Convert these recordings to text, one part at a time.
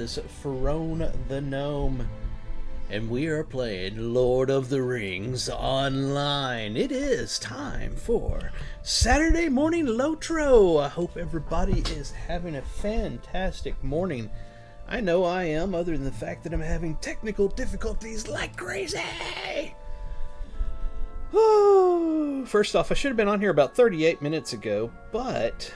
Is Farone the Gnome, and we are playing Lord of the Rings online. It is time for Saturday morning Lotro. I hope everybody is having a fantastic morning. I know I am, other than the fact that I'm having technical difficulties like crazy. First off, I should have been on here about 38 minutes ago, but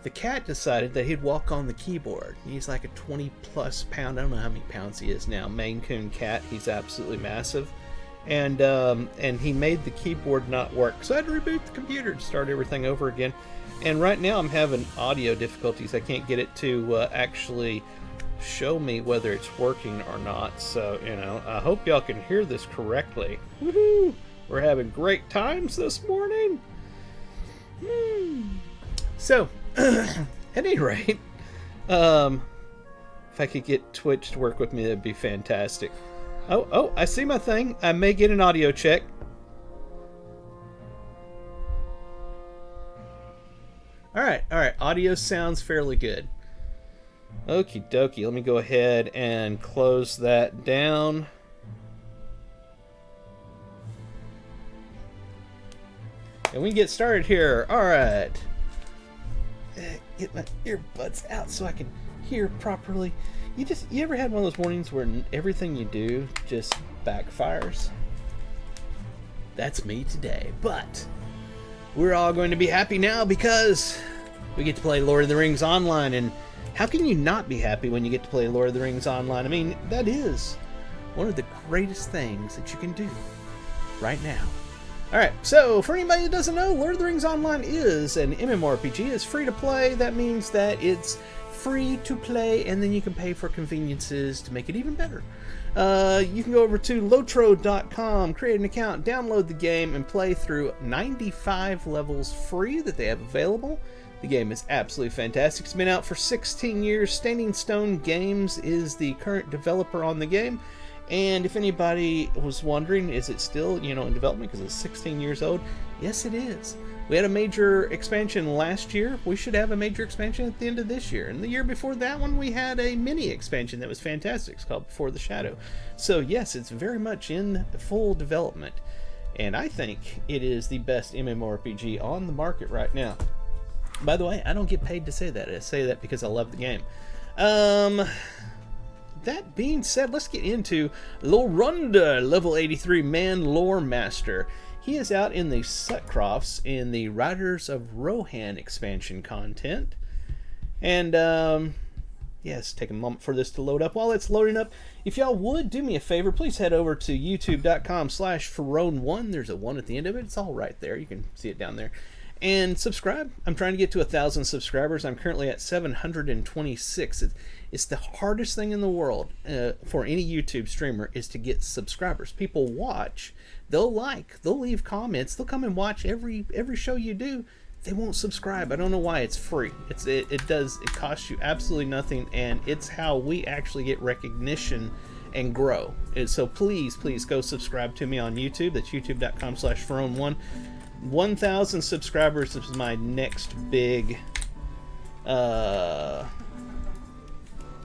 the cat decided that he'd walk on the keyboard. He's like a 20 plus pound, I don't know how many pounds he is now, Maine Coon cat. He's absolutely massive. And he made the keyboard not work. So I had to reboot the computer to start everything over again. And right now I'm having audio difficulties. I can't get it to actually show me whether it's working or not. So, you know, I hope y'all can hear this correctly. Woohoo! We're having great times this morning. So, at any rate, if I could get Twitch to work with me, that'd be fantastic. Oh, I see my thing. I may get an audio check. Alright, audio sounds fairly good. Okie dokie, let me go ahead and close that down. And we can get started here. Alright. Get my earbuds out so I can hear properly. You ever had one of those mornings where everything you do just backfires? That's me today. But we're all going to be happy now because we get to play Lord of the Rings online. And how can you not be happy when you get to play Lord of the Rings online? I mean, that is one of the greatest things that you can do right now. Alright, so for anybody that doesn't know, Lord of the Rings Online is an MMORPG. It's free to play. That means that it's free to play, and then you can pay for conveniences to make it even better. You can go over to Lotro.com, create an account, download the game, and play through 95 levels free that they have available. The game is absolutely fantastic. It's been out for 16 years. Standing Stone Games is the current developer on the game. And if anybody was wondering, is it still, in development because it's 16 years old? Yes, it is. We had a major expansion last year. We should have a major expansion at the end of this year. And the year before that one, we had a mini expansion that was fantastic. It's called Before the Shadow. So yes, it's very much in full development. And I think it is the best MMORPG on the market right now. By the way, I don't get paid to say that. I say that because I love the game. That being said, let's get into Lorunda, level 83 man lore master. He is out in the Sutcrofts in the Riders of Rohan expansion content. And yes, take a moment for this to load up. While it's loading up, if y'all would do me a favor, please head over to youtube.com/Farone1. There's a 1 at the end of it. It's all right there. You can see it down there. And subscribe. I'm trying to get to 1,000 subscribers. I'm currently at 726. It's the hardest thing in the world for any YouTube streamer is to get subscribers. People watch, they'll leave comments, they'll come and watch every show you do. They won't subscribe. I don't know why. It's free. It costs you absolutely nothing, and it's how we actually get recognition and grow. And so please go subscribe to me on YouTube. That's youtube.com/Farone1. 1,000 subscribers is my next big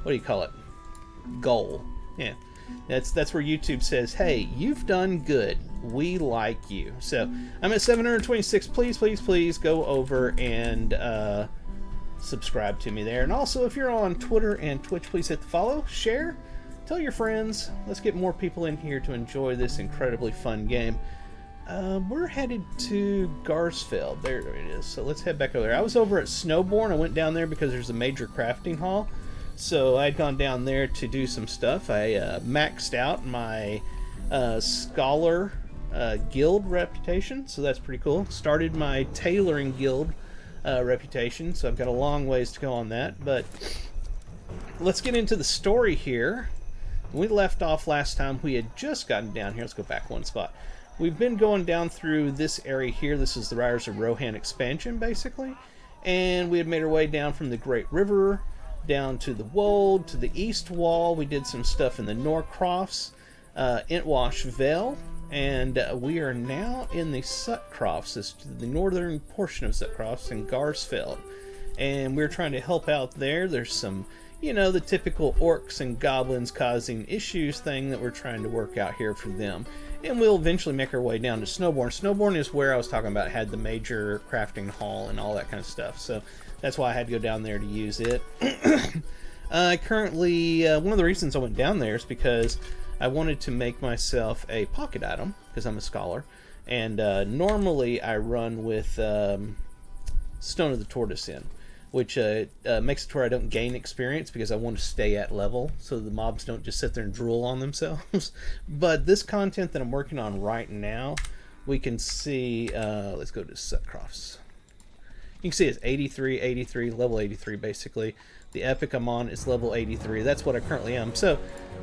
what do you call it, goal. Yeah, that's where YouTube says, hey, you've done good, we like you. So I'm at 726. Please go over and subscribe to me there. And also, if you're on Twitter and Twitch, please hit the follow, share, tell your friends. Let's get more people in here to enjoy this incredibly fun game. We're headed to Garsfeld. There it is. So let's head back over there. I was over at Snowborn. I went down there because there's a major crafting hall. So I'd gone down there to do some stuff. I maxed out my Scholar Guild reputation. So that's pretty cool. Started my Tailoring Guild reputation. So I've got a long ways to go on that. But let's get into the story here. When we left off last time, we had just gotten down here. Let's go back one spot. We've been going down through this area here. This is the Riders of Rohan expansion, basically. And we had made our way down from the Great River, down to the Wold, to the East Wall. We did some stuff in the Norcrofts, Entwash Vale, and we are now in the Sutcrofts, the northern portion of Sutcrofts in Garsfeld. And we're trying to help out there. There's some you know, the typical orcs and goblins causing issues thing that we're trying to work out here for them. And we'll eventually make our way down to Snowborn. Snowborn is where I was talking about, had the major crafting hall and all that kind of stuff. So that's why I had to go down there to use it. Currently, one of the reasons I went down there is because I wanted to make myself a pocket item, because I'm a scholar. And normally I run with Stone of the Tortoise in, which makes it to where I don't gain experience because I want to stay at level so the mobs don't just sit there and drool on themselves. But this content that I'm working on right now, we can see, let's go to Sutcroft's. You can see it's 83, 83, level 83 basically. The epic I'm on is level 83. That's what I currently am. So,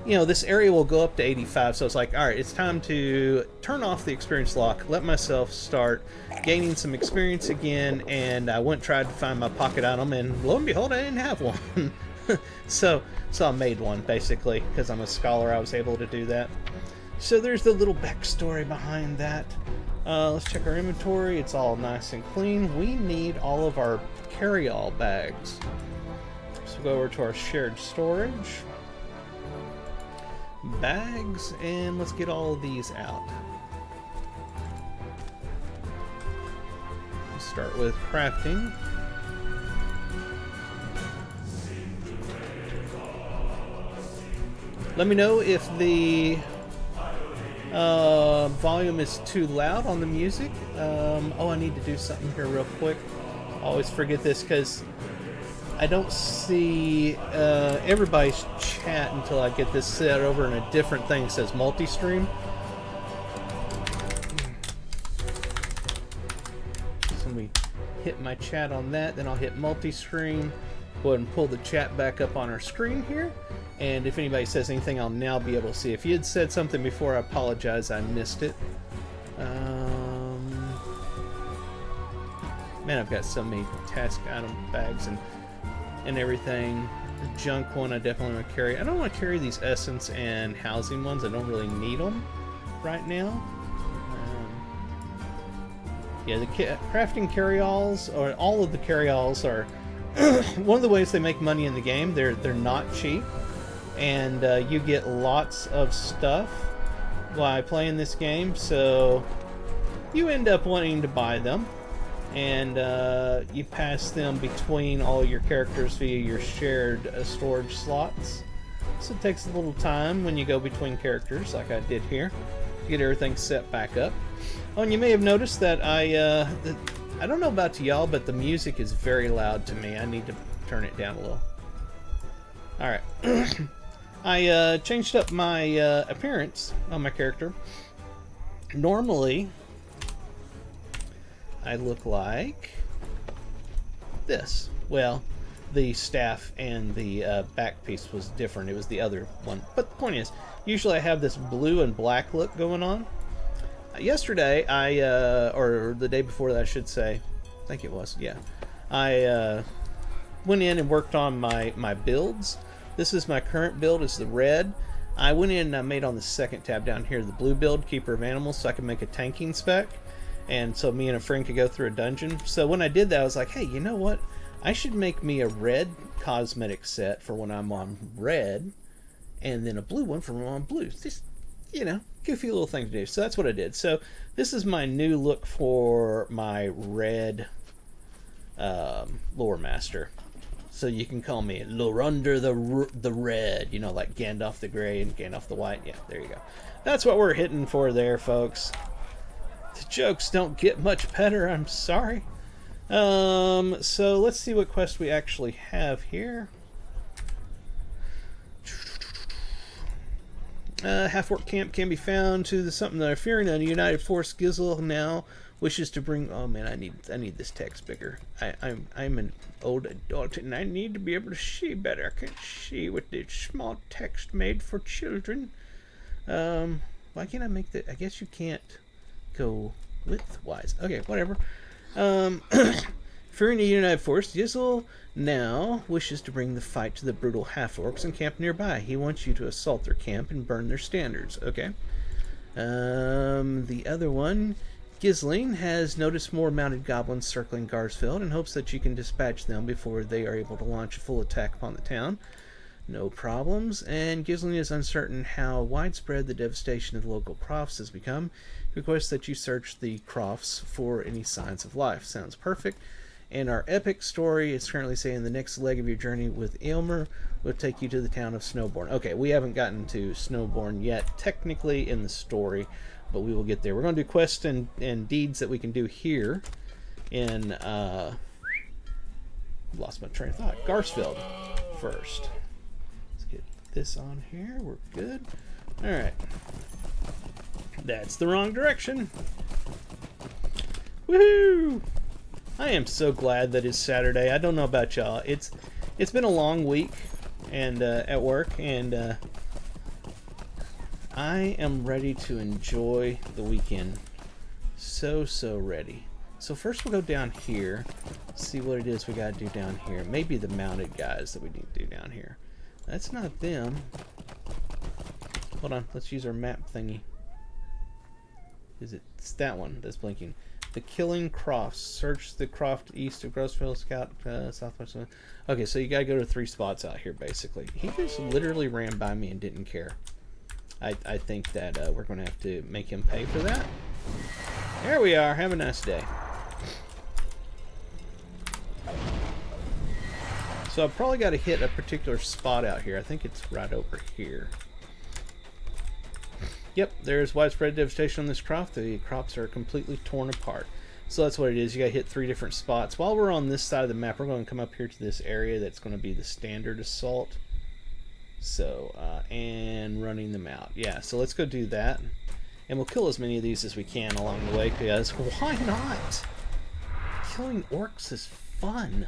you know, this area will go up to 85. So it's like, all right, it's time to turn off the experience lock, let myself start gaining some experience again. And I went and tried to find my pocket item, and lo and behold, I didn't have one. so I made one basically because I'm a scholar. I was able to do that. So there's the little backstory behind that. Let's check our inventory. It's all nice and clean. We need all of our carry-all bags. So we'll go over to our shared storage. Bags, and let's get all of these out. Let's start with crafting. Let me know if the volume is too loud on the music. Oh, I need to do something here real quick. I always forget this because I don't see everybody's chat until I get this set over in a different thing that says multi-stream. So let me hit my chat on that, then I'll hit multi-stream. Go ahead and pull the chat back up on our screen here. And if anybody says anything, I'll now be able to see. If you had said something before, I apologize. I missed it. Man, I've got so many task item bags and everything. The junk one I definitely want to carry. I don't want to carry these essence and housing ones. I don't really need them right now. Yeah, the crafting carry-alls, or all of the carry-alls, are one of the ways they make money in the game. They're not cheap. And you get lots of stuff while playing this game, so you end up wanting to buy them, and you pass them between all your characters via your shared storage slots. So it takes a little time when you go between characters, like I did here, to get everything set back up. Oh, and you may have noticed that I don't know about y'all, but the music is very loud to me. I need to turn it down a little. Alright. I changed up my appearance on my character. Normally, I look like this. Well, the staff and the back piece was different. It was the other one. But the point is, usually I have this blue and black look going on. Yesterday, or the day before that, I should say, I think it was, yeah. I went in and worked on my builds. This is my current build, is the red. I went in and I made on the second tab down here the blue build, Keeper of Animals, so I can make a tanking spec. And so me and a friend could go through a dungeon. So when I did that, I was like, hey, you know what? I should make me a red cosmetic set for when I'm on red, and then a blue one for when I'm on blue. Just, you know, goofy little thing to do. So that's what I did. So this is my new look for my red lore master. So you can call me Lorunder the Red, you know, like Gandalf the Grey and Gandalf the White. Yeah, there you go. That's what we're hitting for there, folks. The jokes don't get much better, I'm sorry. So let's see what quest we actually have here. Half-orc camp can be found to the something that I'm fearing. A united force Gizzle now wishes to bring. Oh man, I need this text bigger. I'm an old adult and I need to be able to see better. I can't see with this small text made for children. Why can't I make that? I guess you can't go width-wise. Okay, whatever. Fearing a united force, Gizzle now wishes to bring the fight to the brutal half-orcs and camp nearby. He wants you to assault their camp and burn their standards. Okay. The other one, Gizling, has noticed more mounted goblins circling Garsfeld and hopes that you can dispatch them before they are able to launch a full attack upon the town. No problems. And Gisling is uncertain how widespread the devastation of the local crofts has become. He requests that you search the crofts for any signs of life. Sounds perfect. And our epic story is currently saying the next leg of your journey with Aylmer will take you to the town of Snowbourne. Okay, we haven't gotten to Snowbourne yet, technically in the story, but we will get there. We're going to do quests and deeds that we can do here in, lost my train of thought, Garsfield first. Let's get this on here. We're good. All right. That's the wrong direction. Woohoo! I am so glad that it's Saturday. I don't know about y'all. It's been a long week and at work, and I am ready to enjoy the weekend. So ready. So first we'll go down here, see what it is we gotta do down here. Maybe the mounted guys that we need to do down here. That's not them. Hold on, let's use our map thingy. It's that one that's blinking. The Killing Crofts. Search the croft east of Grossfield, Scout, southwest. Okay, so you gotta go to 3 spots out here, basically. He just literally ran by me and didn't care. I think that we're gonna have to make him pay for that. There we are. Have a nice day. So I've probably got to hit a particular spot out here. I think it's right over here. Yep, there's widespread devastation on this croft. The crops are completely torn apart. So that's what it is. You gotta hit 3 different spots. While we're on this side of the map, we're going to come up here to this area that's going to be the standard assault. So, and running them out. Yeah, so let's go do that. And we'll kill as many of these as we can along the way, because why not? Killing orcs is fun.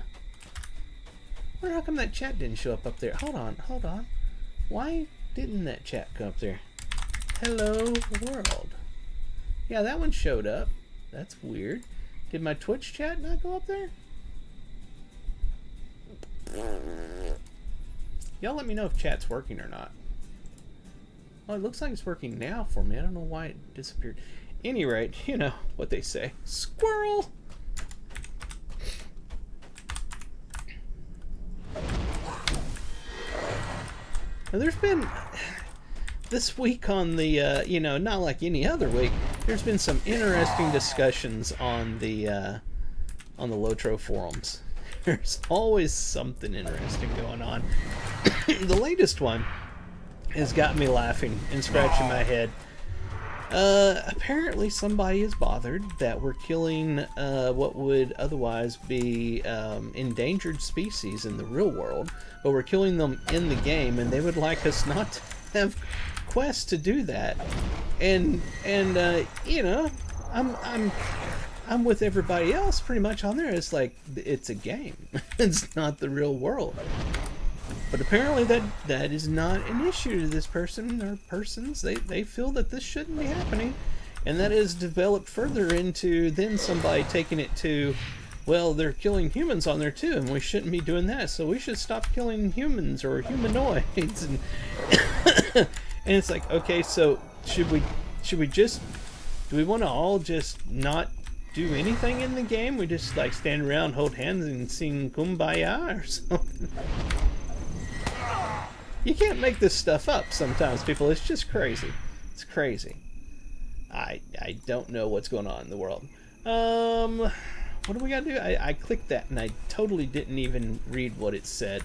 I wonder how come that chat didn't show up there. Hold on. Why didn't that chat come up there? Hello world. Yeah, that one showed up. That's weird. Did my Twitch chat not go up there? Y'all let me know if chat's working or not. Well, it looks like it's working now for me. I don't know why it disappeared. Any rate, you know what they say. Squirrel! Now, there's been, this week on the, you know, not like any other week, there's been some interesting discussions on the Lotro forums. There's always something interesting going on. The latest one has got me laughing and scratching my head. Apparently somebody is bothered that we're killing what would otherwise be endangered species in the real world, but we're killing them in the game, and they would like us not to have quests to do that. And you know, I'm with everybody else pretty much on there. It's like, it's a game. It's not the real world. But apparently that is not an issue to this person or persons. They feel that this shouldn't be happening. And that is developed further into then somebody taking it to, well, they're killing humans on there too, and we shouldn't be doing that, so we should stop killing humans or humanoids. And, and it's like, okay, so should we just, do we want to all just not do anything in the game? We just like stand around, hold hands, and sing Kumbaya or something? You can't make this stuff up sometimes, people. It's just crazy. It's crazy. I don't know what's going on in the world. What do we gotta do? I clicked that and I totally didn't even read what it said.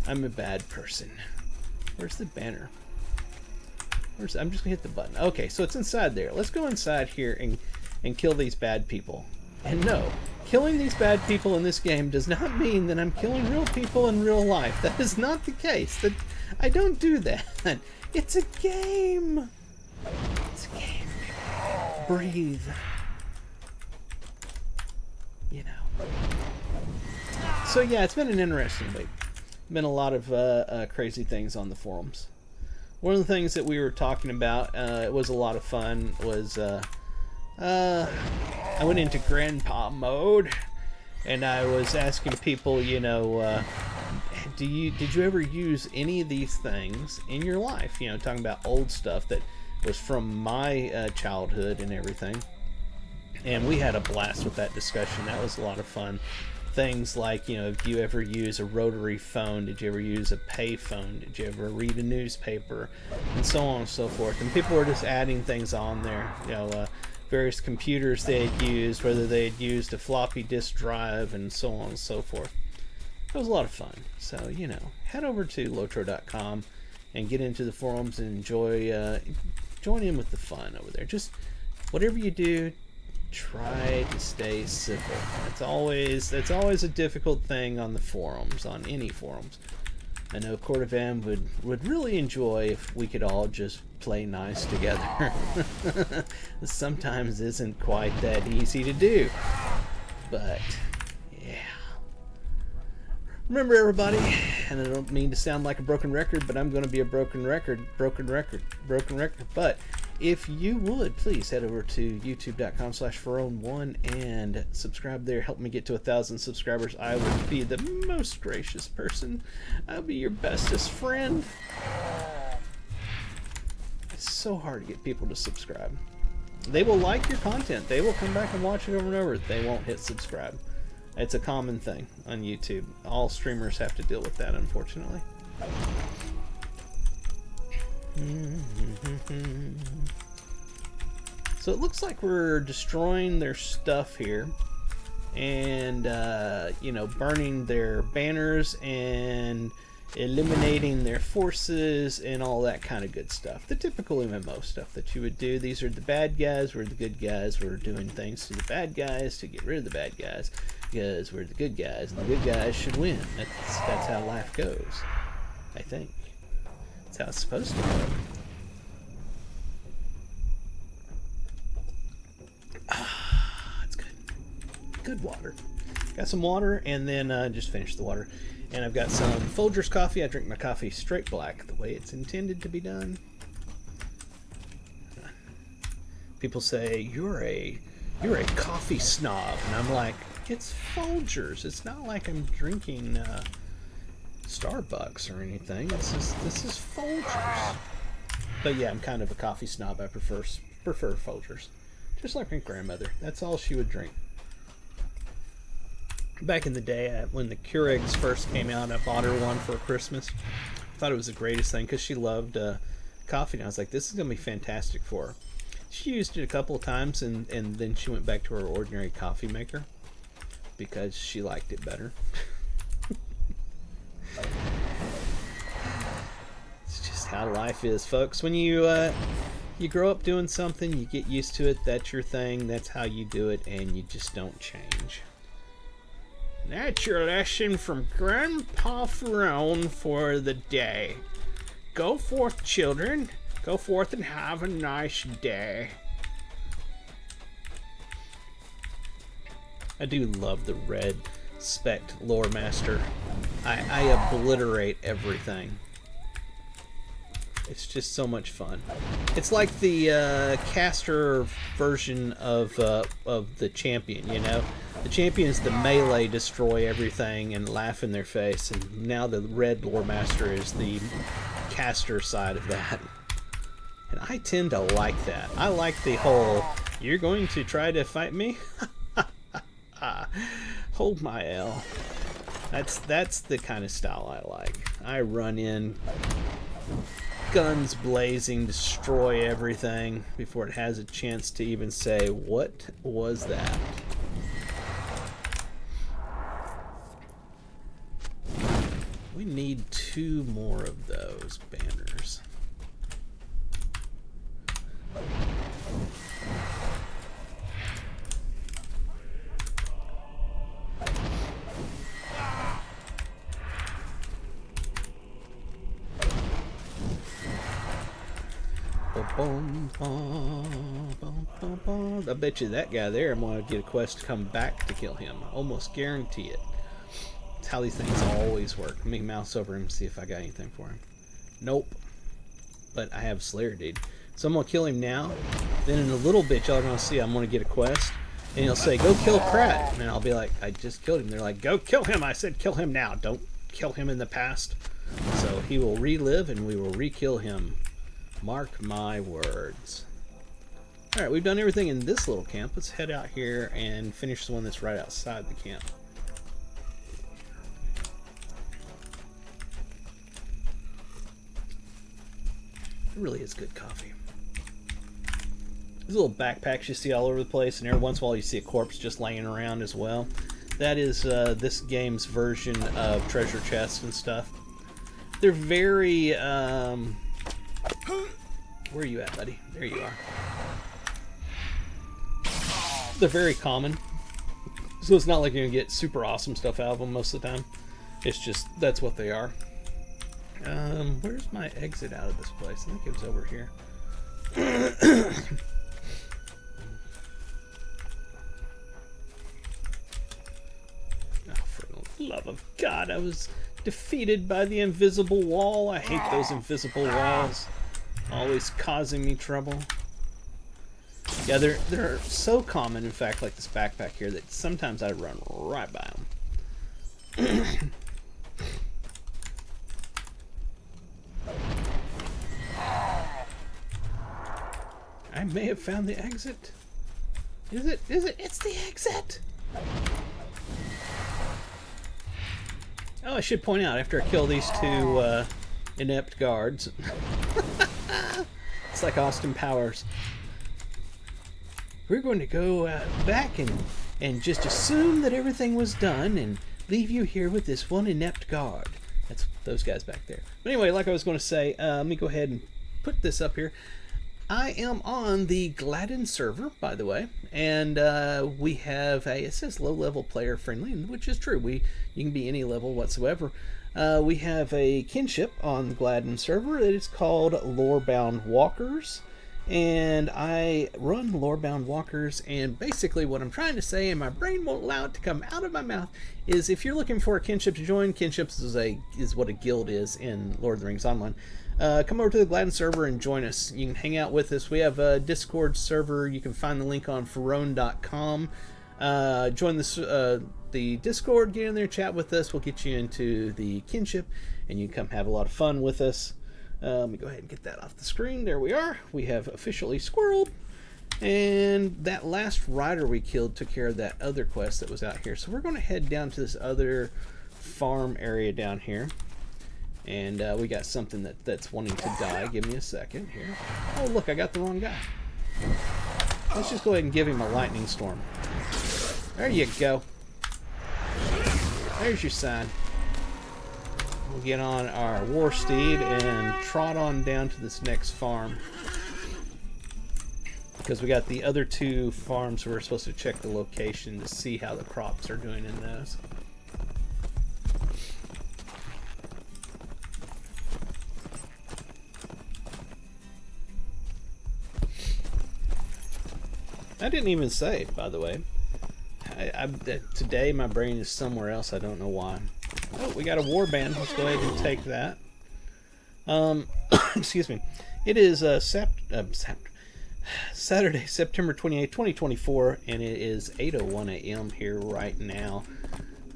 I'm a bad person. Where's the banner? I'm just gonna hit the button. Okay, so it's inside there. Let's go inside here and kill these bad people. And no, killing these bad people in this game does not mean that I'm killing real people in real life. That is not the case. That I don't do that. It's a game. It's a game. Breathe. You know. So yeah, it's been an interesting week. Been a lot of crazy things on the forums. One of the things that we were talking about, it was a lot of fun, was I went into grandpa mode, and I was asking people, you know, did you ever use any of these things in your life? You know, talking about old stuff that was from my childhood and everything. And we had a blast with that discussion. That was a lot of fun. things like, you know, if you ever use a rotary phone, did you ever use a pay phone, did you ever read a newspaper, and so on and so forth. And people were just adding things on there, you know, various computers they had used, whether they had used a floppy disk drive, and so on and so forth. It was a lot of fun. So, you know, head over to Lotro.com and get into the forums and enjoy, join in with the fun over there. Just whatever you do, try to stay civil. That's always a difficult thing on the forums, on any forums. I know Court of M would really enjoy if we could all just play nice together. Sometimes isn't quite that easy to do. But yeah. Remember, everybody, and I don't mean to sound like a broken record, but I'm going to be a broken record. But if you would, please head over to youtube.com/Ferone1 and subscribe there. Help me get to 1,000 subscribers. I would be the most gracious person. I'll be your bestest friend. It's so hard to get people to subscribe. They will like your content. They will come back and watch it over and over. They won't hit subscribe. It's a common thing on YouTube. All streamers have to deal with that, unfortunately. So it looks like we're destroying their stuff here, and you know, burning their banners and eliminating their forces and all that kind of good stuff. The typical MMO stuff that you would do. These are the bad guys, we're the good guys, we're doing things to the bad guys to get rid of the bad guys, because we're the good guys, and the good guys should win. That's how life goes, I think. That's how it's supposed to go. It's good. Good water. Got some water, and then just finished the water. And I've got some Folgers coffee. I drink my coffee straight black, the way it's intended to be done. People say, you're a coffee snob, and I'm like, it's Folgers. It's not like I'm drinking Starbucks or anything. This is Folgers. But yeah, I'm kind of a coffee snob. I prefer Folgers. Just like my grandmother. That's all she would drink. Back in the day, when the Keurigs first came out, I bought her one for Christmas. I thought it was the greatest thing because she loved coffee. And I was like, this is going to be fantastic for her. She used it a couple of times, and then she went back to her ordinary coffee maker because she liked it better. It's just how life is, folks. When you grow up doing something, you get used to it. That's your thing. That's how you do it, and you just don't change. That's your lesson from Grandpa Ferone for the day. Go forth, children. Go forth and have a nice day. I do love the red spect lore master. I obliterate everything. It's just so much fun. It's like the caster version of the champion, you know? The champion is the melee, destroy everything and laugh in their face, and now the red lore master is the caster side of that. And I tend to like that. I like the whole, you're going to try to fight me? Hold my L. That's the kind of style I like. I run in, guns blazing, destroy everything before it has a chance to even say, what was that? We need 2 more of those banners. I bet you that guy there, I'm going to get a quest to come back to kill him. Almost guarantee it. That's how these things always work. Let me mouse over him and see if I got anything for him. Nope. But I have Slayer Deed. So I'm going to kill him now. Then in a little bit, y'all are going to see I'm going to get a quest. And he'll say, go kill Pratt. And I'll be like, I just killed him. They're like, go kill him. I said kill him now. Don't kill him in the past. So he will relive and we will re-kill him. Mark my words. Alright, we've done everything in this little camp. Let's head out here and finish the one that's right outside the camp. It really is good coffee. These little backpacks you see all over the place, and every once in a while you see a corpse just laying around as well. That is this game's version of treasure chests and stuff. They're very, where are you at, buddy? There you are. They're very common. So it's not like you're going to get super awesome stuff out of them most of the time. It's just, that's what they are. Where's my exit out of this place? I think it was over here. Oh, for the love of God, I was defeated by the invisible wall. I hate those invisible walls. Always causing me trouble. Yeah, they're so common, in fact, like this backpack here, that sometimes I run right by them. I may have found the exit. Is it? Is it? It's the exit! Oh, I should point out, after I kill these two inept guards... It's like Austin Powers. We're going to go back and just assume that everything was done and leave you here with this one inept guard. That's those guys back there. But anyway, like I was going to say, let me go ahead and put this up here. I am on the Gladden server, by the way, and we have it says low-level player friendly, which is true. You can be any level whatsoever. We have a kinship on the Gladden server that is called Lorebound Walkers, and I run Lorebound Walkers, and basically what I'm trying to say, and my brain won't allow it to come out of my mouth, is if you're looking for a kinship to join, kinships is what a guild is in Lord of the Rings Online. Come over to the Gladden server and join us. You can hang out with us. We have a Discord server. You can find the link on Ferone.com. Join the Discord, get in there, chat with us. We'll get you into the kinship, and you can come have a lot of fun with us. Let me go ahead and get that off the screen. There we are. We have officially squirreled. And that last rider we killed took care of that other quest that was out here. So we're going to head down to this other farm area down here. And we got something that's wanting to die. Give me a second here. Oh, look, I got the wrong guy. Let's just go ahead and give him a lightning storm. There you go. There's your sign. We'll get on our war steed and trot on down to this next farm. Because we got the other two farms we're supposed to check the location to see how the crops are doing in those. I didn't even say it, by the way. Today my brain is somewhere else. I don't know why. Oh, we got a warband. Let's go ahead and take that. Excuse me. It is Saturday, September 28, 2024, and it is 8:01 a.m. here right now.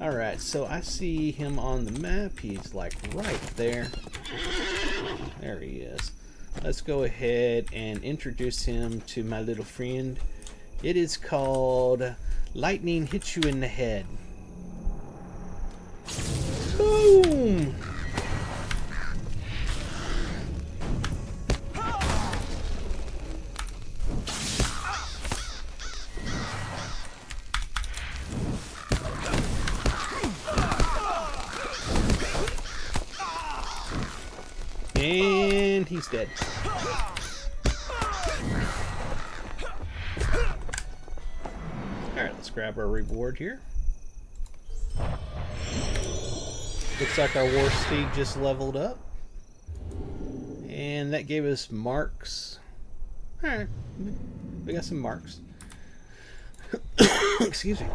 Alright, so I see him on the map. He's like right there. There he is. Let's go ahead and introduce him to my little friend. It is called Lightning Hits You in the Head. Boom! And he's dead. Alright, let's grab our reward here. Looks like our war steed just leveled up. And that gave us marks. Alright, we got some marks. Excuse me.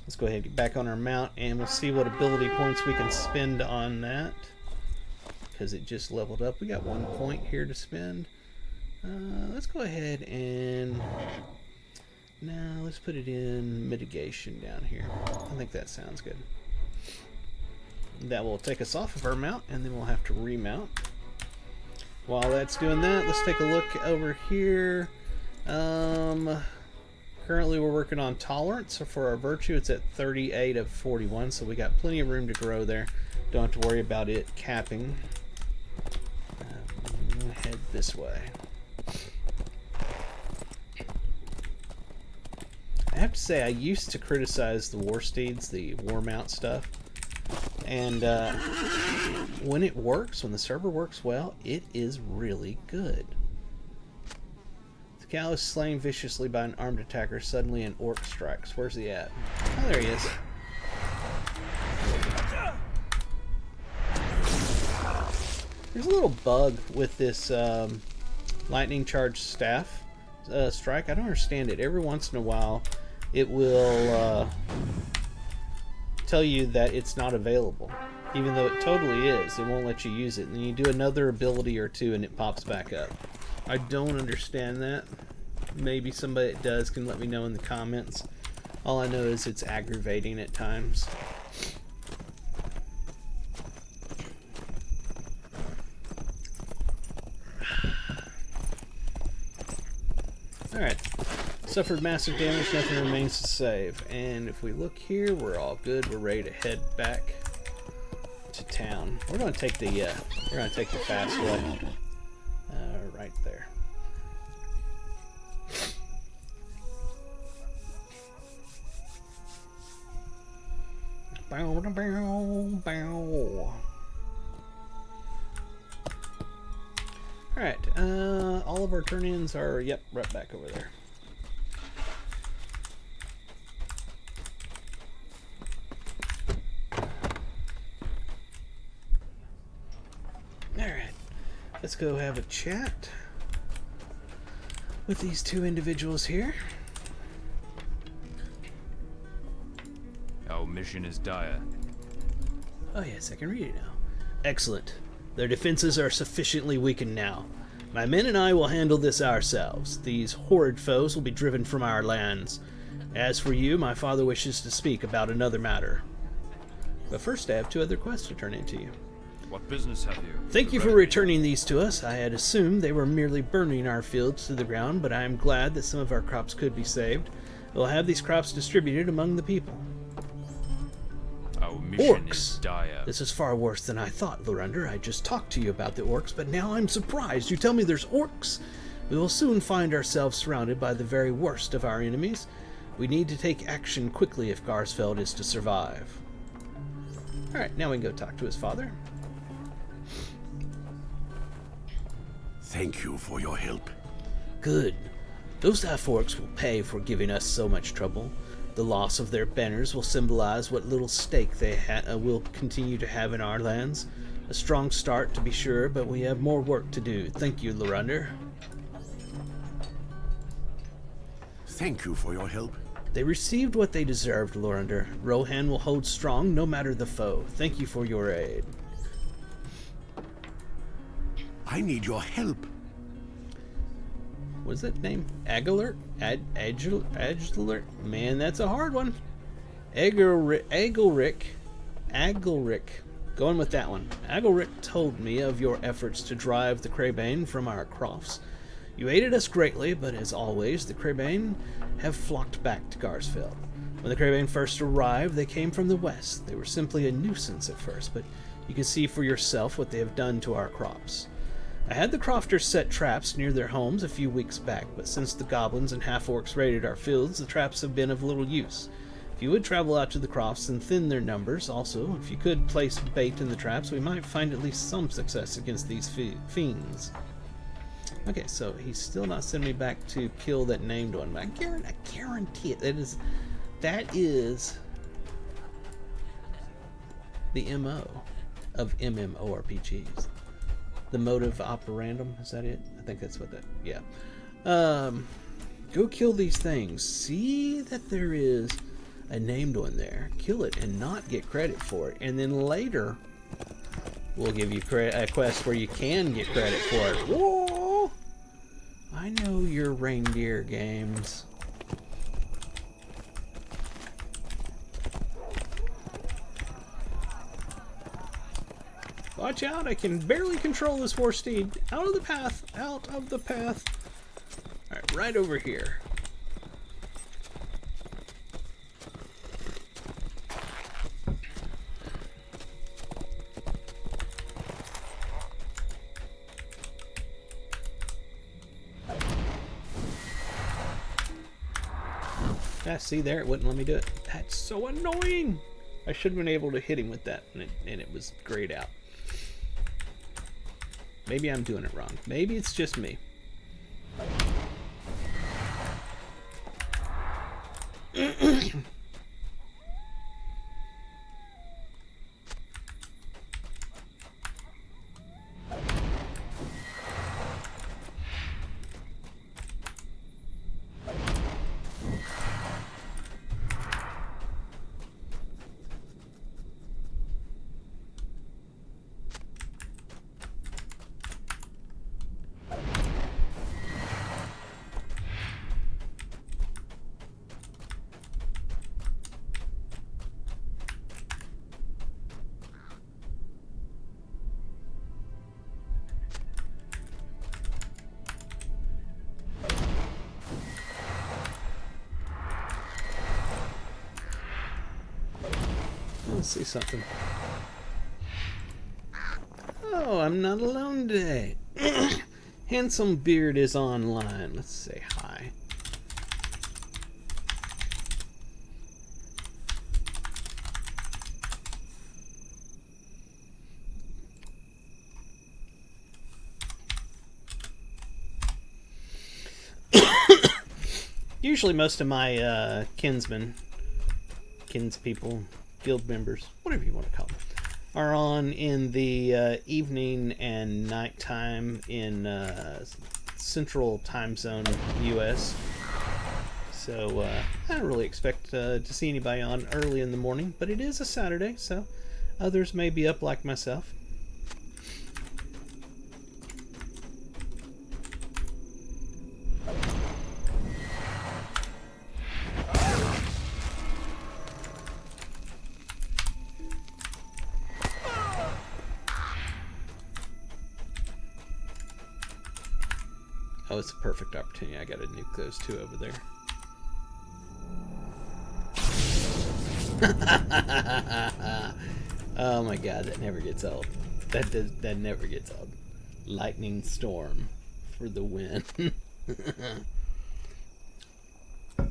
Let's go ahead and get back on our mount and we'll see what ability points we can spend on that. Because it just leveled up. We got 1 point here to spend. Let's go ahead and... Now, let's put it in mitigation down here. I think that sounds good. That will take us off of our mount, and then we'll have to remount. While that's doing that, let's take a look over here. Currently, we're working on tolerance. So for our virtue, it's at 38 of 41, so we got plenty of room to grow there. Don't have to worry about it capping. Go head this way. I have to say, I used to criticize the war steeds, the war mount stuff. And when it works, when the server works well, it is really good. The cow is slain viciously by an armed attacker. Suddenly an orc strikes. Where's he at? Oh, there he is. There's a little bug with this lightning charge staff strike. I don't understand it. Every once in a while, it will tell you that it's not available, even though it totally is. It won't let you use it, and then you do another ability or two and it pops back up. I don't understand that. Maybe somebody that does can let me know in the comments. All I know is it's aggravating at times. Alright, suffered massive damage, nothing remains to save. And if we look here, we're all good. We're ready to head back to town. We're gonna take the fast way. Right there. Bow, bow, bow. Alright, all of our turn-ins are, yep, right back over there. Alright, let's go have a chat with these two individuals here. Our mission is dire. Oh yes, I can read it now. Excellent. Their defenses are sufficiently weakened now. My men and I will handle this ourselves. These horrid foes will be driven from our lands. As for you, my father wishes to speak about another matter. But first I have two other quests to turn into you. What business have you? Thank you for returning these to us. I had assumed they were merely burning our fields to the ground, but I am glad that some of our crops could be saved. We'll have these crops distributed among the people. Our mission Orcs! is dire. This is far worse than I thought, Lorunder. I just talked to you about the orcs, but now I'm surprised. You tell me there's orcs? We will soon find ourselves surrounded by the very worst of our enemies. We need to take action quickly if Garsfeld is to survive. Alright, now we can go talk to his father. Thank you for your help. Good. Those half-orcs will pay for giving us so much trouble. The loss of their banners will symbolize what little stake they will continue to have in our lands. A strong start, to be sure, but we have more work to do. Thank you, Lorunder. Thank you for your help. They received what they deserved, Lorunder. Rohan will hold strong no matter the foe. Thank you for your aid. I need your help. What's that name? Aguilar? Aguilar? Man, that's a hard one. Agelric. Going with that one. Agelric told me of your efforts to drive the Crabane from our crofts. You aided us greatly, but as always, the Crabane have flocked back to Garsfeld. When the Crabane first arrived, they came from the west. They were simply a nuisance at first, but you can see for yourself what they have done to our crops. I had the crofters set traps near their homes a few weeks back, but since the goblins and half-orcs raided our fields, the traps have been of little use. If you would travel out to the crofts and thin their numbers, also, if you could place bait in the traps, we might find at least some success against these fiends. Okay, so he's still not sending me back to kill that named one, but I guarantee it. That is the MO of MMORPGs. The motive operandum, is that it? I think that's what that, yeah. Go kill these things. See that there is a named one there. Kill it and not get credit for it. And then later, we'll give you a quest where you can get credit for it. Whoa! I know your reindeer games. Watch out, I can barely control this war steed. Out of the path, out of the path. Alright, right over here. Ah, see there, it wouldn't let me do it. That's so annoying. I should have been able to hit him with that, and it was grayed out. Maybe I'm doing it wrong. Maybe it's just me. Let's see something. Oh, I'm not alone today. Handsome Beard is online. Let's say hi. Usually most of my kinspeople, guild members, whatever you want to call them, are on in the evening and nighttime in Central Time Zone US. So I don't really expect to see anybody on early in the morning, but it is a Saturday, so others may be up like myself. Oh, it's a perfect opportunity. I gotta nuke those two over there. Oh my god, that never gets old. That never gets old. Lightning storm for the win. Oh man.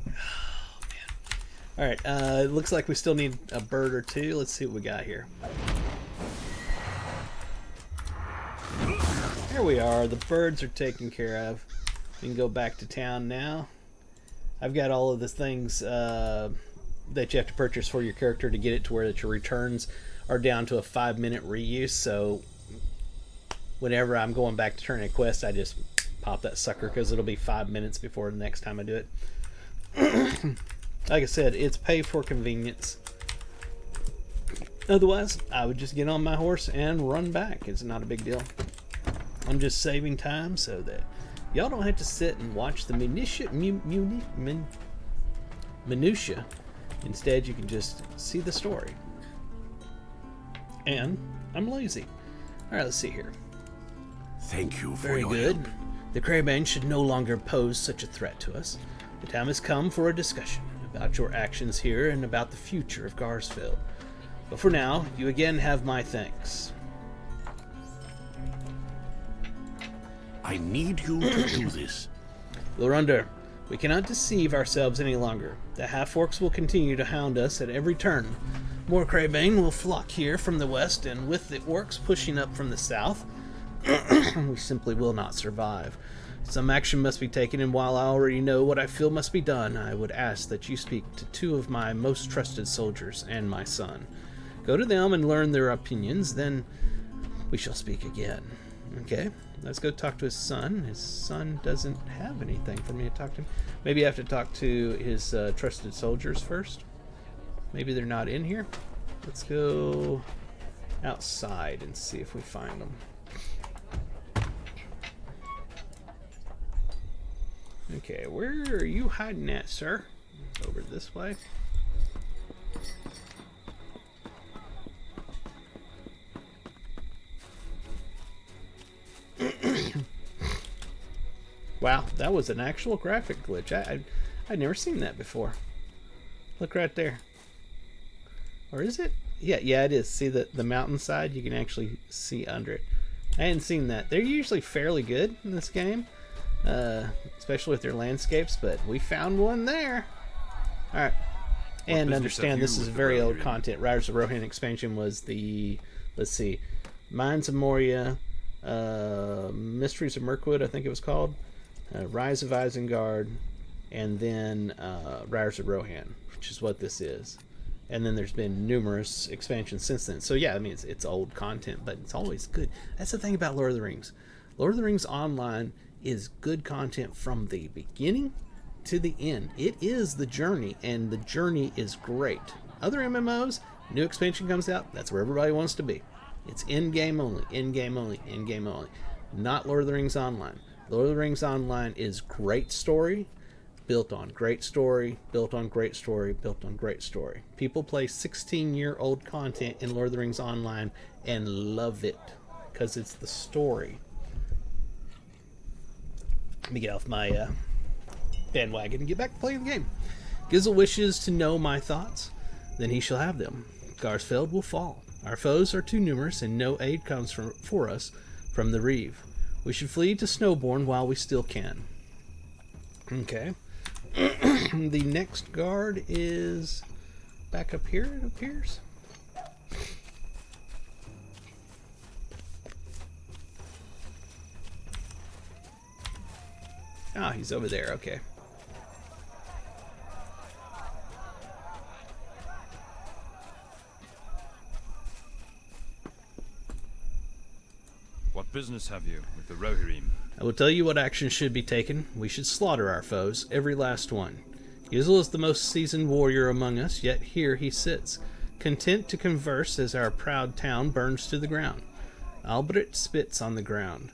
Alright, it looks like we still need a bird or two. Let's see what we got here. There we are. The birds are taken care of. We can go back to town now. I've got all of the things that you have to purchase for your character to get it to where that your returns are down to a 5-minute reuse. So whenever I'm going back to turn in a quest, I just pop that sucker because it'll be 5 minutes before the next time I do it. Like I said, it's pay for convenience. Otherwise, I would just get on my horse and run back. It's not a big deal. I'm just saving time so that y'all don't have to sit and watch the minutia. Instead, you can just see the story. And I'm lazy. Alright, let's see here. Thank you for Very your good. help. The Crabane should no longer pose such a threat to us. The time has come for a discussion about your actions here and about the future of Garsfield. But for now, you again have my thanks. I need you to do this. Lorunder, we cannot deceive ourselves any longer. The half-orcs will continue to hound us at every turn. More Crabane will flock here from the west, and with the orcs pushing up from the south, we simply will not survive. Some action must be taken, and while I already know what I feel must be done, I would ask that you speak to 2 of my most trusted soldiers and my son. Go to them and learn their opinions, then we shall speak again. Okay, let's go talk to his son. His son doesn't have anything for me to talk to him. Maybe I have to talk to his trusted soldiers first. Maybe they're not in here. Let's go outside and see if we find them. Okay, where are you hiding at, sir? Over this way. Wow, that was an actual graphic glitch. I'd never seen that before. Look right there. Or is it? Yeah, it is. See the mountainside? You can actually see under it. I hadn't seen that. They're usually fairly good in this game, especially with their landscapes, but we found one there. All right. And business understand have this you is with the very old Rotary? content. Riders of Rohan expansion was the, let's see, Mines of Moria, Mysteries of Mirkwood, I think it was called, Rise of Isengard, and then Riders of Rohan, which is what this is. And then there's been numerous expansions since then. So yeah, I mean it's old content, but it's always good. That's the thing about Lord of the Rings. Lord of the Rings Online is good content from the beginning to the end. It is the journey, and the journey is great. Other MMOs, new expansion comes out, that's where everybody wants to be. It's in-game only, in-game only, in-game only. Not Lord of the Rings Online. Lord of the Rings Online is great story, built on great story, built on great story, built on great story. People play 16-year-old content in Lord of the Rings Online and love it because it's the story. Let me get off my bandwagon and get back to playing the game. Gizzle wishes to know my thoughts, then he shall have them. Garsfeld will fall. Our foes are too numerous, and no aid comes for us from the Reeve. We should flee to Snowbourne while we still can. Okay. The next guard is back up here, it appears. Ah, he's over there, okay. What business have you with the Rohirrim? I will tell you what action should be taken. We should slaughter our foes, every last one. Gizzle is the most seasoned warrior among us, yet here he sits, content to converse as our proud town burns to the ground. Albert spits on the ground.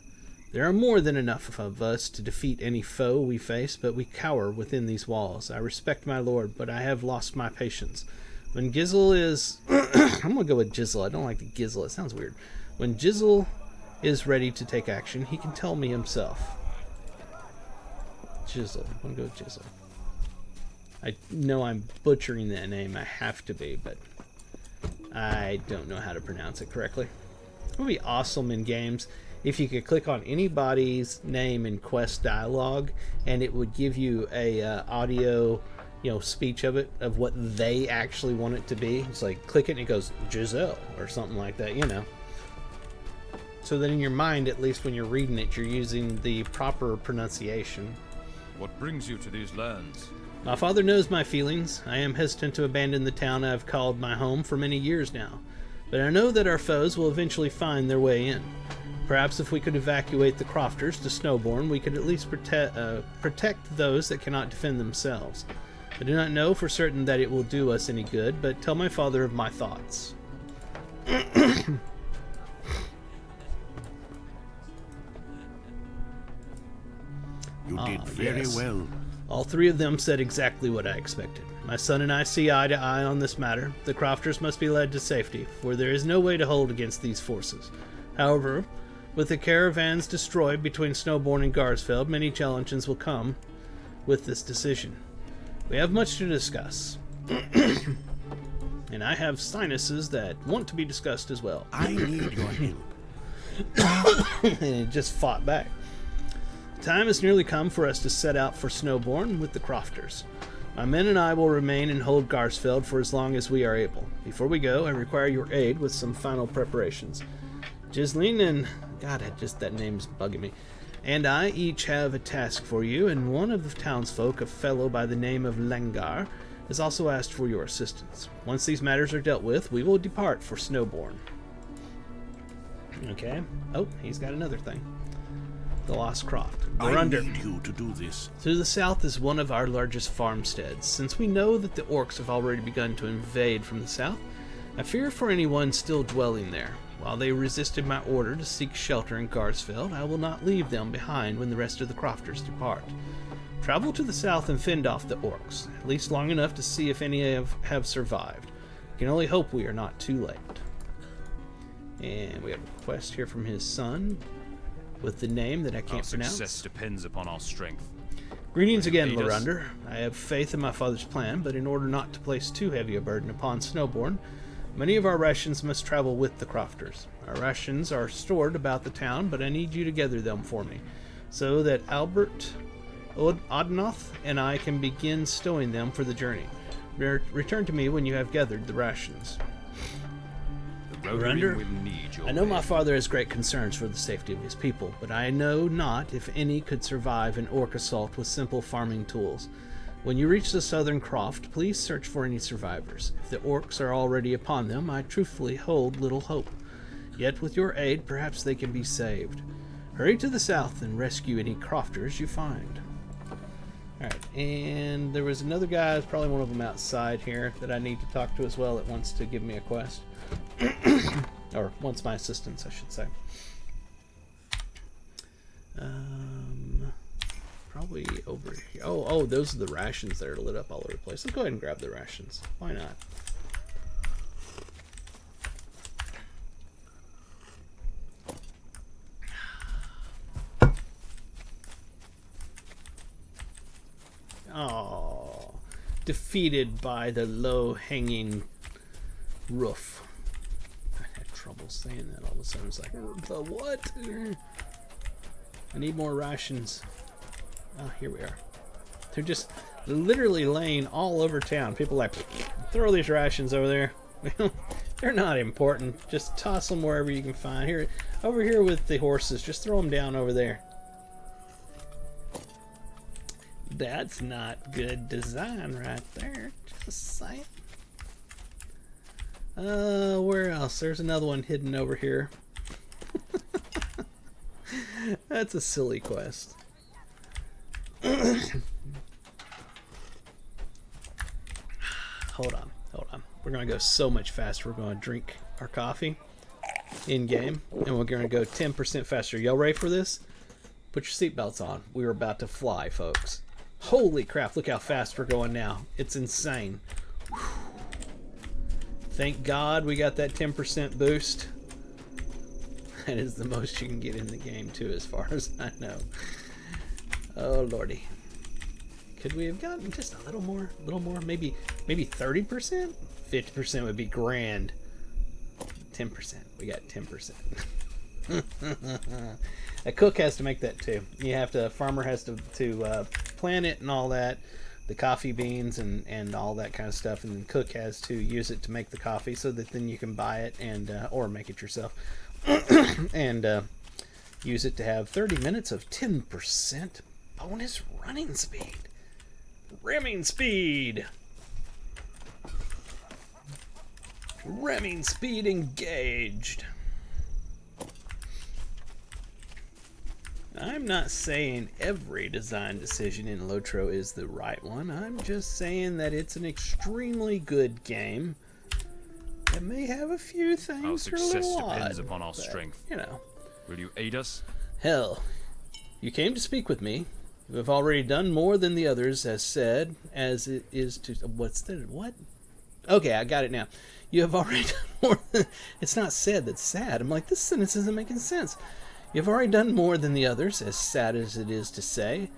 There are more than enough of us to defeat any foe we face, but we cower within these walls. I respect my lord, but I have lost my patience. When Gizzle is... I'm going to go with Jizzle. I don't like the Gizzle. It sounds weird. When Jizzle is ready to take action, he can tell me himself. Jizzle. I'm going to go with Jizzle. I know I'm butchering that name. I have to be, but I don't know how to pronounce it correctly. It would be awesome in games if you could click on anybody's name in quest dialogue and it would give you a audio, speech of it, of what they actually want it to be. It's like click it and it goes Giselle or something like that, So that in your mind, at least when you're reading it, you're using the proper pronunciation. What brings you to these lands? My father knows my feelings. I am hesitant to abandon the town I've called my home for many years now. But I know that our foes will eventually find their way in. Perhaps if we could evacuate the Crofters to Snowbourne, we could at least protect those that cannot defend themselves. I do not know for certain that it will do us any good, but tell my father of my thoughts. You did very yes. well. All three of them said exactly what I expected. My son and I see eye to eye on this matter. The Crofters must be led to safety, for there is no way to hold against these forces. However, with the caravans destroyed between Snowbourne and Garsfeld, many challenges will come with this decision. We have much to discuss. And I have sinuses that want to be discussed as well. I need your help. And it just fought back. Time has nearly come for us to set out for Snowbourne with the Crofters. My men and I will remain and hold Garsfeld for as long as we are able. Before we go, I require your aid with some final preparations. Ghislaine and... God, that name's bugging me. And I each have a task for you, and one of the townsfolk, a fellow by the name of Lengar, has also asked for your assistance. Once these matters are dealt with, we will depart for Snowbourne. Okay. Oh, he's got another thing. The Lost Croft. We're I under. need you to do this. To the south is one of our largest farmsteads. Since we know that the orcs have already begun to invade from the south, I fear for anyone still dwelling there. While they resisted my order to seek shelter in Garsfeld, I will not leave them behind when the rest of the Crofters depart. Travel to the south and fend off the orcs, at least long enough to see if any have survived. I can only hope we are not too late. And we have a quest here from his son, with the name that I can't Our pronounce. success depends upon our strength. Greetings again, Lead us. Lorander. I have faith in my father's plan, but in order not to place too heavy a burden upon Snowbourne, many of our rations must travel with the Crofters. Our rations are stored about the town, but I need you to gather them for me, so that Albert Odnoth and I can begin stowing them for the journey. Return to me when you have gathered the rations. The Rohirrim will need your I know my aid. father has great concerns for the safety of his people, but I know not if any could survive an orc assault with simple farming tools. When you reach the southern croft, please search for any survivors. If the orcs are already upon them, I truthfully hold little hope. Yet with your aid, perhaps they can be saved. Hurry to the south and rescue any crofters you find. Alright, and there was another guy, it's probably one of them outside here, that I need to talk to as well that wants to give me a quest. Or wants my assistance, I should say. Probably over here. Oh, those are the rations that are lit up all over the place. Let's go ahead and grab the rations. Why not? Oh, defeated by the low-hanging roof. I had trouble saying that all of a sudden. It's like, the what? I need more rations. Oh, here we are. They're just literally laying all over town. People are like, throw these rations over there. They're not important. Just toss them wherever you can find. Here, over here with the horses, just throw them down over there. That's not good design right there. Just saying. Where else? There's another one hidden over here. That's a silly quest. Hold on. We're going to go so much faster. We're going to drink our coffee in-game, and we're going to go 10% faster. Y'all ready for this? Put your seatbelts on. We're about to fly, folks. Holy crap, look how fast we're going now. It's insane. Whew. Thank God we got that 10% boost. That is the most you can get in the game, too, as far as I know. Oh, lordy. Could we have gotten just a little more? Maybe 30%? 50% would be grand. 10%. We got 10%. A cook has to make that too. Farmer has to plant it and all that, the coffee beans and all that kind of stuff, and then cook has to use it to make the coffee so that then you can buy it and or make it yourself and use it to have 30 minutes of 10% bonus running speed. Ramming speed. Ramming speed engaged. I'm not saying every design decision in Lotro is the right one. I'm just saying that it's an extremely good game. It may have a few things Our that are a success little depends odd, upon our but, strength. you know. Will you aid us? Hell, you came to speak with me. You have already done more than the others, as said, as it is to... What's the... What? Okay, I got it now. You have already done more than... It's not said, that's sad. I'm like, this sentence isn't making sense. You have already done more than the others, as sad as it is to say.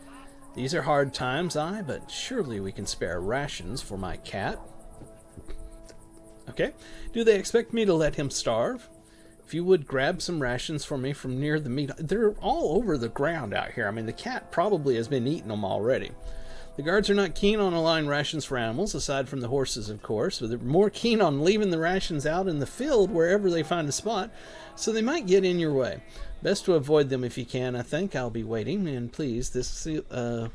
These are hard times, but surely we can spare rations for my cat. Okay. Do they expect me to let him starve? If you would grab some rations for me from near the meat... They're all over the ground out here. I mean, the cat probably has been eating them already. The guards are not keen on allowing rations for animals, aside from the horses, of course, but they're more keen on leaving the rations out in the field wherever they find a spot, so they might get in your way. Best to avoid them if you can, I think. I'll be waiting, and please, this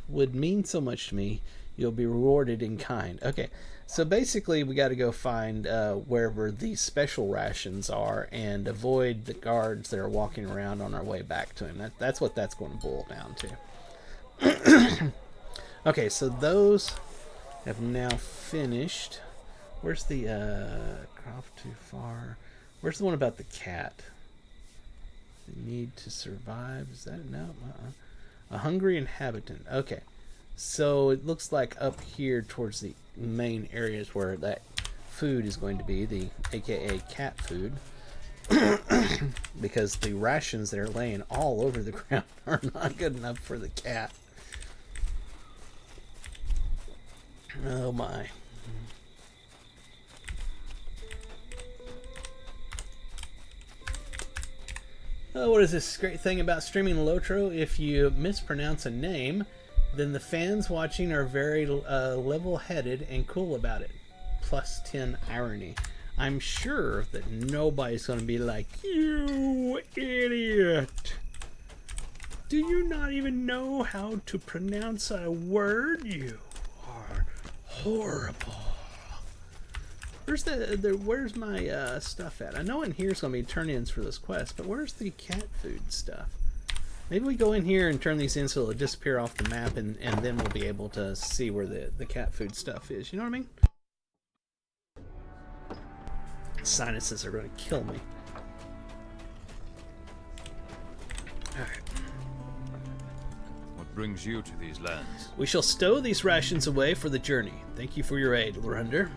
would mean so much to me. You'll be rewarded in kind. Okay, so basically we got to go find wherever these special rations are and avoid the guards that are walking around on our way back to him. That's what that's going to boil down to. Okay, so those have now finished. Where's the croft too far? Where's the one about the cat? The need to survive. Is that no? A hungry inhabitant. Okay, so it looks like up here towards the main areas where that food is going to be, the AKA cat food, because the rations that are laying all over the ground are not good enough for the cat. Oh my. Oh, what is this great thing about streaming Lotro? If you mispronounce a name, Then the fans watching are very level-headed and cool about it. Plus 10 irony. I'm sure that nobody's going to be like, you idiot. Do you not even know how to pronounce a word? You are horrible. Where's my stuff at? I know in here's going to be turn-ins for this quest, but where's the cat food stuff? Maybe we go in here and turn these in so it'll disappear off the map, and then we'll be able to see where the cat food stuff is. You know what I mean? Sinuses are going to kill me. Alright. What brings you to these lands? We shall stow these rations away for the journey. Thank you for your aid, Lorender.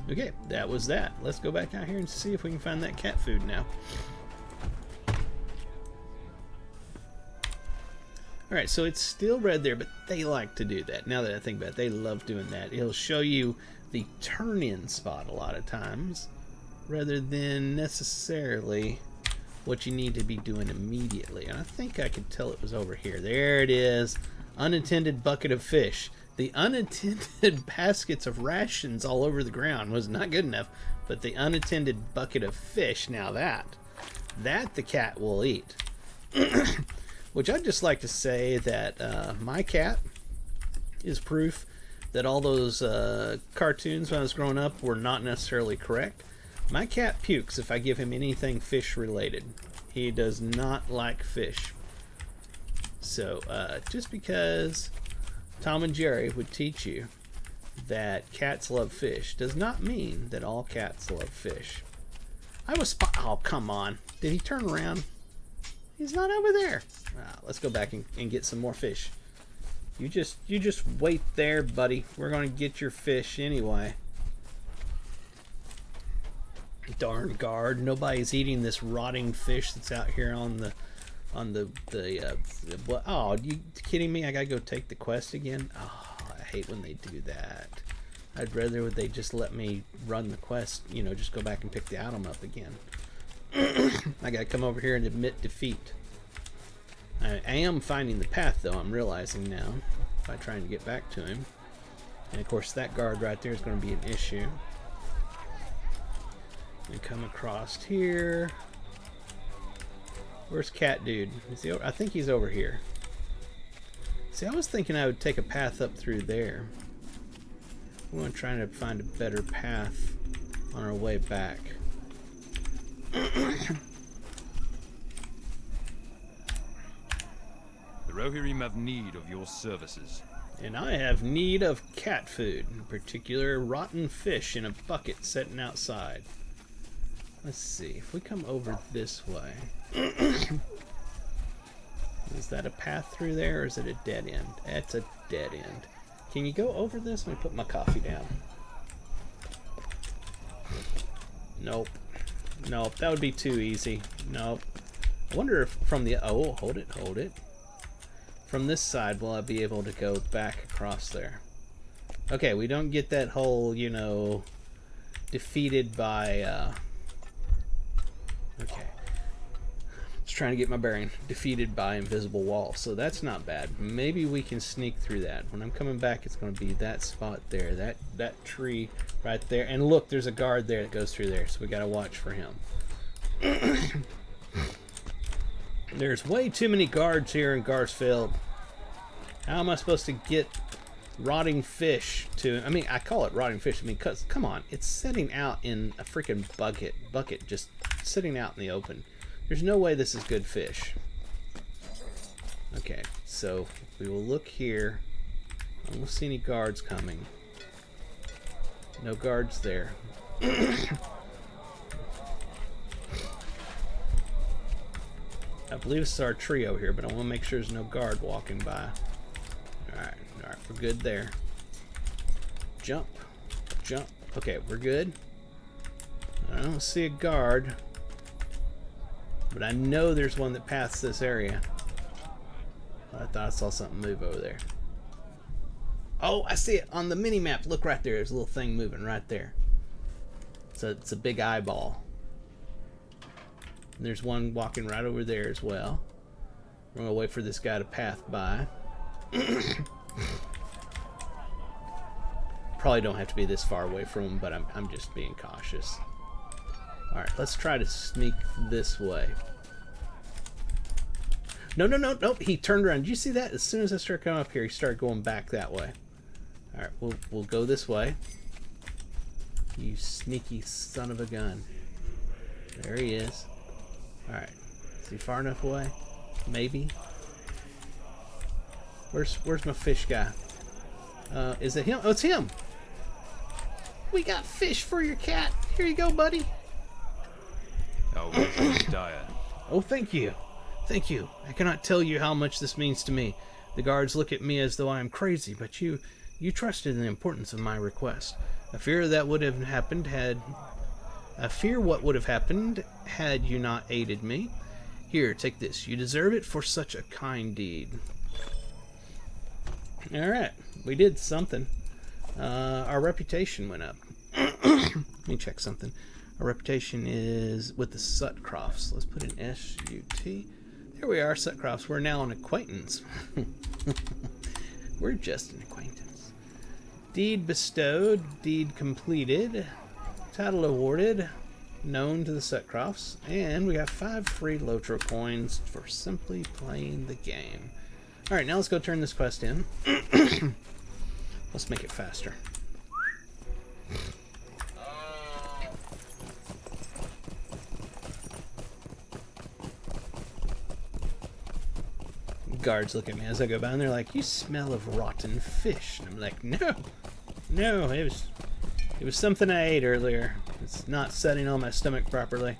Okay, that was that. Let's go back out here and see if we can find that cat food now. Alright, so it's still red there, but they like to do that. Now that I think about it, they love doing that. It'll show you the turn-in spot a lot of times, rather than necessarily what you need to be doing immediately. And I think I could tell it was over here. There it is. Unattended bucket of fish. The unattended baskets of rations all over the ground was not good enough, but the unattended bucket of fish, now that the cat will eat. Which I'd just like to say that my cat is proof that all those cartoons when I was growing up were not necessarily correct. My cat pukes if I give him anything fish related. He does not like fish. So just because Tom and Jerry would teach you that cats love fish does not mean that all cats love fish. Oh, come on. Did he turn around? He's not over there. Let's go back and get some more fish. You just wait there, buddy. We're gonna get your fish anyway. Darn guard! Nobody's eating this rotting fish that's out here on the what? Oh, you kidding me? I gotta go take the quest again. Oh, I hate when they do that. I'd rather they just let me run the quest. You know, just go back and pick the item up again. I gotta come over here and admit defeat. I am finding the path, though, I'm realizing now, by trying to get back to him. And of course that guard right there is going to be an issue. And come across here. Where's Cat Dude? Is he I think he's over here. See, I was thinking I would take a path up through there. We're going to try to find a better path on our way back. The Rohirrim have need of your services. And I have need of cat food, in particular rotten fish in a bucket sitting outside. Let's see, if we come over this way. Is that a path through there, or is it a dead end? That's a dead end. Can you go over this? Let me put my coffee down. Nope. Nope, that would be too easy. Nope. I wonder if from the... Oh, hold it. From this side, will I be able to go back across there? Okay, we don't get that whole, you know, defeated by, okay. Just trying to get my bearing. Defeated by invisible wall, so that's not bad. Maybe we can sneak through that. When I'm coming back, it's going to be that spot there, that tree right there. And look, there's a guard there that goes through there, so we got to watch for him. There's way too many guards here in Garsfeld. How am I supposed to get rotting fish to... I mean, I call it rotting fish. I mean, cause, come on. It's sitting out in a freaking bucket. Just sitting out in the open. There's no way this is good fish. Okay, so we will look here. I don't see any guards coming. No guards there. I believe this is our trio here, but I want to make sure there's no guard walking by. Alright, we're good there. Jump. Okay, we're good. I don't see a guard, but I know there's one that passed this area. I thought I saw something move over there. Oh, I see it on the mini-map. Look right there. There's a little thing moving right there. It's a big eyeball. There's one walking right over there as well. We're going to wait for this guy to pass by. Probably don't have to be this far away from him, but I'm just being cautious. Alright, let's try to sneak this way. No, no, no, no. He turned around. Did you see that? As soon as I started coming up here, he started going back that way. Alright, we'll go this way. You sneaky son of a gun. There he is. Alright. Is he far enough away? Maybe. Where's my fish guy? Is it him? Oh, it's him! We got fish for your cat. Here you go, buddy. Our welcome is dire. Oh, thank you. Thank you. I cannot tell you how much this means to me. The guards look at me as though I am crazy, but you trusted in the importance of my request. I fear what would have happened had you not aided me. Here, take this. You deserve it for such a kind deed. Alright, we did something. Our reputation went up. Let me check something. Our reputation is with the Sutcrofts. Let's put in S-U-T. There we are, Sutcrofts. We're now an acquaintance. We're just an acquaintance. Deed bestowed, deed completed, title awarded, known to the Sutcrofts, and we got 5 free Lotro coins for simply playing the game. Alright, now let's go turn this quest in. Let's make it faster. Guards look at me as I go by and they're like, you smell of rotten fish. And I'm like, no, it was something I ate earlier. It's not setting on my stomach properly.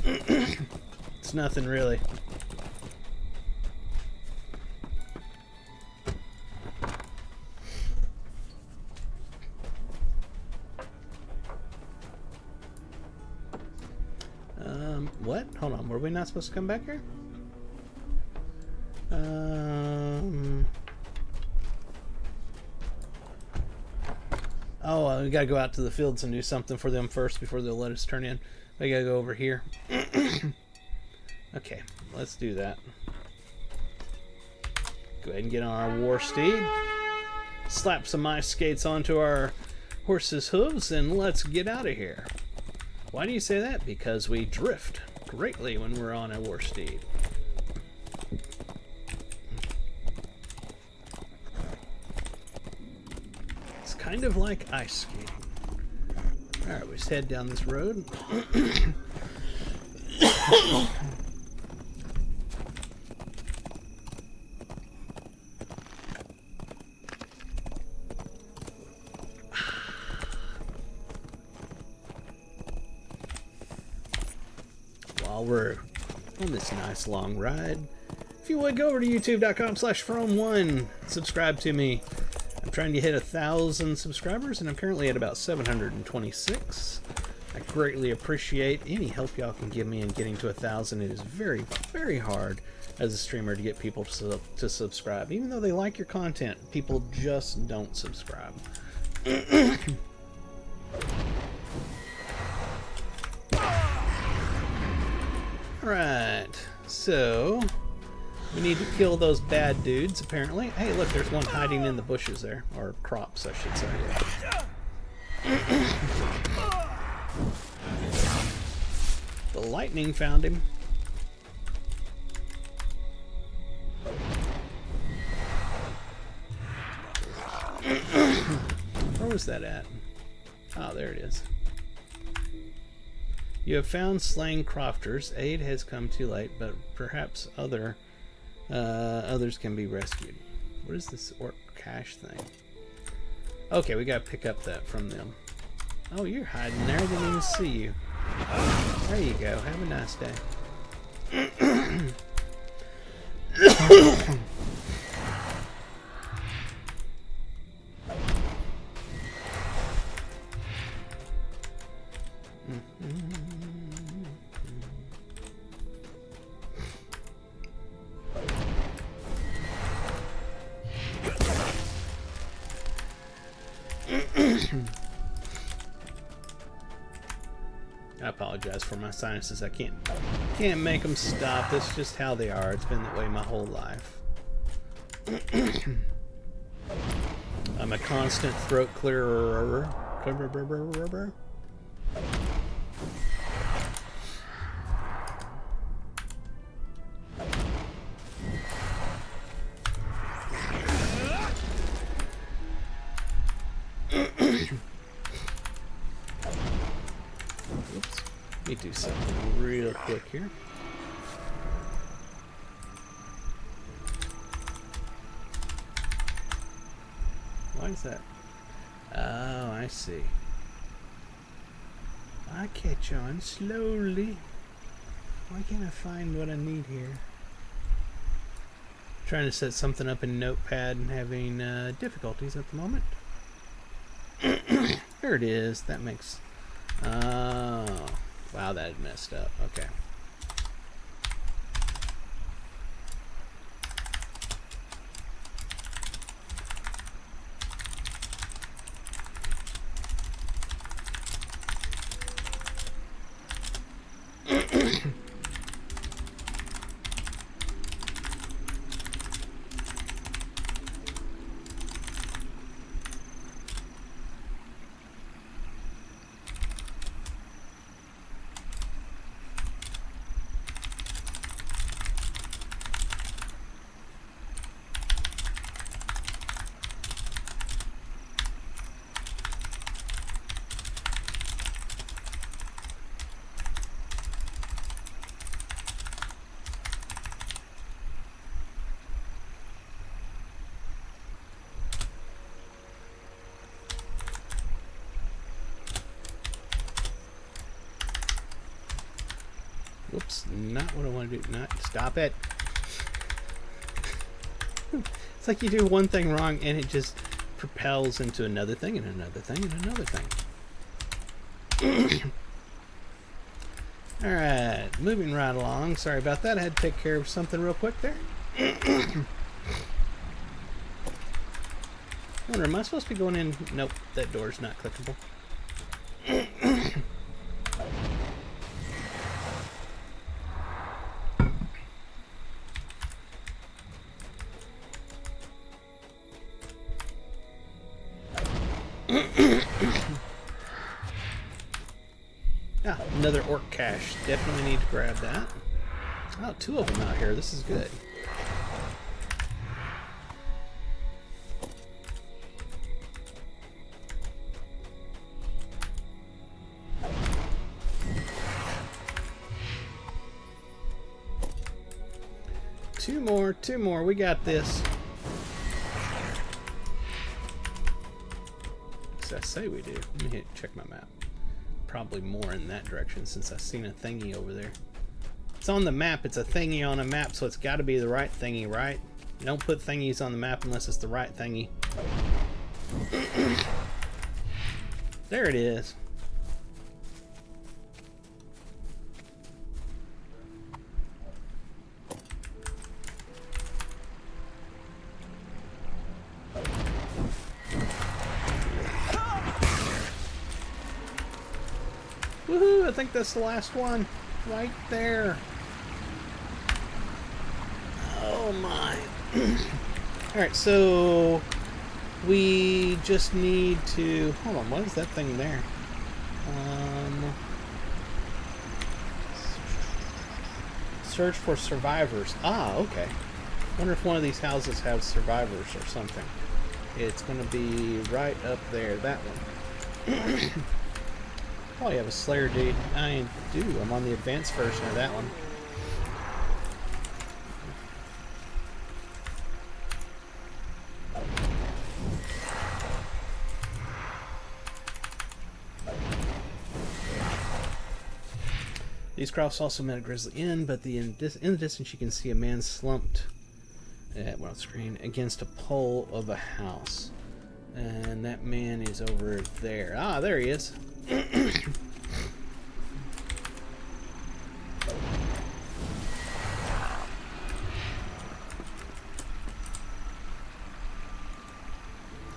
It's nothing really. What? Hold on, were we not supposed to come back here? Oh, we gotta go out to the fields and do something for them first before they'll let us turn in. We gotta go over here. Okay, let's do that. Go ahead and get on our war steed. Slap some ice skates onto our horse's hooves and let's get out of here. Why do you say that? Because we drift greatly when we're on a war steed. It's kind of like ice skating. Alright, we just head down this road. While we're on this nice long ride, if you would go over to youtube.com/from1, subscribe to me. I'm trying to hit 1,000 subscribers and I'm currently at about 726. I greatly appreciate any help y'all can give me in getting to 1,000. It is very, very hard as a streamer to get people to subscribe. Even though they like your content, people just don't subscribe. Alright, so we need to kill those bad dudes, apparently. Hey, look, there's one hiding in the bushes there. Or crops, I should say. The lightning found him. Where was that at? Oh, there it is. You have found slain crofters. Aid has come too late, but perhaps others can be rescued. What is this orc cache thing? Okay, we gotta pick up that from them. Oh, you're hiding there. They didn't even see you. There you go. Have a nice day. I apologize for my sinuses. I can't make them stop. That's just how they are. It's been that way my whole life. I'm a constant throat clearer. Oops. Let me do something real quick here. Why is that? Oh, I see. I catch on slowly. Why can't I find what I need here? Trying to set something up in Notepad and having difficulties at the moment. There it is. That makes... Oh. Wow, that messed up. Okay. Whoops, not what I want to do. Not stop it. It's like you do one thing wrong and it just propels into another thing and another thing and another thing. Alright, moving right along. Sorry about that. I had to take care of something real quick there. Wonder, am I supposed to be going in? Nope, that door's not clickable. Ah, another orc cache. Definitely need to grab that. Oh, 2 of them out here. This is good. Two more. We got this. I say we do. Let me check my map. Probably more in that direction since I've seen a thingy over there. It's on the map. It's a thingy on a map, so it's got to be the right thingy, right? You don't put thingies on the map unless it's the right thingy. There it is. Woohoo! I think that's the last one. Right there. Oh my. Alright, so we just need to... Hold on, what is that thing there? Search for survivors. Ah, okay. Wonder if one of these houses has survivors or something. It's going to be right up there, that one. Probably have a Slayer dude. I do. I'm on the advanced version of that one. These crofts also met a grisly inn, but in the distance you can see a man slumped at one screen against a pole of a house. And that man is over there. Ah, there he is.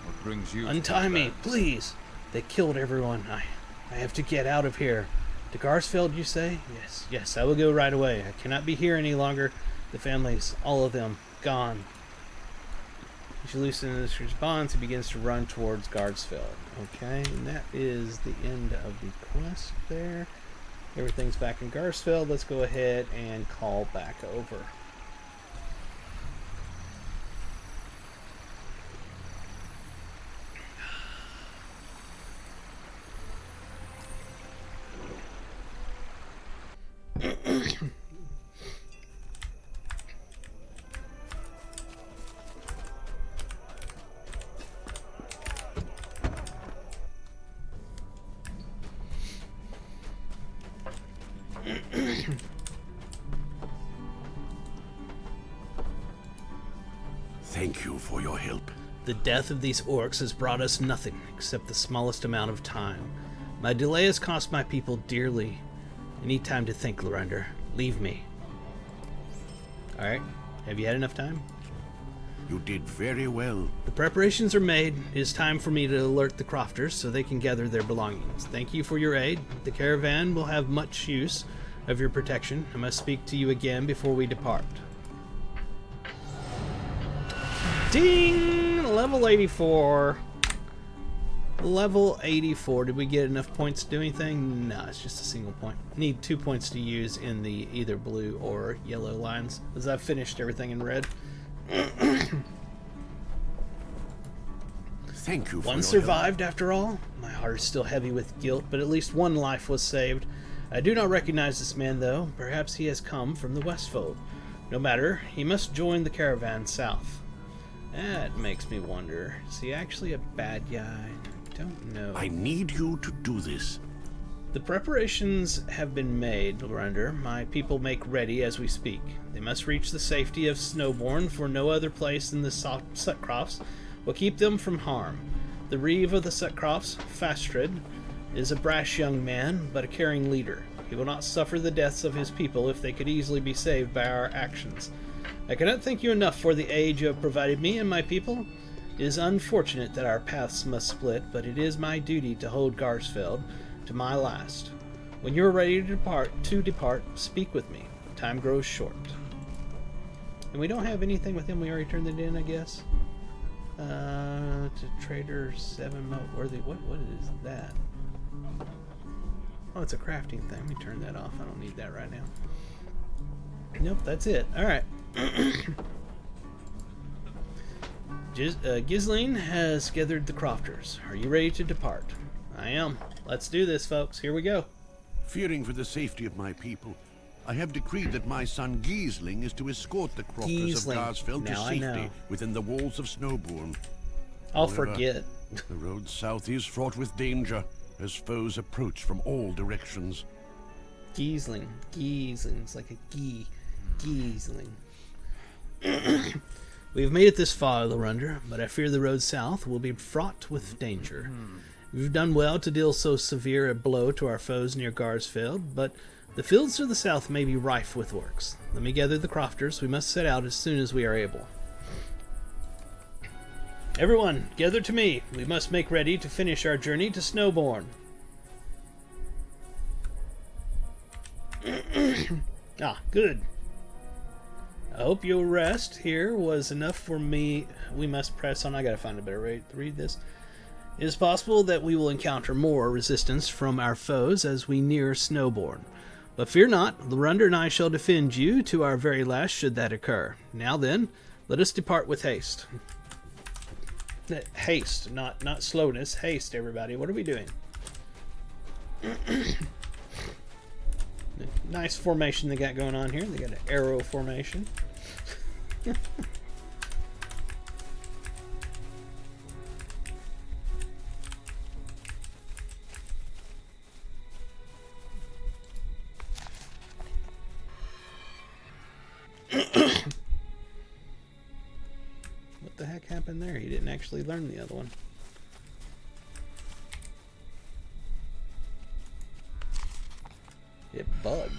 What brings you? Untie me, please. They killed everyone. I have to get out of here. To Garsfeld, you say? Yes, I will go right away. I cannot be here any longer. The families, all of them, gone. She loosens his bonds. He begins to run towards Guardsfeld. Okay, and that is the end of the quest there. Everything's back in Guardsfeld. Let's go ahead and call back over. Thank you for your help. The death of these orcs has brought us nothing except the smallest amount of time. My delay has cost my people dearly. I need time to think, Lorender. Leave me. Alright, have you had enough time? You did very well. The preparations are made. It is time for me to alert the crofters so they can gather their belongings. Thank you for your aid. The caravan will have much use of your protection. I must speak to you again before we depart. Ding! Level 84. Level 84. Did we get enough points to do anything? No, it's just a single point. Need 2 points to use in the either blue or yellow lines, as I've finished everything in red. Thank you for One your survived after all. My heart is still heavy with guilt, but at least one life was saved. I do not recognize this man, though. Perhaps he has come from the Westfold. No matter, he must join the caravan south. That makes me wonder. Is he actually a bad guy? Don't know. I need you to do this. The preparations have been made, Lorender. My people make ready as we speak. They must reach the safety of Snowbourne, for no other place than the Sutcrofts will keep them from harm. The Reeve of the Sutcrofts, Fastred, is a brash young man, but a caring leader. He will not suffer the deaths of his people if they could easily be saved by our actions. I cannot thank you enough for the aid you have provided me and my people. It is unfortunate that our paths must split, but it is my duty to hold Garsfeld to my last. When you are ready to depart, speak with me. Time grows short. And we don't have anything with him. We already turned it in, I guess. To Trader 7 Worthy. What is that? Oh, it's a crafting thing. Let me turn that off. I don't need that right now. Nope, that's it. Alright. Ghislaine has gathered the crofters. Are you ready to depart? I am. Let's do this, folks. Here we go. Fearing for the safety of my people, I have decreed that my son Giesling is to escort the crofters of Garsfeld to safety within the walls of Snowbourne. I'll However, forget. The road south is fraught with danger as foes approach from all directions. Giesling. It's like a Giesling. We have made it this far, Lorender, but I fear the road south will be fraught with danger. We've done well to deal so severe a blow to our foes near Garsfeld, but the fields to the south may be rife with orcs. Let me gather the crofters. We must set out as soon as we are able. Everyone, gather to me. We must make ready to finish our journey to Snowbourne. Good. I hope your rest here was enough for me. We must press on. I gotta find a better way to read this. It is possible that we will encounter more resistance from our foes as we near Snowbourne. But fear not, Lorender and I shall defend you to our very last should that occur. Now then, let us depart with haste. Haste, not slowness. Haste, everybody. What are we doing? Nice formation they got going on here. They got an arrow formation. What the heck happened there? He didn't actually learn the other one. It bugged.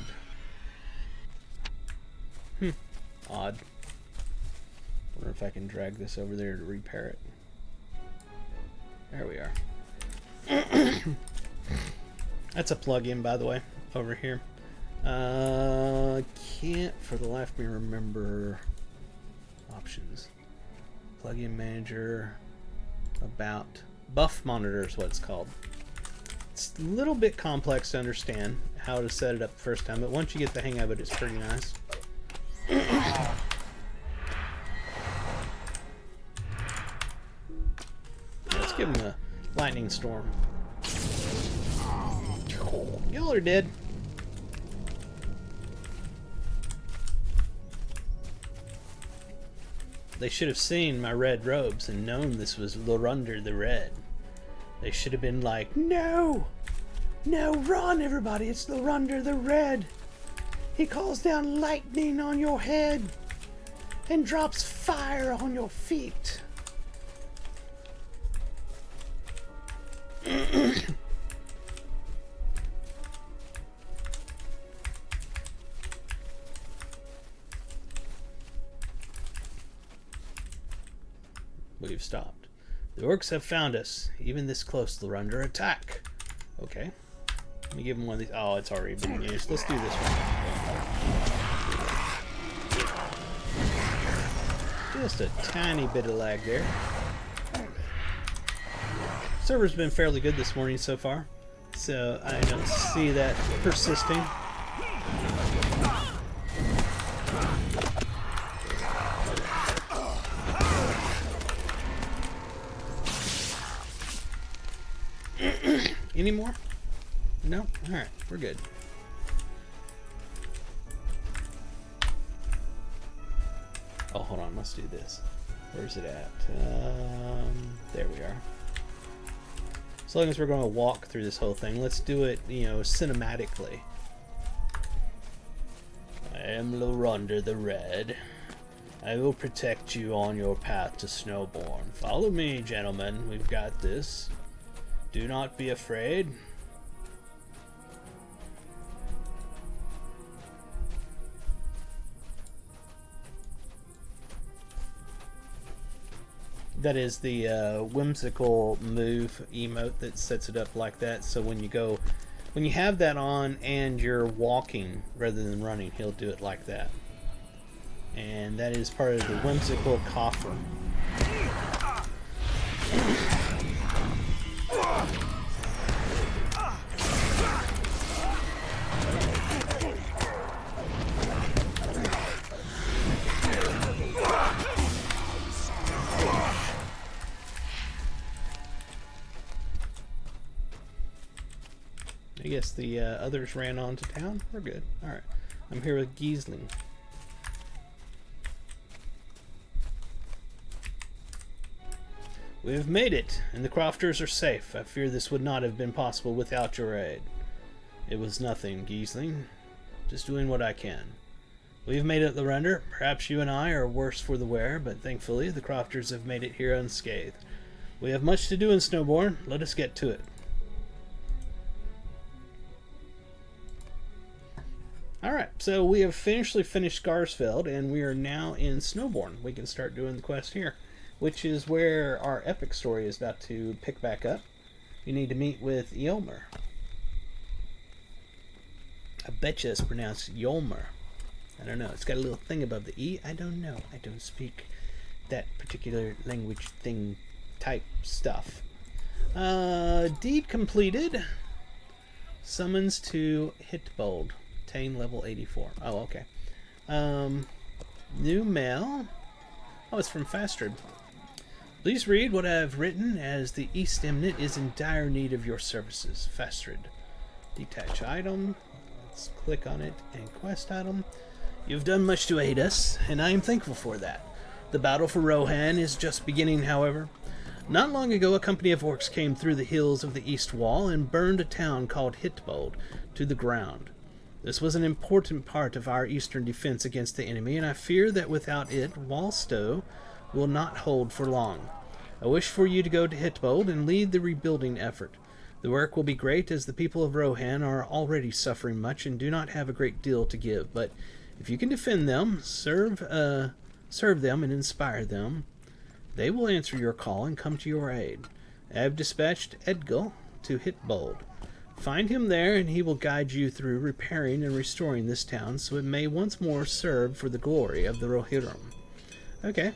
Odd. Wonder if I can drag this over there to repair it. There we are. That's a plug-in, by the way, over here. Can't for the life of me remember options. Plugin manager. About. Buff monitor is what it's called. It's a little bit complex to understand how to set it up the first time, but once you get the hang of it, it's pretty nice. Let's give him a lightning storm. Y'all are dead. They should have seen my red robes and known this was Lorunder the Red. They should have been like, no! No, run everybody, it's Lorunder the Red! He calls down lightning on your head and drops fire on your feet. We've stopped. The orcs have found us. Even this close, they're under attack. Okay. Let me give them one of these. Oh, it's already been used. Let's do this one. Just a tiny bit of lag there. Server's been fairly good this morning so far, so I don't see that persisting. Any more? No? Alright, we're good. Oh, hold on, let's do this. Where's it at? There we are. As long as we're going to walk through this whole thing, let's do it, you know, cinematically. I am Lorunder the Red. I will protect you on your path to Snowborn. Follow me, gentlemen. We've got this. Do not be afraid. That is the whimsical move emote that sets it up like that. So when you have that on and you're walking rather than running, he'll do it like that. And that is part of the whimsical coffer. I guess the others ran on to town. We're good. Alright. I'm here with Giesling. We have made it, and the crofters are safe. I fear this would not have been possible without your aid. It was nothing, Giesling. Just doing what I can. We have made it, Lorunder. Perhaps you and I are worse for the wear, but thankfully the crofters have made it here unscathed. We have much to do in Snowborn. Let us get to it. Alright, so we have finished Scarsfeld, and we are now in Snowborn. We can start doing the quest here, which is where our epic story is about to pick back up. You need to meet with Yolmer. I bet you it's pronounced Yolmer. I don't know. It's got a little thing above the E. I don't know. I don't speak that particular language thing type stuff. Deed completed. Summons to Hitbold. Tame level 84. Oh, okay. New mail. Oh, it's from Fastrid. Please read what I have written, as the East Eminent is in dire need of your services. Fastrid. Detach item. Let's click on it and quest item. You've done much to aid us, and I am thankful for that. The battle for Rohan is just beginning, however. Not long ago, a company of orcs came through the hills of the East Wall and burned a town called Hitbold to the ground. This was an important part of our eastern defense against the enemy, and I fear that without it, Wallstow will not hold for long. I wish for you to go to Hitbold and lead the rebuilding effort. The work will be great, as the people of Rohan are already suffering much and do not have a great deal to give, but if you can defend them, serve them and inspire them, they will answer your call and come to your aid. I have dispatched Edgil to Hitbold. Find him there, and he will guide you through repairing and restoring this town so it may once more serve for the glory of the Rohirrim. Okay.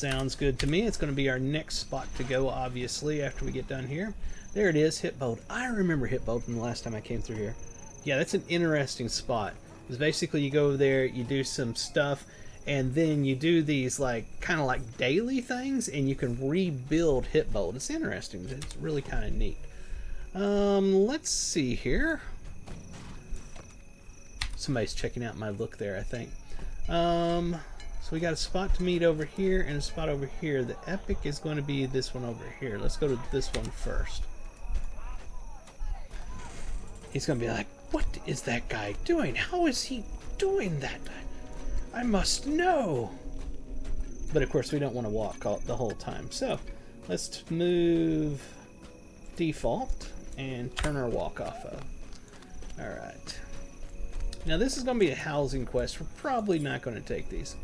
Sounds good to me. It's going to be our next spot to go, obviously, after we get done here. There it is, Hitbolt. I remember Hitbolt from the last time I came through here. Yeah, that's an interesting spot. Because basically you go there, you do some stuff, and then you do these kind of like daily things, and you can rebuild Hitbolt. It's interesting. It's really kind of neat. Let's see here. Somebody's checking out my look there, I think. So we got a spot to meet over here and a spot over here. The epic is going to be this one over here. Let's go to this one first. He's going to be like, what is that guy doing? How is he doing that? I must know. But of course we don't want to walk the whole time. So let's move default and turn our walk off of. Alright. Now this is going to be a housing quest. We're probably not going to take these.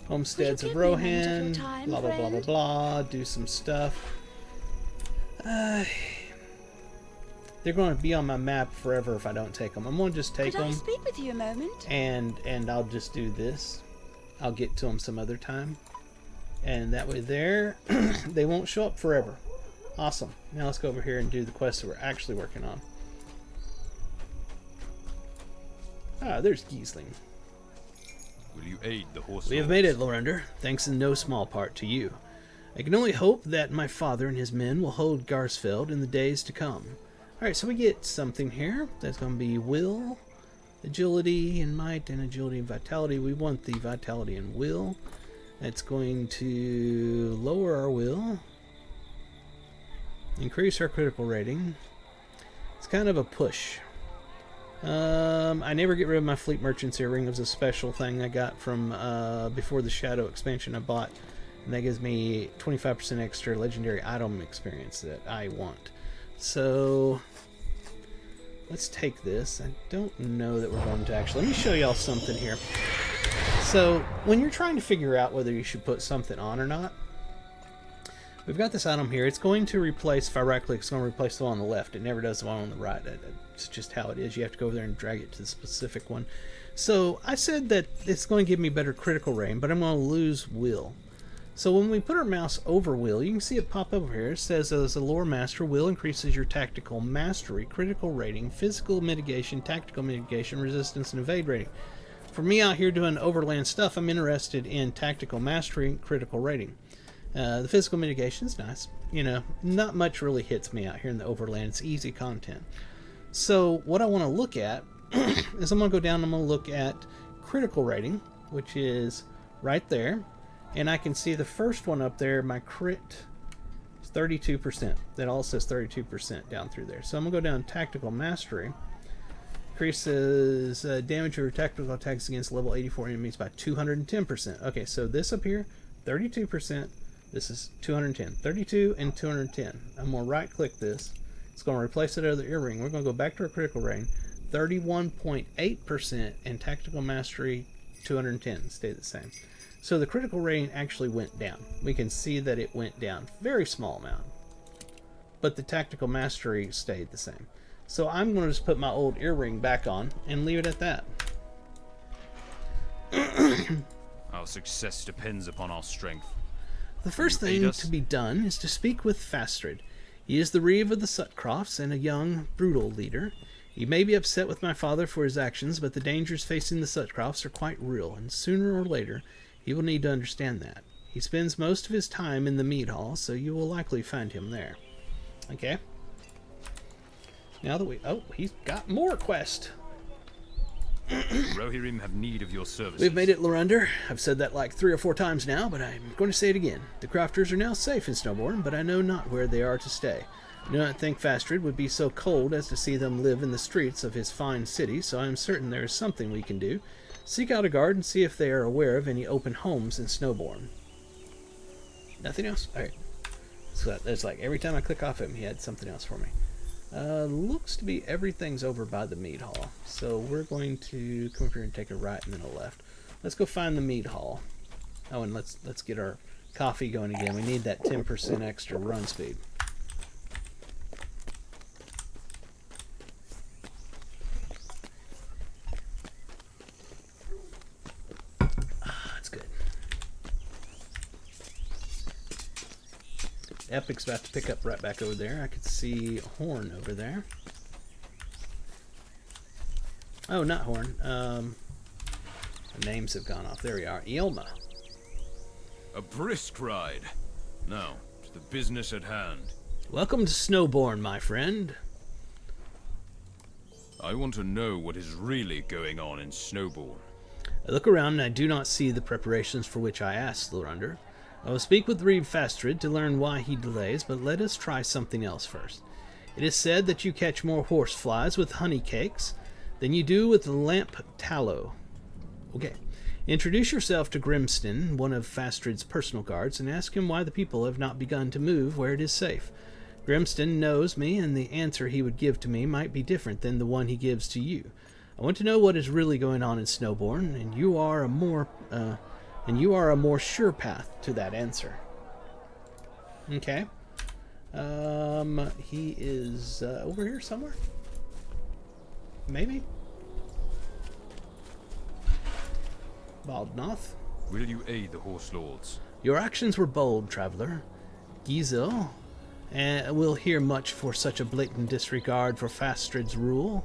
Homesteads of Rohan, blah blah blah blah blah, do some stuff. They're going to be on my map forever if I don't take them. I'm going to just take them. Could I speak with you a moment? And I'll just do this. I'll get to them some other time. And that way there, they won't show up forever. Awesome. Now let's go over here and do the quest that we're actually working on. Ah, there's Giesling. Will you aid the horse? We have made it, Lorander, thanks in no small part to you. I can only hope that my father and his men will hold Garsfeld in the days to come. Alright, so we get something here. That's going to be will, agility and might, and agility and vitality. We want the vitality and will. That's going to lower our will, increase our critical rating. It's kind of a push. I never get rid of my Fleet Merchant's Earring. It was a special thing I got from before the Shadow expansion I bought. And that gives me 25% extra legendary item experience that I want. So let's take this. I don't know that we're going to actually. Let me show y'all something here. So when you're trying to figure out whether you should put something on or not, we've got this item here. It's going to replace, if I right click, it's going to replace the one on the left. It never does the one on the right. It's just how it is. You have to go over there and drag it to the specific one. So I said that it's going to give me better critical rating, but I'm going to lose will. So when we put our mouse over will, you can see it pop up over here. It says as a lore master, will increases your tactical mastery, critical rating, physical mitigation, tactical mitigation, resistance, and evade rating. For me out here doing overland stuff, I'm interested in tactical mastery, critical rating. The physical mitigation is nice. You know, not much really hits me out here in the overland. It's easy content. So what I want to look at is I'm going to go down and I'm going to look at critical rating, which is right there. And I can see the first one up there, my crit is 32%. That all says 32% down through there. So I'm going to go down tactical mastery. Increases damage over tactical attacks against level 84 enemies by 210%. Okay, so this up here, 32%. This is 210. 32 and 210. I'm going to right click this. It's going to replace that other earring. We're going to go back to our critical rating. 31.8% and tactical mastery 210. Stay the same. So the critical rating actually went down. We can see that it went down. Very small amount. But the tactical mastery stayed the same. So I'm going to just put my old earring back on and leave it at that. Our success depends upon our strength. The first thing to be done is to speak with Fastred. He is the Reeve of the Sutcrofts and a young, brutal leader. He may be upset with my father for his actions, but the dangers facing the Sutcrofts are quite real, and sooner or later he will need to understand that. He spends most of his time in the mead hall, so you will likely find him there. Okay. Now that we... Oh, he's got more quest. Rohirrim have need of your services. We've made it, Lorander. I've said that like 3 or 4 times now, but I'm going to say it again. The Crofters are now safe in Snowbourne, but I know not where they are to stay. I do not think Fastred would be so cold as to see them live in the streets of his fine city, so I am certain there is something we can do. Seek out a guard and see if they are aware of any open homes in Snowbourne. Nothing else? Alright. So that's like every time I click off him, he had something else for me. Looks to be everything's over by the mead hall. So we're going to come up here and take a right and then a left. Let's go find the mead hall. Oh, and let's get our coffee going again. We need that 10% extra run speed. That's good. Epic's about to pick up right back over there. I could see Horn over there. Oh, not Horn. The names have gone off. There we are. Ilma. A brisk ride. Now, to the business at hand. Welcome to Snowbourn, my friend. I want to know what is really going on in Snowbourn. I look around and I do not see the preparations for which I asked, Lorander. I will speak with Reeve Fastred to learn why he delays, but let us try something else first. It is said that you catch more horseflies with honey cakes than you do with lamp tallow. Okay. Introduce yourself to Grimston, one of Fastred's personal guards, and ask him why the people have not begun to move where it is safe. Grimston knows me, and the answer he would give to me might be different than the one he gives to you. I want to know what is really going on in Snowbourn, and you are a more sure path to that answer. Okay. He is over here somewhere? Maybe? Baldnoth? Will you aid the horse lords? Your actions were bold, traveler. Gizel will hear much for such a blatant disregard for Fastred's rule.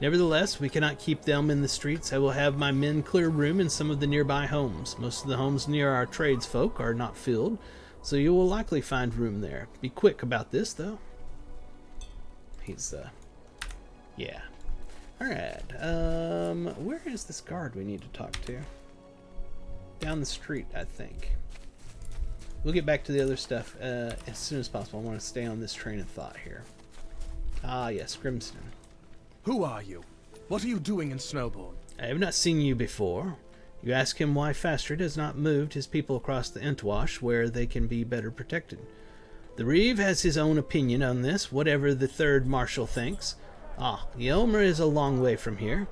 Nevertheless, we cannot keep them in the streets. I will have my men clear room in some of the nearby homes. Most of the homes near our tradesfolk are not filled, so you will likely find room there. Be quick about this, though. He's, yeah. Alright, where is this guard we need to talk to? Down the street, I think. We'll get back to the other stuff as soon as possible. I want to stay on this train of thought here. Ah, yes, Grimston. Who are you? What are you doing in Snowbourn? I have not seen you before. You ask him why Fastred has not moved his people across the Entwash where they can be better protected. The Reeve has his own opinion on this, whatever the third marshal thinks. Ah, Yelmer is a long way from here.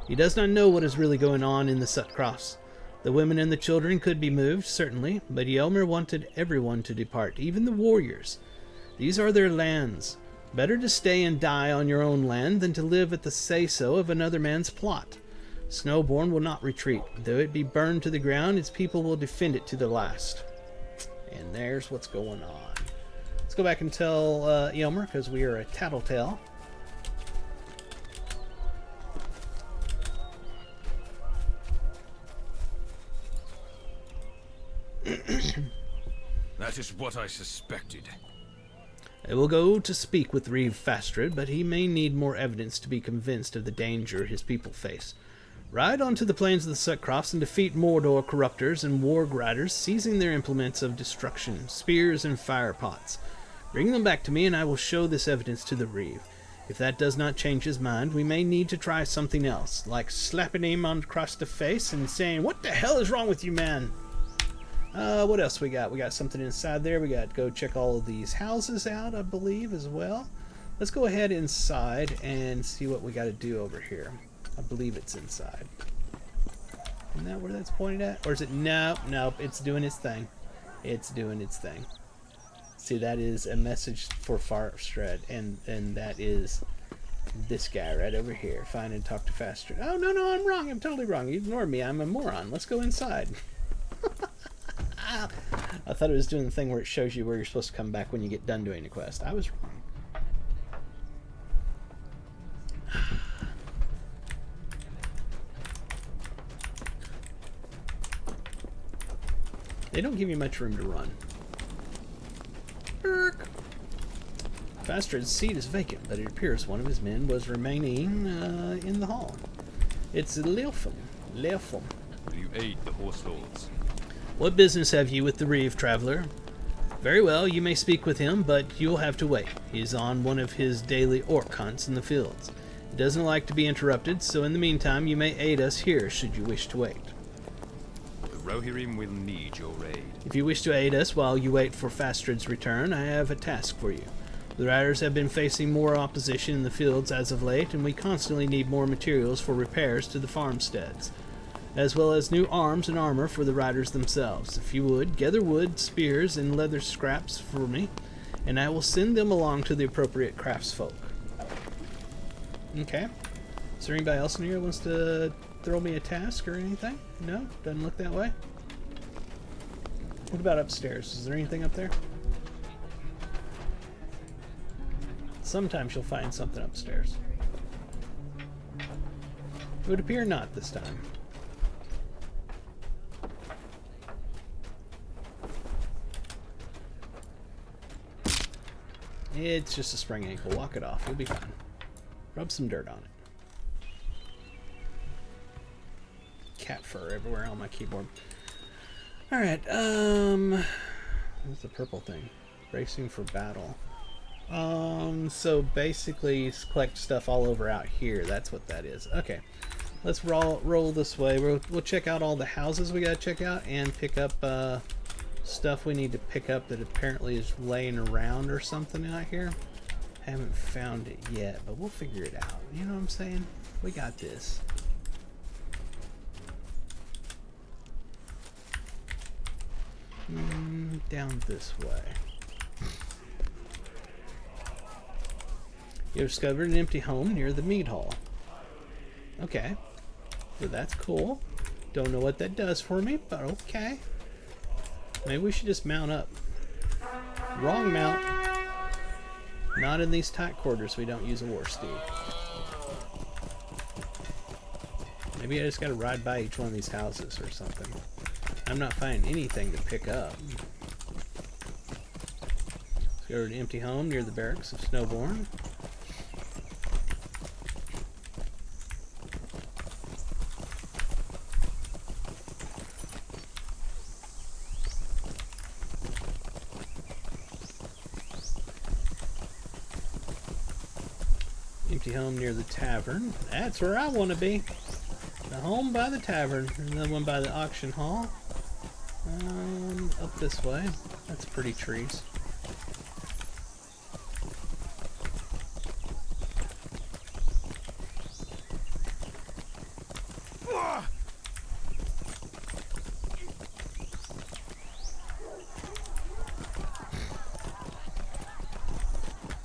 He does not know what is really going on in the Sutcrofts. The women and the children could be moved, certainly, but Yelmer wanted everyone to depart, even the warriors. These are their lands. Better to stay and die on your own land than to live at the say-so of another man's plot. Snowbourn will not retreat. Though it be burned to the ground, its people will defend it to the last. And there's what's going on. Let's go back and tell Yelmer, because we are a tattletale. That is what I suspected. I will go to speak with Reeve Fastred, but he may need more evidence to be convinced of the danger his people face. Ride onto the plains of the Sutcrofts and defeat Mordor corruptors and warg riders, seizing their implements of destruction, spears and firepots. Bring them back to me, and I will show this evidence to the Reeve. If that does not change his mind, we may need to try something else, like slapping him across the face and saying, "What the hell is wrong with you, man?" What else we got? We got something inside there. We got to go check all of these houses out, I believe, as well. Let's go ahead inside and see what we got to do over here. I believe it's inside. Isn't that where that's pointed at? Or is it? No, it's doing its thing. It's doing its thing. See, that is a message for Farstred, and that is this guy right over here. Find and talk to Fastred. Oh, no, I'm wrong. I'm totally wrong. You ignored me. I'm a moron. Let's go inside. I thought it was doing the thing where it shows you where you're supposed to come back when you get done doing the quest. I was wrong. They don't give you much room to run. Erk. Fastred's seat is vacant, but it appears one of his men was remaining in the hall. It's Leofum. Will you aid the horse lords? What business have you with the Reeve, traveler? Very well, you may speak with him, but you'll have to wait. He's on one of his daily orc hunts in the fields. He doesn't like to be interrupted, so in the meantime you may aid us here should you wish to wait. The Rohirrim will need your aid. If you wish to aid us while you wait for Fastred's return, I have a task for you. The riders have been facing more opposition in the fields as of late, and we constantly need more materials for repairs to the farmsteads, as well as new arms and armor for the riders themselves. If you would, gather wood, spears, and leather scraps for me, and I will send them along to the appropriate craftsfolk. Okay. Is there anybody else in here who wants to throw me a task or anything? No? Doesn't look that way? What about upstairs? Is there anything up there? sometimes you'll find something upstairs. It would appear not this time. It's just a sprained ankle. Walk it off. You'll be fine. Rub some dirt on it. Cat fur everywhere on my keyboard. Alright, what's the purple thing? Bracing for battle. So basically you collect stuff all over out here. That's what that is. Okay. Let's roll this way. We'll check out all the houses we gotta check out and pick up stuff we need to pick up that apparently is laying around or something out here. Haven't found it yet, but we'll figure it out. You know what I'm saying? We got this. Down this way. You discovered an empty home near the meat hall. Okay. Well, that's cool. Don't know what that does for me, but okay. Maybe we should just mount up. Wrong mount. Not in these tight quarters. We don't use a war steed. Maybe I just gotta ride by each one of these houses or something. I'm not finding anything to pick up. Let's go to an empty home near the barracks of Snowborn. Empty home near the tavern. That's where I want to be. The home by the tavern. And the one by the auction hall. Up this way. That's pretty trees.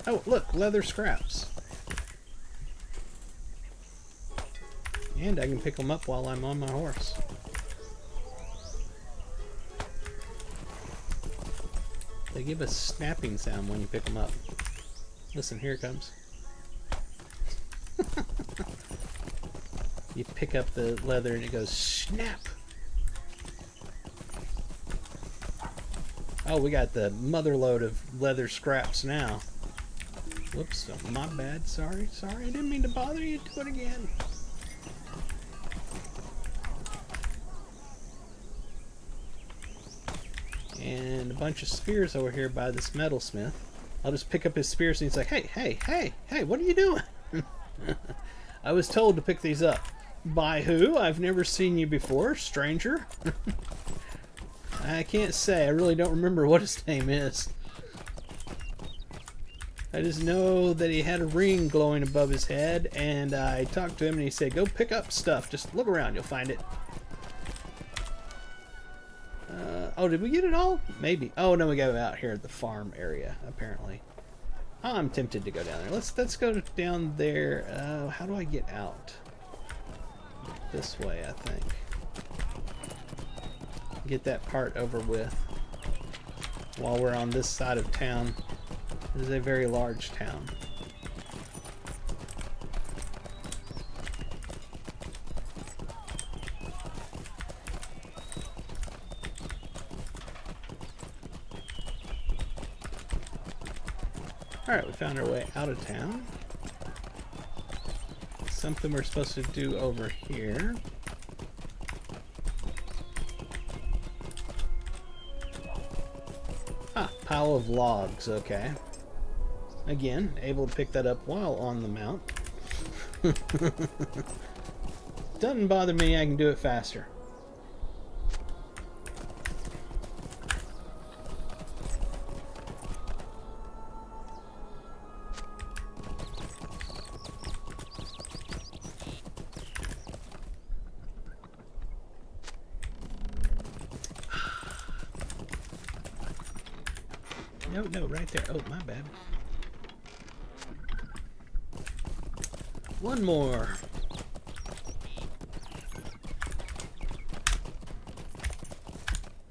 Oh, look, leather scraps. And I can pick them up while I'm on my horse. They give a snapping sound when you pick them up. Listen, here it comes. You pick up the leather and it goes snap. Oh, we got the mother load of leather scraps now. Whoops, my bad. Sorry, I didn't mean to bother you. Do it again. And a bunch of spears over here by this metalsmith. I'll just pick up his spears and he's like, hey, what are you doing? I was told to pick these up. By who? I've never seen you before, stranger. I can't say. I really don't remember what his name is. I just know that he had a ring glowing above his head, and I talked to him and he said, go pick up stuff. Just look around, you'll find it. Oh, did we get it all? Maybe. Oh, no, we got it out here at the farm area, apparently. I'm tempted to go down there. Let's go down there. How do I get out? This way, I think. Get that part over with while we're on this side of town. This is a very large town. Alright, we found our way out of town. Something we're supposed to do over here. Ah, pile of logs, okay. Again, able to pick that up while on the mount. Doesn't bother me, I can do it faster. No, right there. Oh, my bad. One more.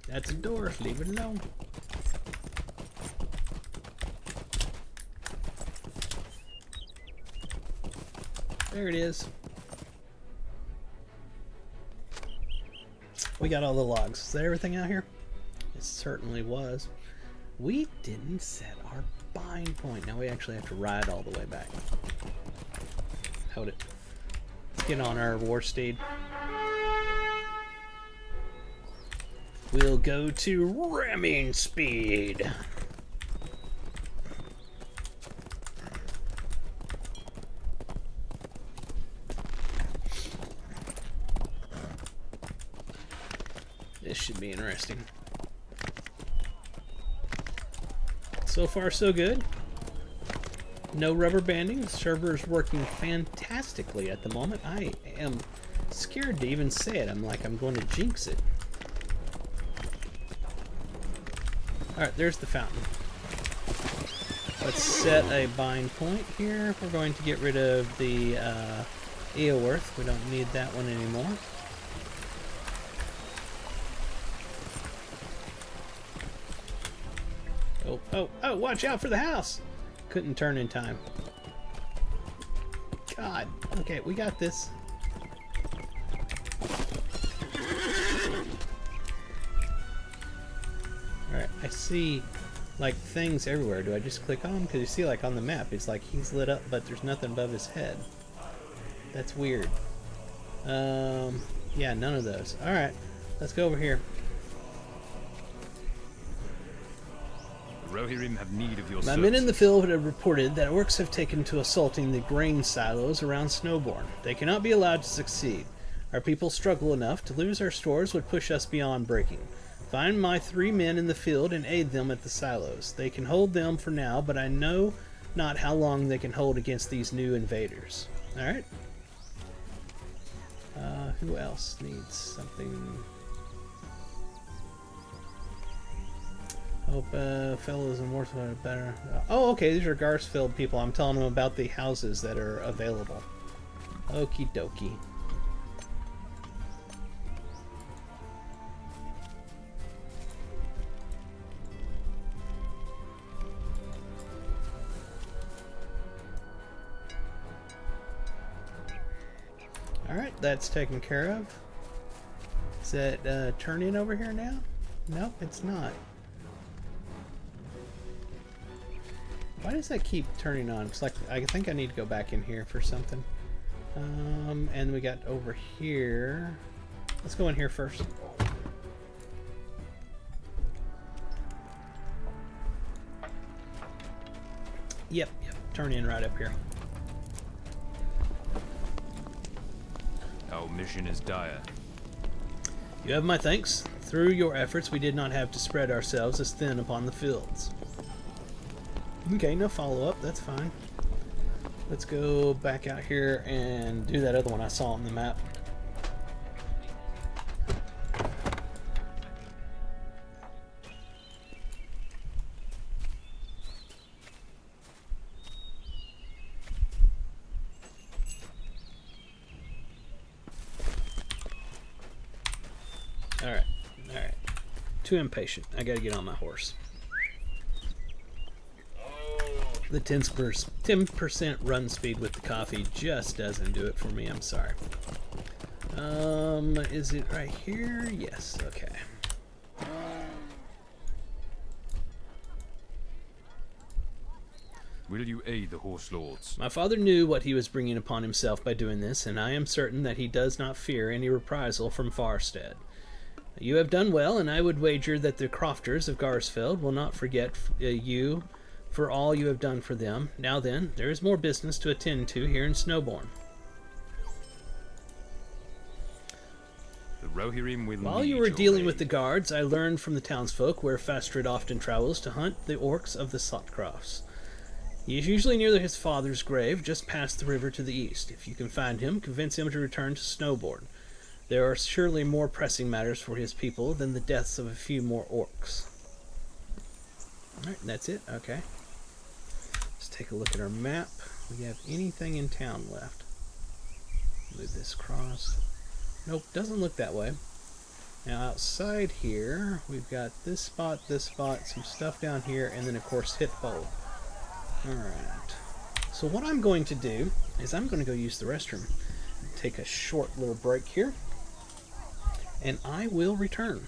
That's a door. Leave it alone. There it is. We got all the logs. Is that everything out here? It certainly was. We didn't set our bind point. Now we actually have to ride all the way back. Hold it. Let's get on our war steed. We'll go to ramming speed. This should be interesting. So far, so good. No rubber banding. The server is working fantastically at the moment. I am scared to even say it. I'm going to jinx it. Alright, there's the fountain. Let's set a bind point here. We're going to get rid of the Eoworth. We don't need that one anymore. Oh, watch out for the house! Couldn't turn in time. God. Okay, we got this. Alright, I see, like, things everywhere. Do I just click on them? Because you see, like, on the map, it's like he's lit up, but there's nothing above his head. That's weird. Yeah, none of those. Alright, let's go over here. Rohirrim have need of your My services. men in the field have reported that orcs have taken to assaulting the grain silos around Snowbourne. They cannot be allowed to succeed. Our people struggle enough. To lose our stores would push us beyond breaking. Find my 3 men in the field and aid them at the silos. They can hold them for now, but I know not how long they can hold against these new invaders. Alright. Who else needs something? Hope fellows and Warsaw are better. Oh, okay, these are Garsfeld people. I'm telling them about the houses that are available. Okie dokie. Alright, that's taken care of. Is that turning over here now? Nope, it's not. Why does that keep turning on? It's like, I think I need to go back in here for something. And we got over here. Let's go in here first. Yep, turn in right up here. Our mission is dire. You have my thanks. Through your efforts, we did not have to spread ourselves as thin upon the fields. Okay, no follow-up. That's fine. Let's go back out here and do that other one I saw on the map. Alright. Too impatient. I gotta get on my horse. The 10% run speed with the coffee just doesn't do it for me. I'm sorry. Is it right here? Yes. Okay. Will you aid the horse lords? My father knew what he was bringing upon himself by doing this, and I am certain that he does not fear any reprisal from Farstead. You have done well, and I would wager that the crofters of Garsfeld will not forget you for all you have done for them. Now then, there is more business to attend to here in Snowbourne. The Rohirrim will While need you were your dealing aid. with the guards, I learned from the townsfolk where Fastred often travels to hunt the orcs of the Slotcrofts. He is usually near his father's grave, just past the river to the east. If you can find him, convince him to return to Snowbourne. There are surely more pressing matters for his people than the deaths of a few more orcs. Alright, that's it? Okay. Let's take a look at our map. We have anything in town left. Move this across. Nope, doesn't look that way. Now outside here, we've got this spot, some stuff down here, and then of course Hit Bowl. Alright. So what I'm going to do is I'm going to go use the restroom. Take a short little break here. And I will return.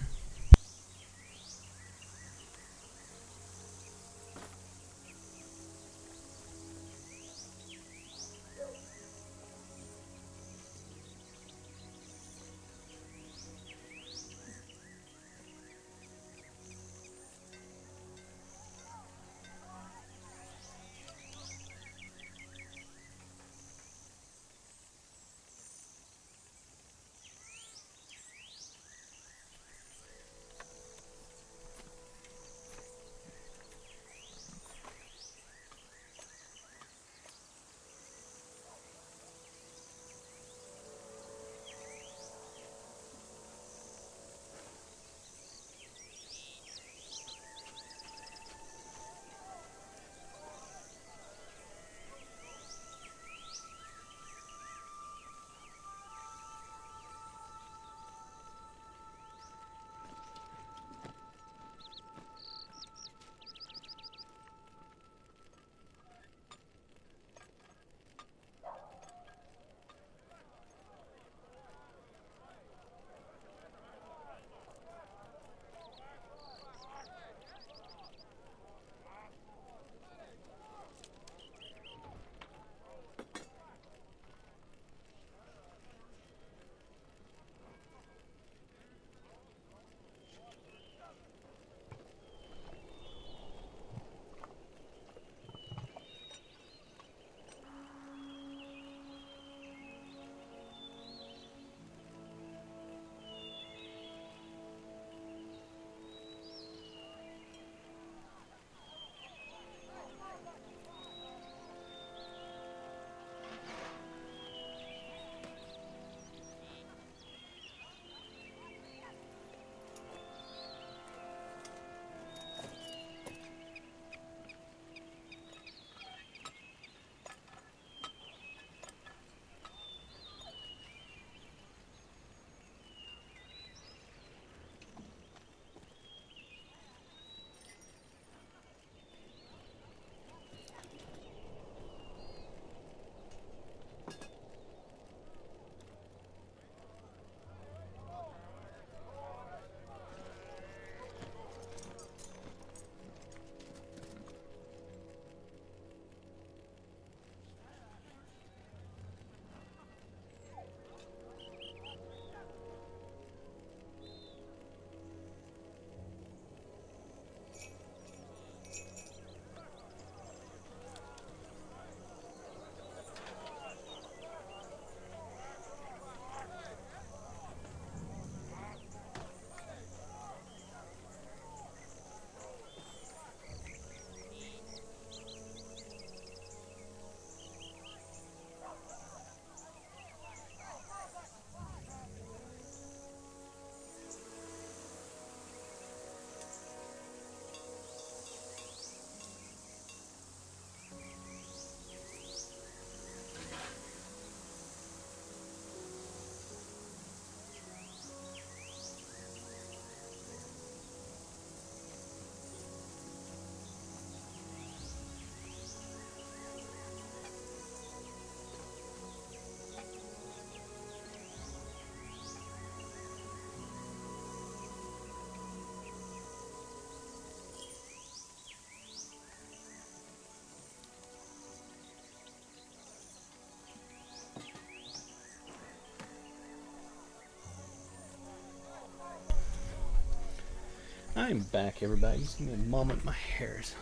I'm back, everybody. Just give me a moment. My hair is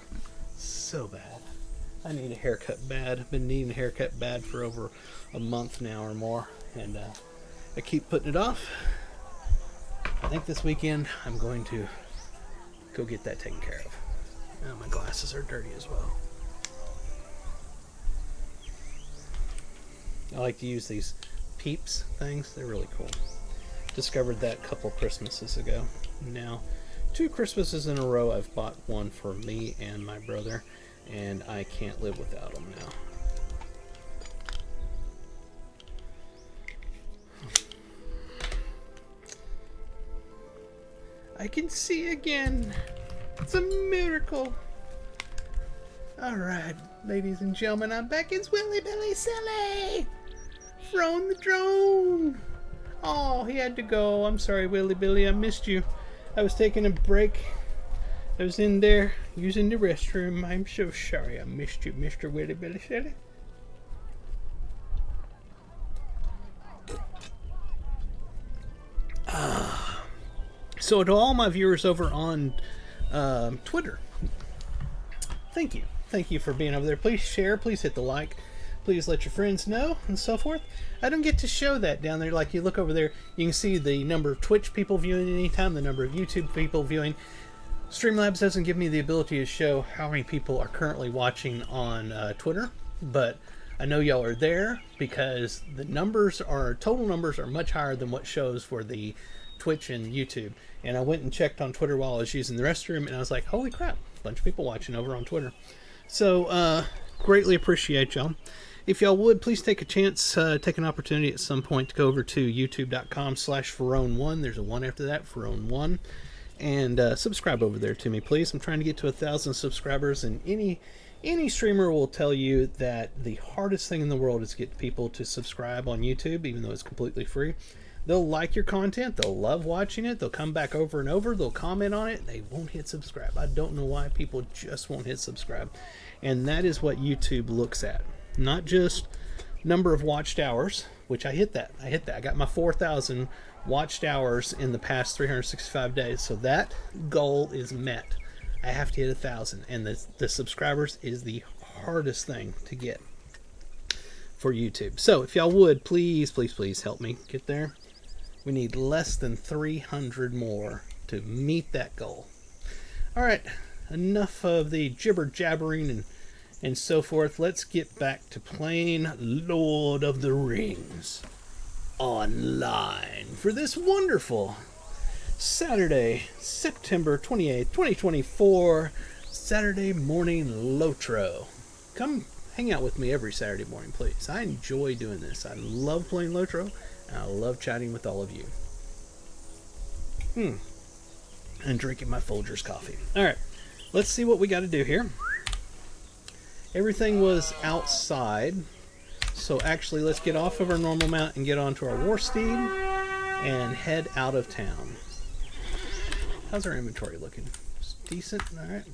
so bad. I need a haircut bad. I've been needing a haircut bad for over a month now or more, and I keep putting it off. I think this weekend I'm going to go get that taken care of. Oh, my glasses are dirty as well. I like to use these Peeps things. They're really cool. Discovered that a couple Christmases ago. Now, 2 Christmases in a row I've bought one for me and my brother, and I can't live without them now. I can see again. It's a miracle. All right. Ladies and gentlemen, I'm back. It's Willy Billy Silly! Thrown the drone! Oh, he had to go. I'm sorry, Willy Billy. I missed you. I was taking a break. I was in there using the restroom. I'm so sorry I missed you, Mr. Willy Billy Silly. So to all my viewers over on Twitter, thank you. Thank you for being over there. Please share. Please hit the like. Please let your friends know and so forth. I don't get to show that down there. Like you look over there, you can see the number of Twitch people viewing at any time, the number of YouTube people viewing. Streamlabs doesn't give me the ability to show how many people are currently watching on Twitter, but I know y'all are there because the total numbers are much higher than what shows for the Twitch and YouTube. And I went and checked on Twitter while I was using the restroom, and I was like, holy crap, a bunch of people watching over on Twitter. So, greatly appreciate y'all. If y'all would, please take a chance, take an opportunity at some point to go over to youtube.com/Ferone1. There's a 1 after that, Ferone1. And subscribe over there to me, please. I'm trying to get to 1,000 subscribers, and any streamer will tell you that the hardest thing in the world is to get people to subscribe on YouTube, even though it's completely free. They'll like your content, they'll love watching it, they'll come back over and over, they'll comment on it, they won't hit subscribe. I don't know why people just won't hit subscribe. And that is what YouTube looks at. Not just number of watched hours, which I hit that. I got my 4,000 watched hours in the past 365 days. So that goal is met. I have to hit 1,000. And the subscribers is the hardest thing to get for YouTube. So if y'all would, please, please, please help me get there. We need less than 300 more to meet that goal. All right, enough of the jibber jabbering and so forth. Let's get back to playing Lord of the Rings online for this wonderful Saturday, September 28th, 2024, Saturday morning Lotro. Come hang out with me every Saturday morning, please. I enjoy doing this. I love playing Lotro, and I love chatting with all of you. And drinking my Folgers coffee. All right, let's see what we got to do here. Everything was outside, so actually let's get off of our normal mount and get onto our war steed and head out of town. How's our inventory looking? It's decent. All right.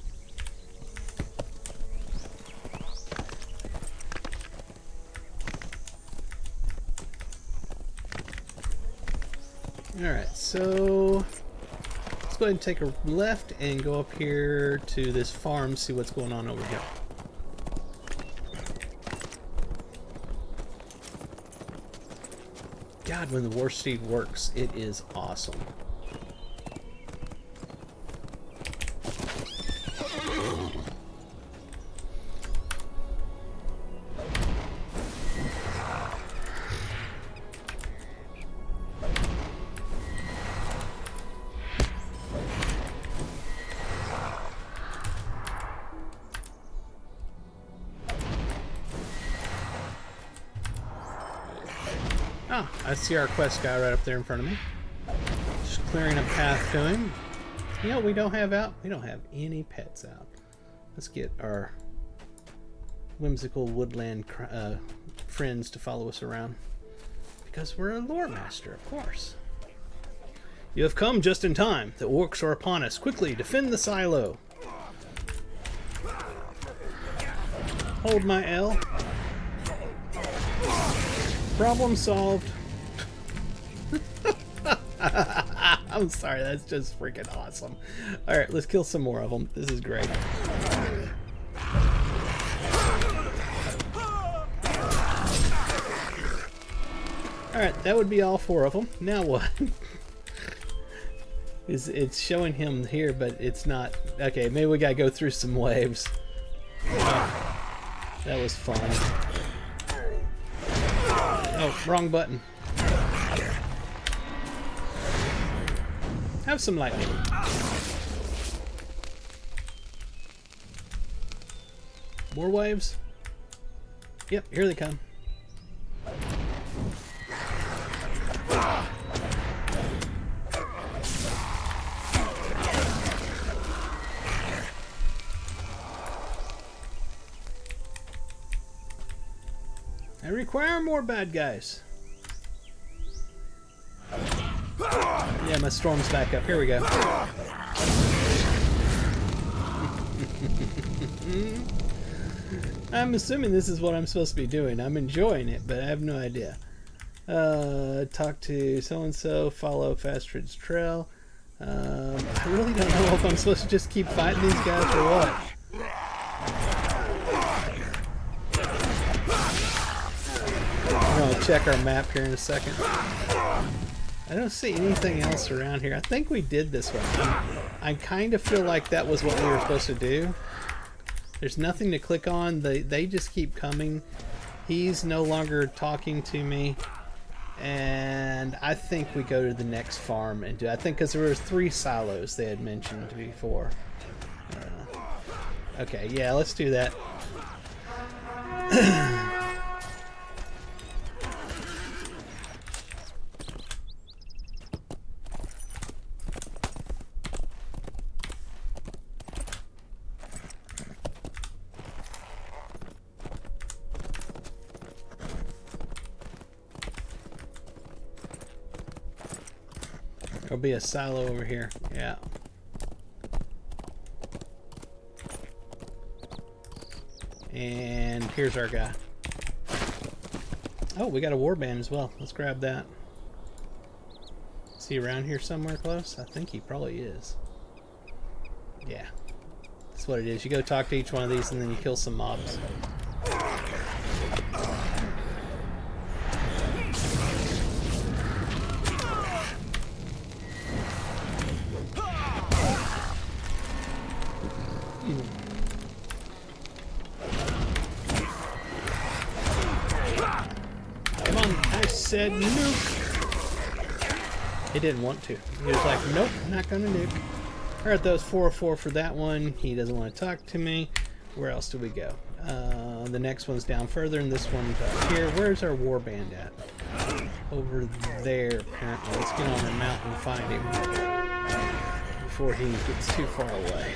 Alright, so let's go ahead and take a left and go up here to this farm, see what's going on over here. God, when the war steed works, it is awesome. Oh, I see our quest guy right up there in front of me. Just clearing a path to him. You know what we don't have out? We don't have any pets out. Let's get our whimsical woodland friends to follow us around. Because we're a lore master, of course. You have come just in time. The orcs are upon us. Quickly, defend the silo. Hold my L. Problem solved. I'm sorry, that's just freaking awesome. Alright, let's kill some more of them. This is great. Alright, that would be all 4 of them. Now what? It's showing him here, but it's not. Okay, maybe we gotta go through some waves. That was fun. Oh, wrong button. Have some lightning. More waves? Yep, here they come. I require more bad guys. Yeah, my storm's back up. Here we go. I'm assuming this is what I'm supposed to be doing. I'm enjoying it, but I have no idea. Talk to so-and-so, follow Fastrid's trail. I really don't know if I'm supposed to just keep fighting these guys or what. I'm going to check our map here in a second. I don't see anything else around here. I think we did this one. I kind of feel like that was what we were supposed to do. There's nothing to click on. They just keep coming. He's no longer talking to me. And I think we go to the next farm and do. I think because there were 3 silos they had mentioned before. Okay, yeah, let's do that. There'll be a silo over here. Yeah. And here's our guy. Oh, we got a warband as well. Let's grab that. Is he around here somewhere close? I think he probably is. Yeah. That's what it is. You go talk to each one of these and then you kill some mobs. Said nuke. He didn't want to. He was like, nope, not gonna nuke. Alright, that was 404 for that one. He doesn't want to talk to me. Where else do we go? The next one's down further, and this one's up here. Where's our warband at? Over there, apparently. Let's get on the mountain and find him before he gets too far away.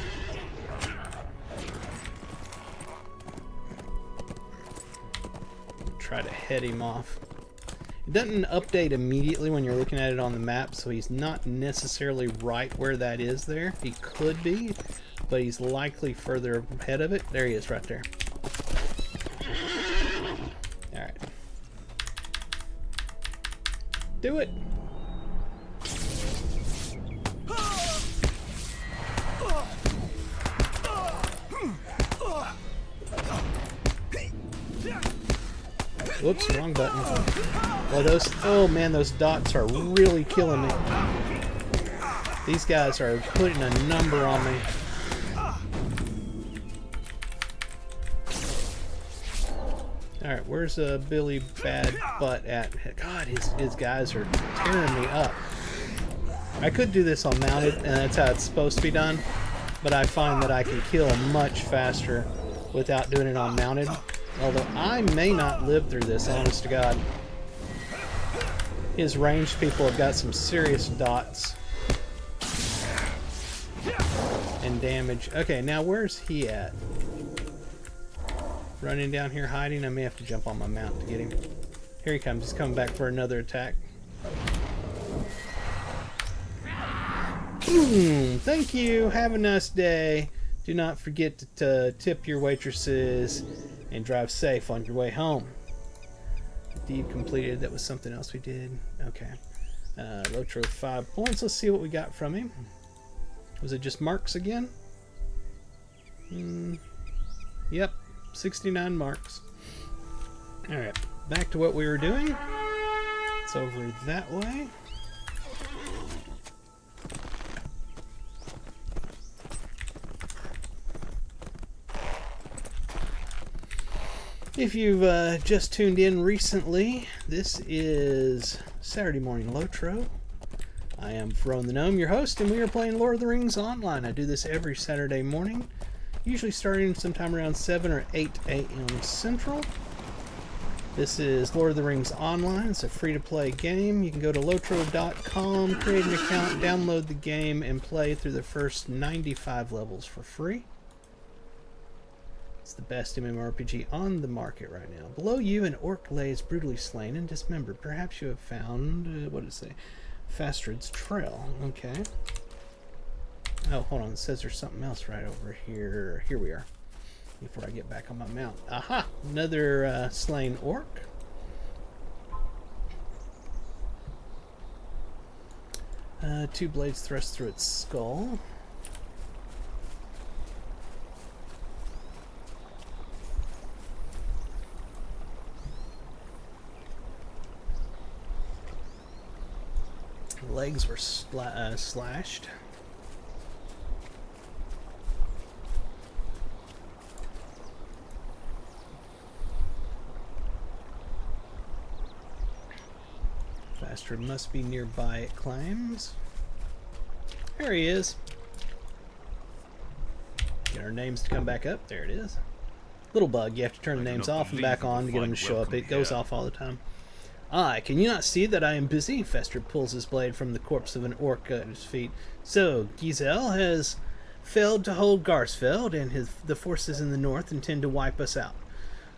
Try to head him off. It doesn't update immediately when you're looking at it on the map, so he's not necessarily right where that is there. He could be, but he's likely further ahead of it. There he is right there. Alright. Do it! Whoops, wrong button. Well, oh man, those dots are really killing me. These guys are putting a number on me. Alright, where's Billy Bad Butt at? God, his guys are tearing me up. I could do this on mounted, and that's how it's supposed to be done, but I find that I can kill much faster without doing it on mounted. Although I may not live through this, honest to God. His ranged people have got some serious dots and damage. Okay, now where's he at? Running down here hiding? I may have to jump on my mount to get him. Here he comes. He's coming back for another attack. Thank you. Have a nice day. Do not forget to tip your waitresses and drive safe on your way home. Deed completed. That was something else we did. Okay. Lotro 5 points. Let's see what we got from him. Was it just marks again? Yep. 69 marks. Alright. Back to what we were doing. It's over that way. If you've just tuned in recently, this is Saturday Morning Lotro. I am Throne the Gnome, your host, and we are playing Lord of the Rings Online. I do this every Saturday morning, usually starting sometime around 7 or 8 a.m. Central. This is Lord of the Rings Online. It's a free-to-play game. You can go to lotro.com, create an account, download the game, and play through the first 95 levels for free. It's the best MMORPG on the market right now. Below you, an orc lays brutally slain and dismembered. Perhaps you have found, what does it say? Fastred's Trail. Okay. Oh, hold on. It says there's something else right over here. Here we are. Before I get back on my mount. Aha! Another slain orc. Two blades thrust through its skull. Legs were slashed. Faster must be nearby, it claims. There he is. Get our names to come back up. There it is. Little bug. You have to turn the names off and back on to get them to show up. It goes off all the time. Ah, can you not see that I am busy? Fester pulls his blade from the corpse of an orc at his feet. So, Giselle has failed to hold Garsfeld, and the forces in the north intend to wipe us out.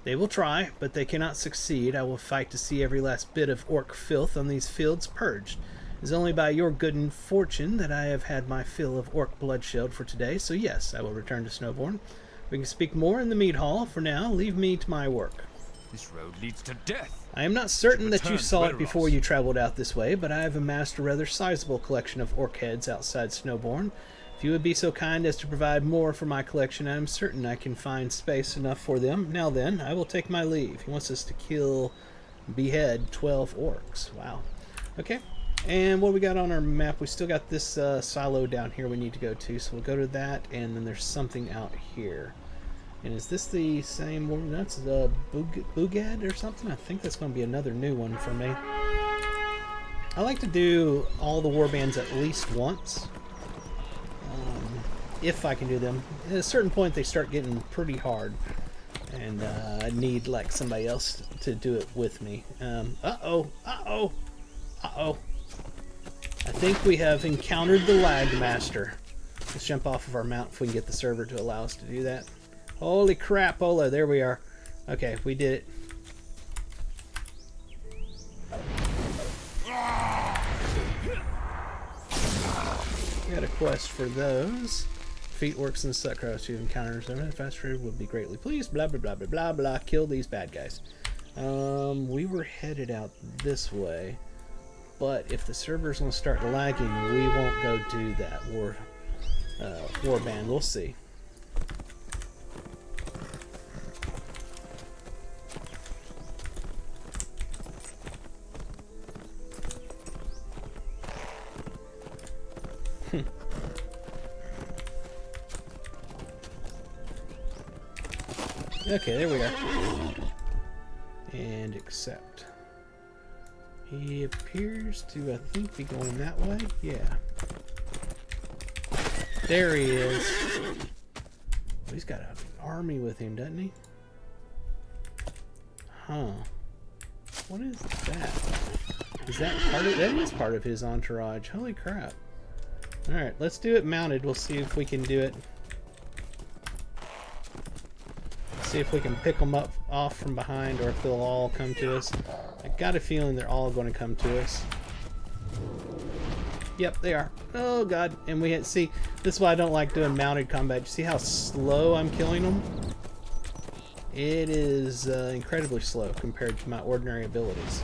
They will try, but they cannot succeed. I will fight to see every last bit of orc filth on these fields purged. It is only by your good fortune that I have had my fill of orc bloodshed for today, so yes, I will return to Snowbourne. We can speak more in the mead hall. For now, leave me to my work. This road leads to death. I am not certain that you saw it before you traveled out this way, but I have amassed a rather sizable collection of orc heads outside Snowbourne. If you would be so kind as to provide more for my collection, I am certain I can find space enough for them. Now then, I will take my leave. He wants us to behead 12 orcs. Wow. Okay. And what do we got on our map? We still got this silo down here we need to go to, so we'll go to that, and then there's something out here. And is this the same one? That's the Bugad or something? I think that's going to be another new one for me. I like to do all the warbands at least once. If I can do them. At a certain point they start getting pretty hard. And I need like somebody else to do it with me. Uh-oh. Uh-oh. Uh-oh. I think we have encountered the lag master. Let's jump off of our mount if we can get the server to allow us to do that. Holy crap, Ola, there we are. Okay, we did it. We got a quest for those. Defeat orcs and suckrows you've encountered. Faster would be greatly pleased. Blah, blah, blah, blah, blah, blah. Kill these bad guys. We were headed out this way. But if the server's going to start lagging, we won't go do that warband. We'll see. Okay, there we go. And accept. He appears to, I think, be going that way. Yeah. There he is. Oh, he's got an army with him, doesn't he? Huh. What is that? Is that part of... That is part of his entourage. Holy crap. Alright, let's do it mounted. We'll see if we can do it. See if we can pick them up off from behind or if they'll all come to us. I got a feeling they're all going to come to us. Yep, they are. Oh god. And we had, see, this is why I don't like doing mounted combat. You see how slow I'm killing them? It is incredibly slow compared to my ordinary abilities.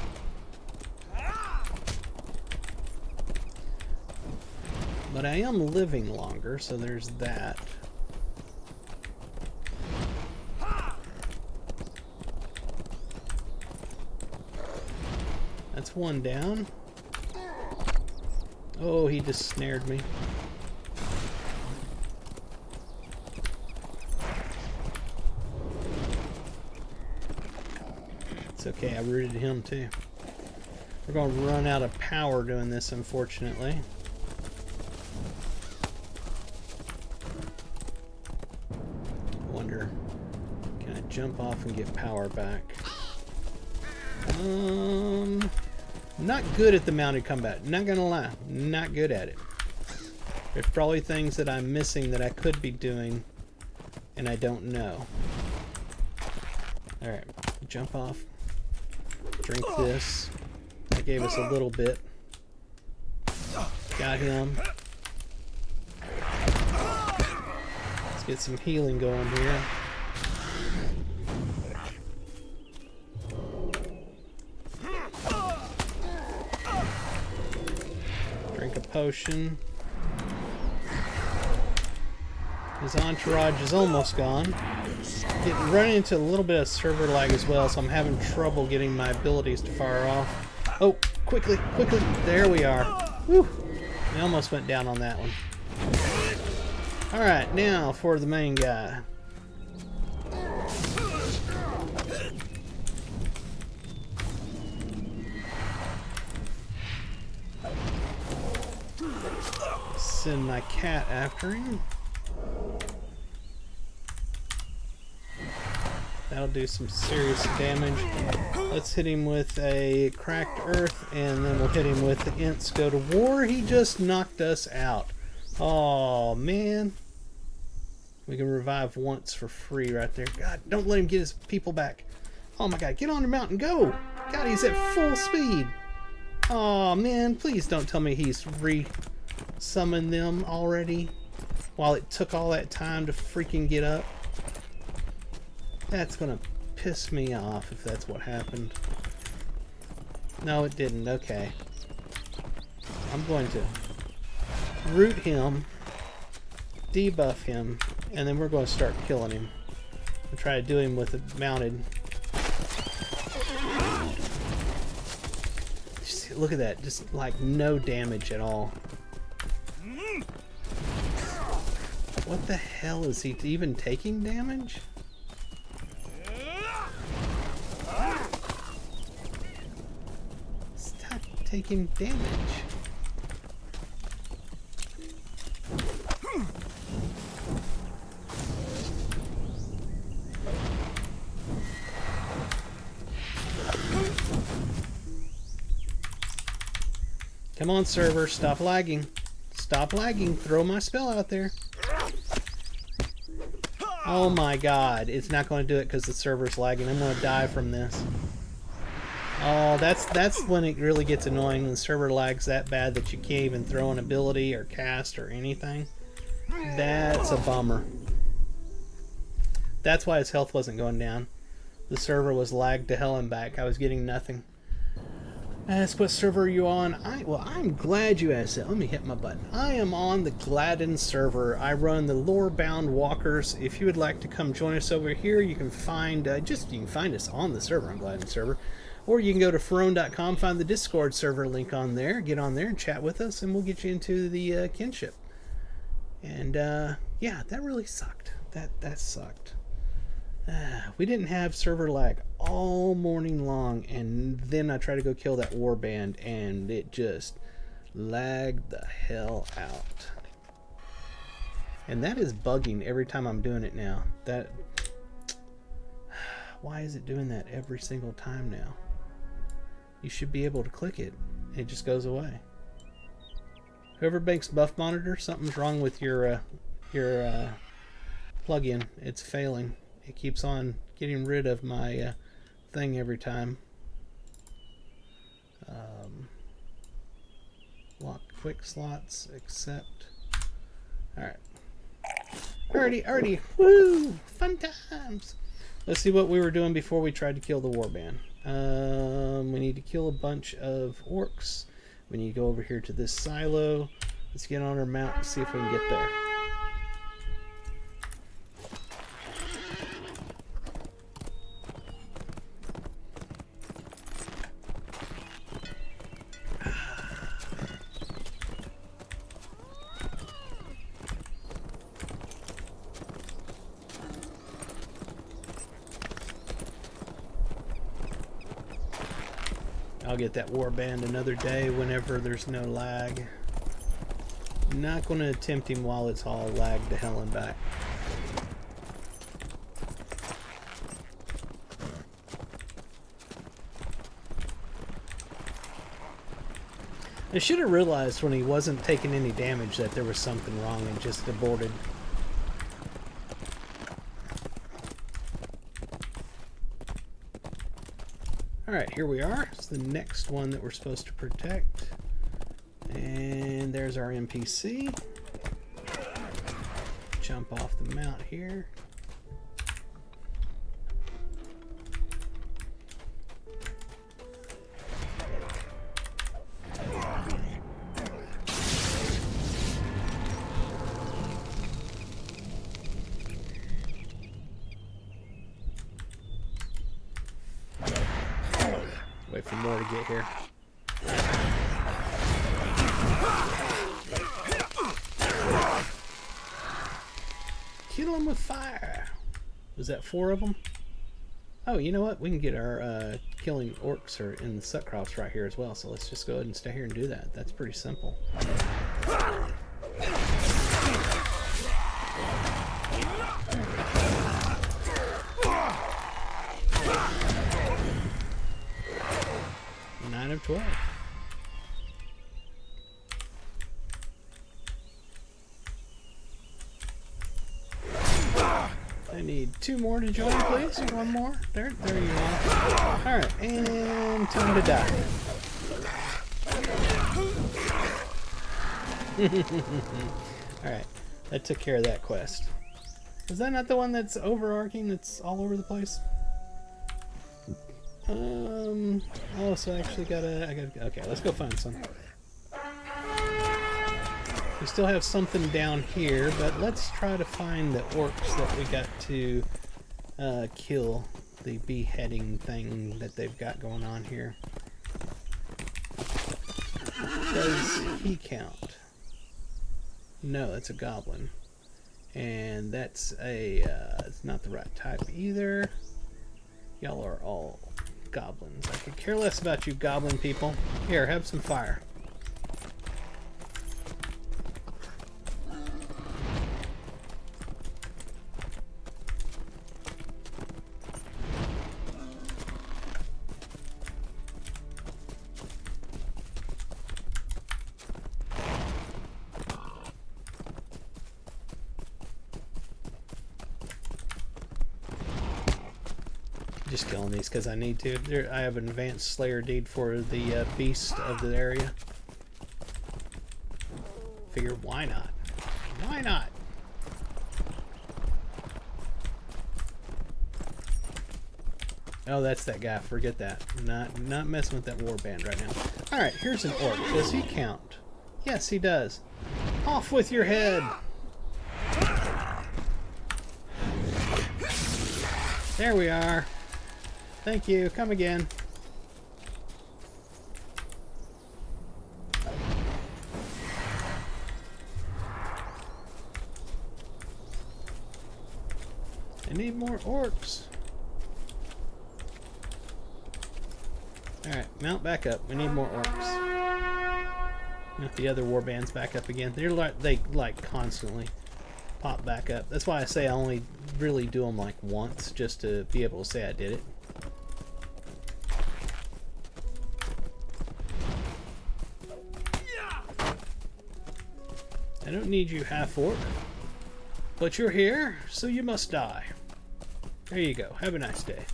But I am living longer, so there's that. That's one down. Oh, he just snared me. It's okay, I rooted him too. We're going to run out of power doing this, unfortunately. Wonder, can I jump off and get power back? Not good at the mounted combat. Not gonna lie, not good at it. There's probably things that I'm missing that I could be doing, and I don't know. Alright, jump off. Drink this. That gave us a little bit. Got him. Let's get some healing going here. Drink a potion. His entourage is almost gone. Running into a little bit of server lag as well, so I'm having trouble getting my abilities to fire off. Oh, quickly, quickly. There we are. Whew. I almost went down on that one. Alright, now for the main guy. Send my cat after him. That'll do some serious damage. Let's hit him with a cracked earth, and then we'll hit him with the Ints Go to War. He just knocked us out. Oh man. We can revive once for free right there. God, don't let him get his people back. Oh my god, get on your mountain, go! God, he's at full speed. Oh man, please don't tell me he's re-summoned them already while it took all that time to freaking get up. That's gonna piss me off if that's what happened. No, it didn't. Okay. I'm going to root him, debuff him, and then we're going to start killing him. We'll try to do him with a mounted. Just look at that. Just like no damage at all. What the hell is he even taking damage? Taking damage. Come on, server, stop lagging. Stop lagging. Throw my spell out there. Oh my god, it's not going to do it because the server's lagging. I'm going to die from this. Oh, that's when it really gets annoying, when the server lags that bad that you can't even throw an ability or cast or anything. That's a bummer. That's why his health wasn't going down. The server was lagged to hell and back. I was getting nothing. Ask what server are you on? I'm glad you asked that. Let me hit my button. I am on the Gladden server. I run the Lore-Bound Walkers. If you would like to come join us over here, you can find you can find us on the server, on Gladden server. Or you can go to Ferone.com, find the Discord server link on there, get on there and chat with us, and we'll get you into the kinship. And yeah, that really sucked. That sucked. We didn't have server lag all morning long, and then I tried to go kill that warband, and it just lagged the hell out. And that is bugging every time I'm doing it now. Why is it doing that every single time now? You should be able to click it. It just goes away. Whoever makes Buff Monitor, something's wrong with your plugin. It's failing. It keeps on getting rid of my thing every time. Lock quick slots, accept. Alright. Already. Woo! Fun times! Let's see what we were doing before we tried to kill the warband. We need to kill a bunch of orcs. We need to go over here to this silo. Let's get on our mount and see if we can get there. I'll get that warband another day whenever there's no lag. Not going to attempt him while it's all lagged to hell and back. I should have realized when he wasn't taking any damage that there was something wrong and just aborted. Alright, here we are. It's the next one that we're supposed to protect. And there's our NPC. Jump off the mount here. Wait for more to get here. Kill them with fire. Was that 4 of them? Oh, you know what? We can get our killing orcs or in the Suckcrops right here as well. So let's just go ahead and stay here and do that. That's pretty simple. Of 12. I need 2 more to join, please. 1 more. There you are. Alright, and time to die. Alright, that took care of that quest. Is that not the one that's overarching, that's all over the place? Oh, so I actually okay, let's go find some. We still have something down here, but let's try to find the orcs that we got to kill. The beheading thing that they've got going on here. Does he count? No, that's a goblin. And that's a, it's not the right type either. Y'all are all goblins. I could care less about you goblin people. Here, have some fire. Just killing these because I need to. I have an advanced Slayer deed for the beast of the area. Figure, why not? Why not? Oh, that's that guy. Forget that. Not messing with that warband right now. All right, here's an orc. Does he count? Yes, he does. Off with your head. There we are. Thank you. Come again. I need more orcs. Alright, mount back up. We need more orcs. Mount the other warbands back up again. They constantly pop back up. That's why I say I only really do them like once, just to be able to say I did it. I don't need you, half-orc. But you're here, so you must die. There you go. Have a nice day.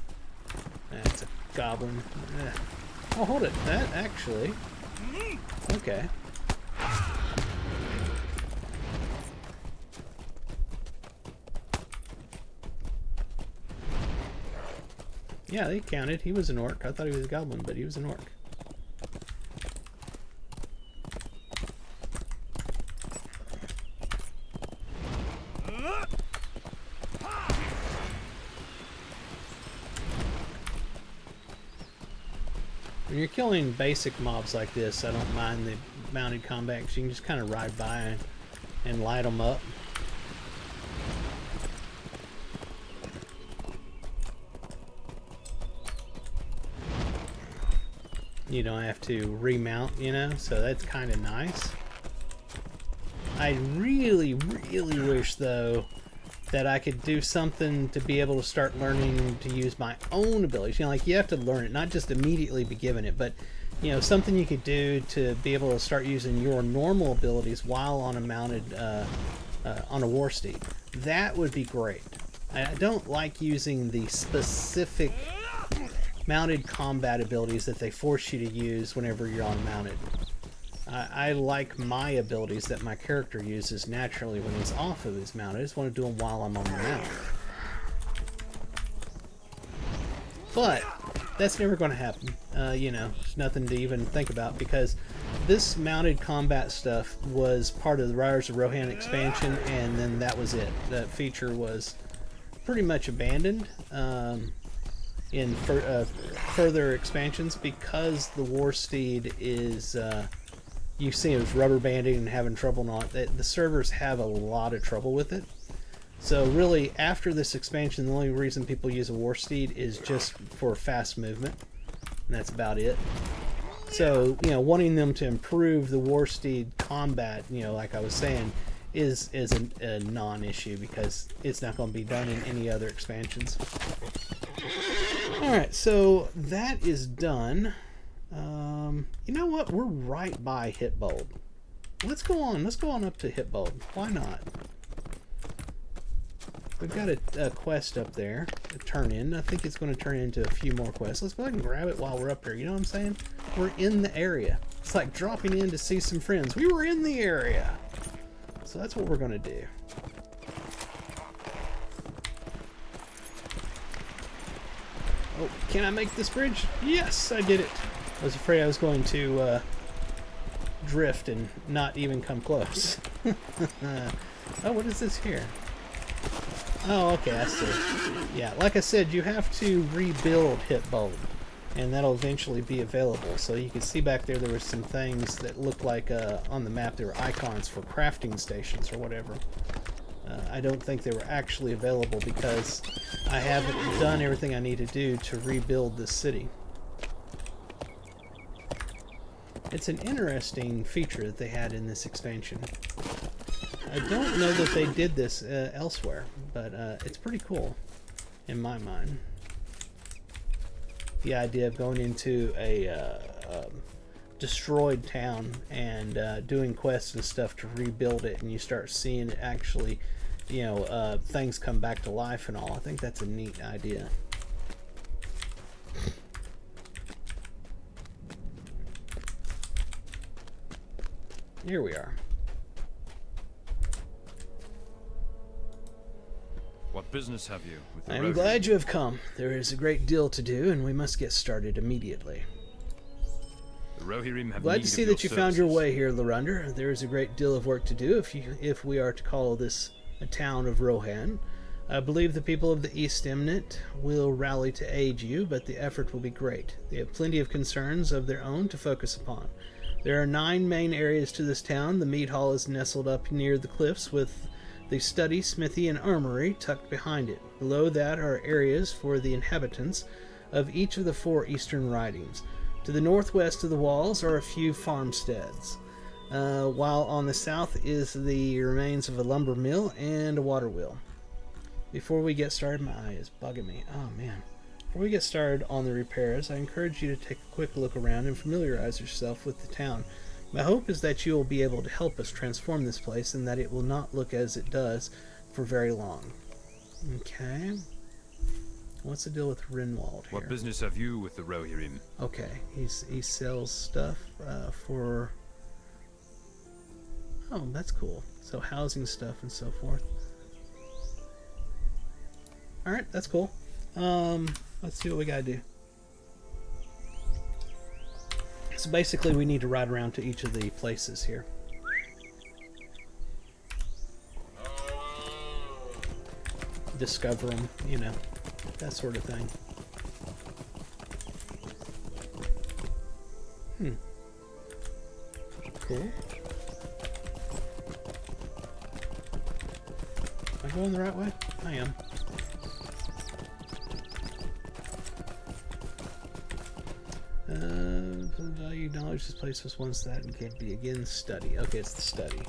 That's a goblin. Oh, hold it. That actually... Okay. Yeah, they counted. He was an orc. I thought he was a goblin, but he was an orc. When you're killing basic mobs like this, I don't mind the mounted combat because you can just kind of ride by and light them up. You don't have to remount, you know, so that's kind of nice. I really, really wish, though, that I could do something to be able to start learning to use my own abilities. You know, like, you have to learn it, not just immediately be given it, but, you know, something you could do to be able to start using your normal abilities while on a mounted, on a war steed. That would be great. I don't like using the specific mounted combat abilities that they force you to use whenever you're on mounted. I like my abilities that my character uses naturally when he's off of his mount. I just want to do them while I'm on the mount. But that's never going to happen. You know, there's nothing to even think about because this mounted combat stuff was part of the Riders of Rohan expansion, and then that was it. That feature was pretty much abandoned in further expansions because the War Steed is, you see it was rubber banding and having trouble on it. The servers have a lot of trouble with it. So really, after this expansion, the only reason people use a War Steed is just for fast movement. And that's about it. So, you know, wanting them to improve the War Steed combat, you know, like I was saying, is a non-issue because it's not going to be done in any other expansions. Alright, so that is done. You know what? We're right by Hitbold. Let's go on up to Hitbold. Why not? We've got a quest up there to turn in. I think it's going to turn into a few more quests. Let's go ahead and grab it while we're up here. You know what I'm saying? We're in the area. It's like dropping in to see some friends. We were in the area. So that's what we're going to do. Oh, can I make this bridge? Yes, I did it. I was afraid I was going to drift and not even come close. Oh, what is this here? Oh, okay, I see. Yeah, like I said, you have to rebuild Hitbold, and that'll eventually be available. So you can see back there were some things that looked like on the map there were icons for crafting stations or whatever. I don't think they were actually available because I haven't done everything I need to do to rebuild this city. It's an interesting feature that they had in this expansion. I don't know that they did this elsewhere, but it's pretty cool in my mind. The idea of going into a destroyed town and doing quests and stuff to rebuild it, and you start seeing it actually, you know, things come back to life and all. I think that's a neat idea. Here we are. What business have you with the I am Rohirrim? glad you have come. There is a great deal to do, and we must get started immediately. The Rohirrim have Glad need to see of that you your found your services. way here, Lorunder. There is a great deal of work to do if we are to call this a town of Rohan. I believe the people of the East Eminent will rally to aid you, but the effort will be great. They have plenty of concerns of their own to focus upon. There are 9 main areas to this town. The mead hall is nestled up near the cliffs with the study, smithy, and armory tucked behind it. Below that are areas for the inhabitants of each of the 4 eastern ridings. To the northwest of the walls are a few farmsteads, while on the south is the remains of a lumber mill and a water wheel. Before we get started, my eye is bugging me. Oh man. Before we get started on the repairs, I encourage you to take a quick look around and familiarize yourself with the town. My hope is that you will be able to help us transform this place and that it will not look as it does for very long. Okay. What's the deal with Rinwald here? What business have you with the Rohirrim? Okay, he sells stuff for... Oh, that's cool. So housing stuff and so forth. Alright, that's cool. Let's see what we gotta do. So basically we need to ride around to each of the places here. Discover them, you know, that sort of thing. Cool. Am I going the right way? I am. Value acknowledge this place was once that and could be again study. Okay, it's the study.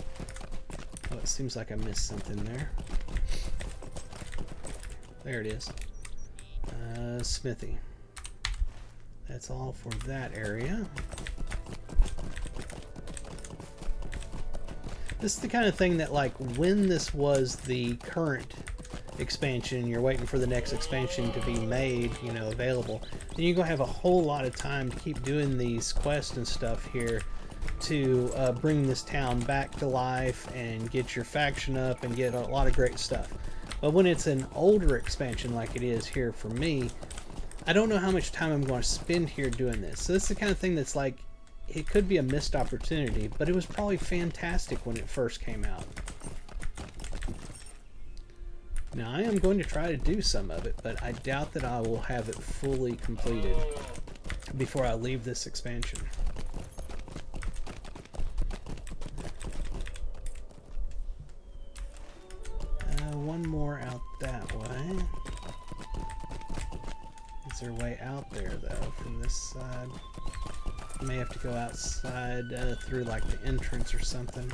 Oh, it seems like I missed something there. There it is. Smithy. That's all for that area. This is the kind of thing that, like, when this was the current expansion, you're waiting for the next expansion to be made, you know, available, then you're gonna have a whole lot of time to keep doing these quests and stuff here to bring this town back to life and get your faction up and get a lot of great stuff. But when it's an older expansion like it is here for me, I don't know how much time I'm going to spend here doing this. So this is the kind of thing that's like, it could be a missed opportunity, but it was probably fantastic when it first came out. Now I am going to try to do some of it, but I doubt that I will have it fully completed before I leave this expansion. One more out that way. Is there a way out there though from this side? May have to go outside through like the entrance or something.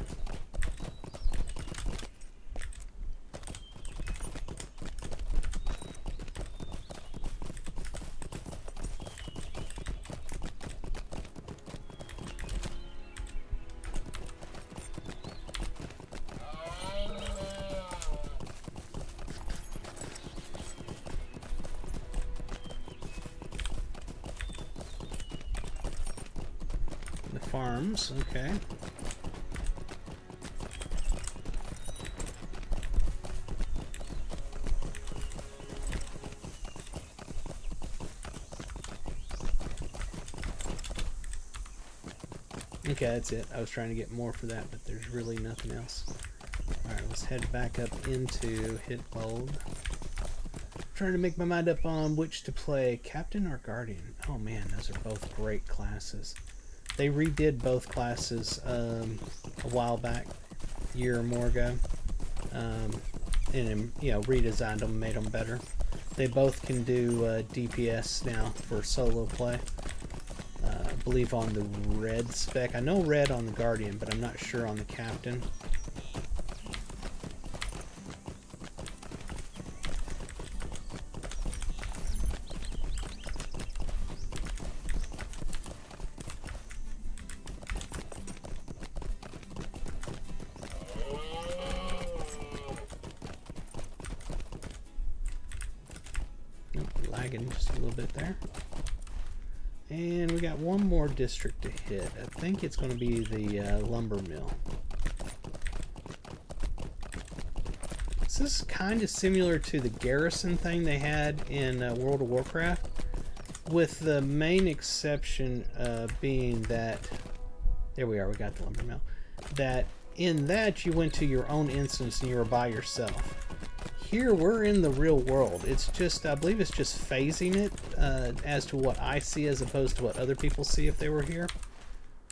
Farms, okay. Okay, that's it. I was trying to get more for that, but there's really nothing else. Alright, let's head back up into Hitbold. Trying to make my mind up on which to play, Captain or Guardian. Oh man, those are both great classes. They redid both classes a while back, a year or more ago, and you know, redesigned them, made them better. They both can do DPS now for solo play. I believe on the red spec. I know red on the Guardian, but I'm not sure on the Captain. Lagging just a little bit there. And we got one more district to hit. I think it's going to be the lumber mill. So this is kind of similar to the garrison thing they had in World of Warcraft, with the main exception being that, there we are, we got the lumber mill, that in that you went to your own instance and you were by yourself. Here we're in the real world. It's just, I believe it's just phasing it as to what I see as opposed to what other people see if they were here.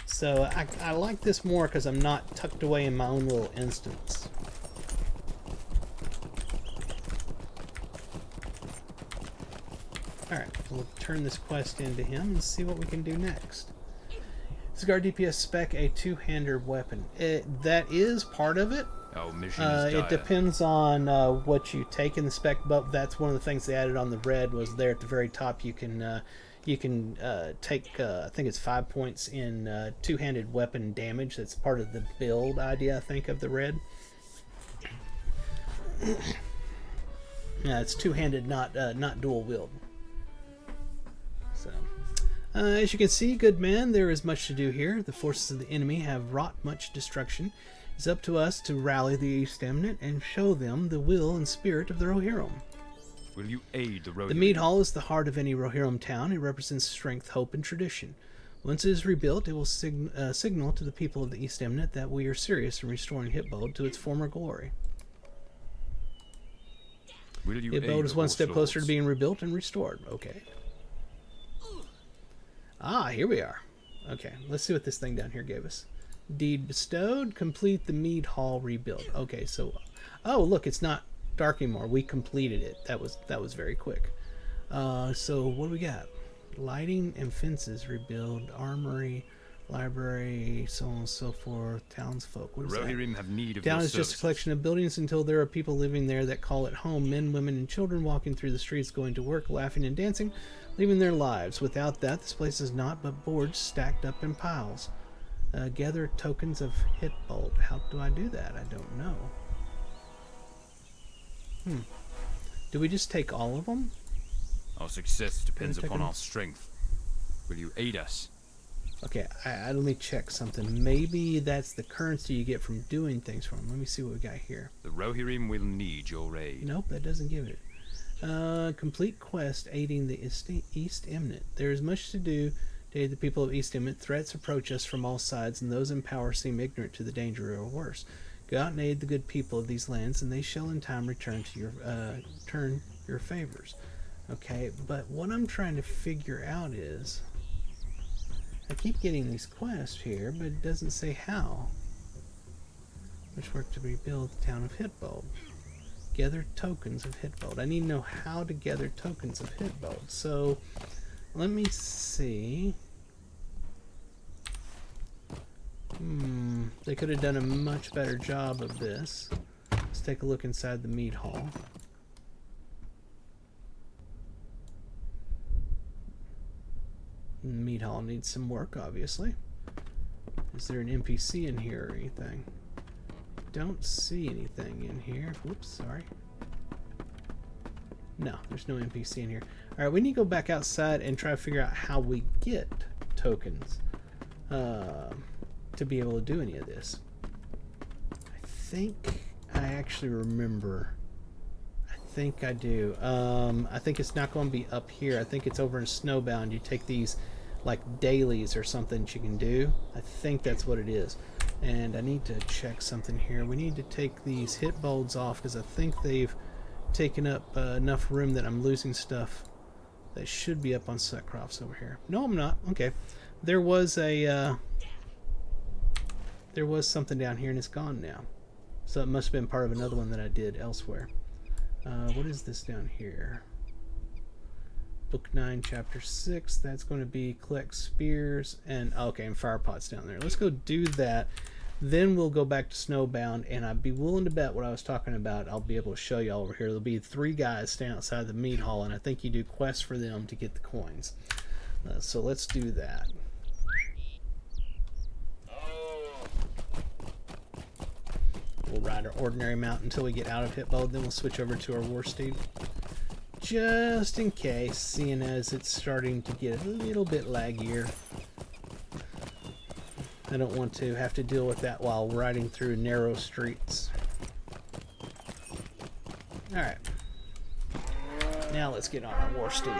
So I like this more because I'm not tucked away in my own little instance. Alright, we'll turn this quest into him and see what we can do next. Cigar DPS spec, a two-handed weapon. That is part of it. Our mission is dire. It depends on what you take in the spec, but that's one of the things they added on the red was there at the very top. You can take I think it's 5 points in two-handed weapon damage. That's part of the build idea, I think, of the red. Yeah, it's two-handed, not dual wield. So, as you can see, good man, there is much to do here. The forces of the enemy have wrought much destruction. It's up to us to rally the East Eminent and show them the will and spirit of the Rohirrim. Will you aid the Rohirrim? The Mead Hall is the heart of any Rohirrim town. It represents strength, hope, and tradition. Once it is rebuilt, it will signal to the people of the East Eminent that we are serious in restoring Hitbold to its former glory. Hitbold is one step closer to being rebuilt and restored. Okay. Ah, here we are. Okay, let's see what this thing down here gave us. Deed bestowed. Complete the Mead Hall rebuild. Okay, so, oh look, it's not dark anymore. We completed it. That was very quick. So what do we got? Lighting and fences rebuild. Armory, library, so on and so forth. Townsfolk. What is that? Rohirrim have need of Town your is just a services. collection of buildings until there are people living there that call it home. Men, women, and children walking through the streets, going to work, laughing and dancing, living their lives. Without that, this place is not but boards stacked up in piles. Gather tokens of Hitbold. How do I do that? I don't know. Do we just take all of them? Our success depends take upon them? our strength. Will you aid us? Okay, let me check something. Maybe that's the currency you get from doing things for them. Let me see what we got here. The Rohirrim will need your aid. Nope, that doesn't give it. Complete quest aiding the East Eminent. There is much to do to aid the people of East Eminent. Threats approach us from all sides, and those in power seem ignorant to the danger or worse. Go out and aid the good people of these lands, and they shall in time return your favors. Okay, but what I'm trying to figure out is, I keep getting these quests here, but it doesn't say how. Which work to rebuild the town of Hitbold. Gather tokens of Hitbold. I need to know how to gather tokens of Hitbold. So, let me see. They could have done a much better job of this. Let's take a look inside the mead hall. The mead hall needs some work, obviously. Is there an NPC in here or anything? Don't see anything in here. Whoops, sorry. No, there's no NPC in here. Alright, we need to go back outside and try to figure out how we get tokens to be able to do any of this. I think I actually remember. I think I do. I think it's not going to be up here. I think it's over in Snowbound. You take these like dailies or something that you can do. I think that's what it is. And I need to check something here. We need to take these Hitbolds off because I think they've taken up enough room that I'm losing stuff that should be up on Setcrofts over here. No, I'm not. Okay. There was something down here and it's gone now. So it must have been part of another one that I did elsewhere. What is this down here? Book 9, Chapter 6. That's going to be collect spears and okay, and fire pots down there. Let's go do that. Then we'll go back to Snowbound, and I'd be willing to bet what I was talking about. I'll be able to show you all over here. There'll be 3 guys standing outside the mead hall, and I think you do quests for them to get the coins. So let's do that. We'll ride our ordinary mount until we get out of Hitbold, then we'll switch over to our war steed. Just in case, seeing as it's starting to get a little bit laggier. I don't want to have to deal with that while riding through narrow streets. Alright. Now let's get on our war steed.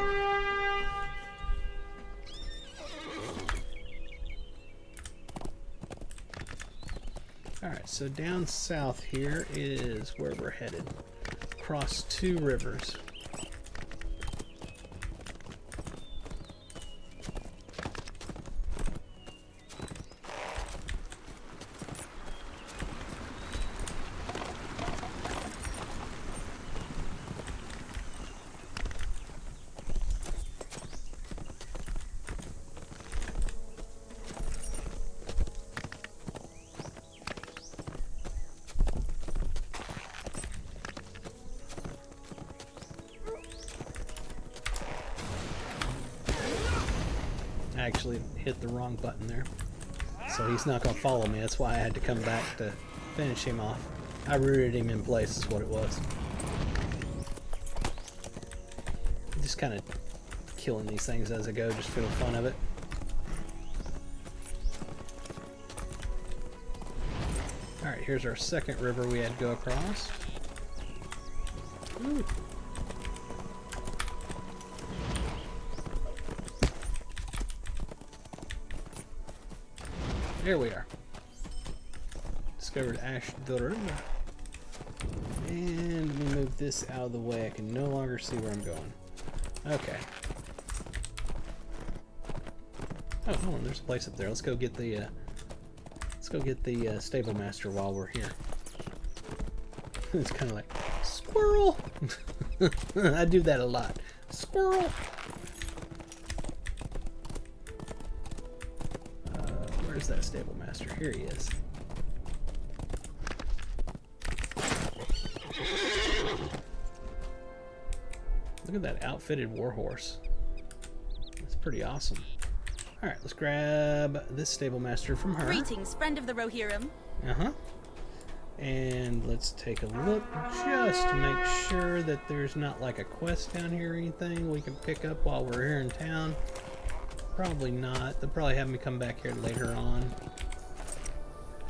Alright, so down south here is where we're headed. Across 2 rivers. I actually hit the wrong button there. So he's not going to follow me. That's why I had to come back to finish him off. I rooted him in place is what it was. Just kind of killing these things as I go, just for the fun of it. Alright, here's our second river we had to go across. Ooh. Here we are. Discovered Ashdurr. And let me move this out of the way. I can no longer see where I'm going. Okay. Oh, hold on. There's a place up there. Let's go get the stable master while we're here. It's kind of like squirrel. I do that a lot. Squirrel. Where's that stable master? Here he is. Look at that outfitted warhorse. That's pretty awesome. Alright, let's grab this stable master from her. Greetings, friend of the Rohirrim. Uh-huh. And let's take a look just to make sure that there's not like a quest down here or anything we can pick up while we're here in town. Probably not. They'll probably have me come back here later on.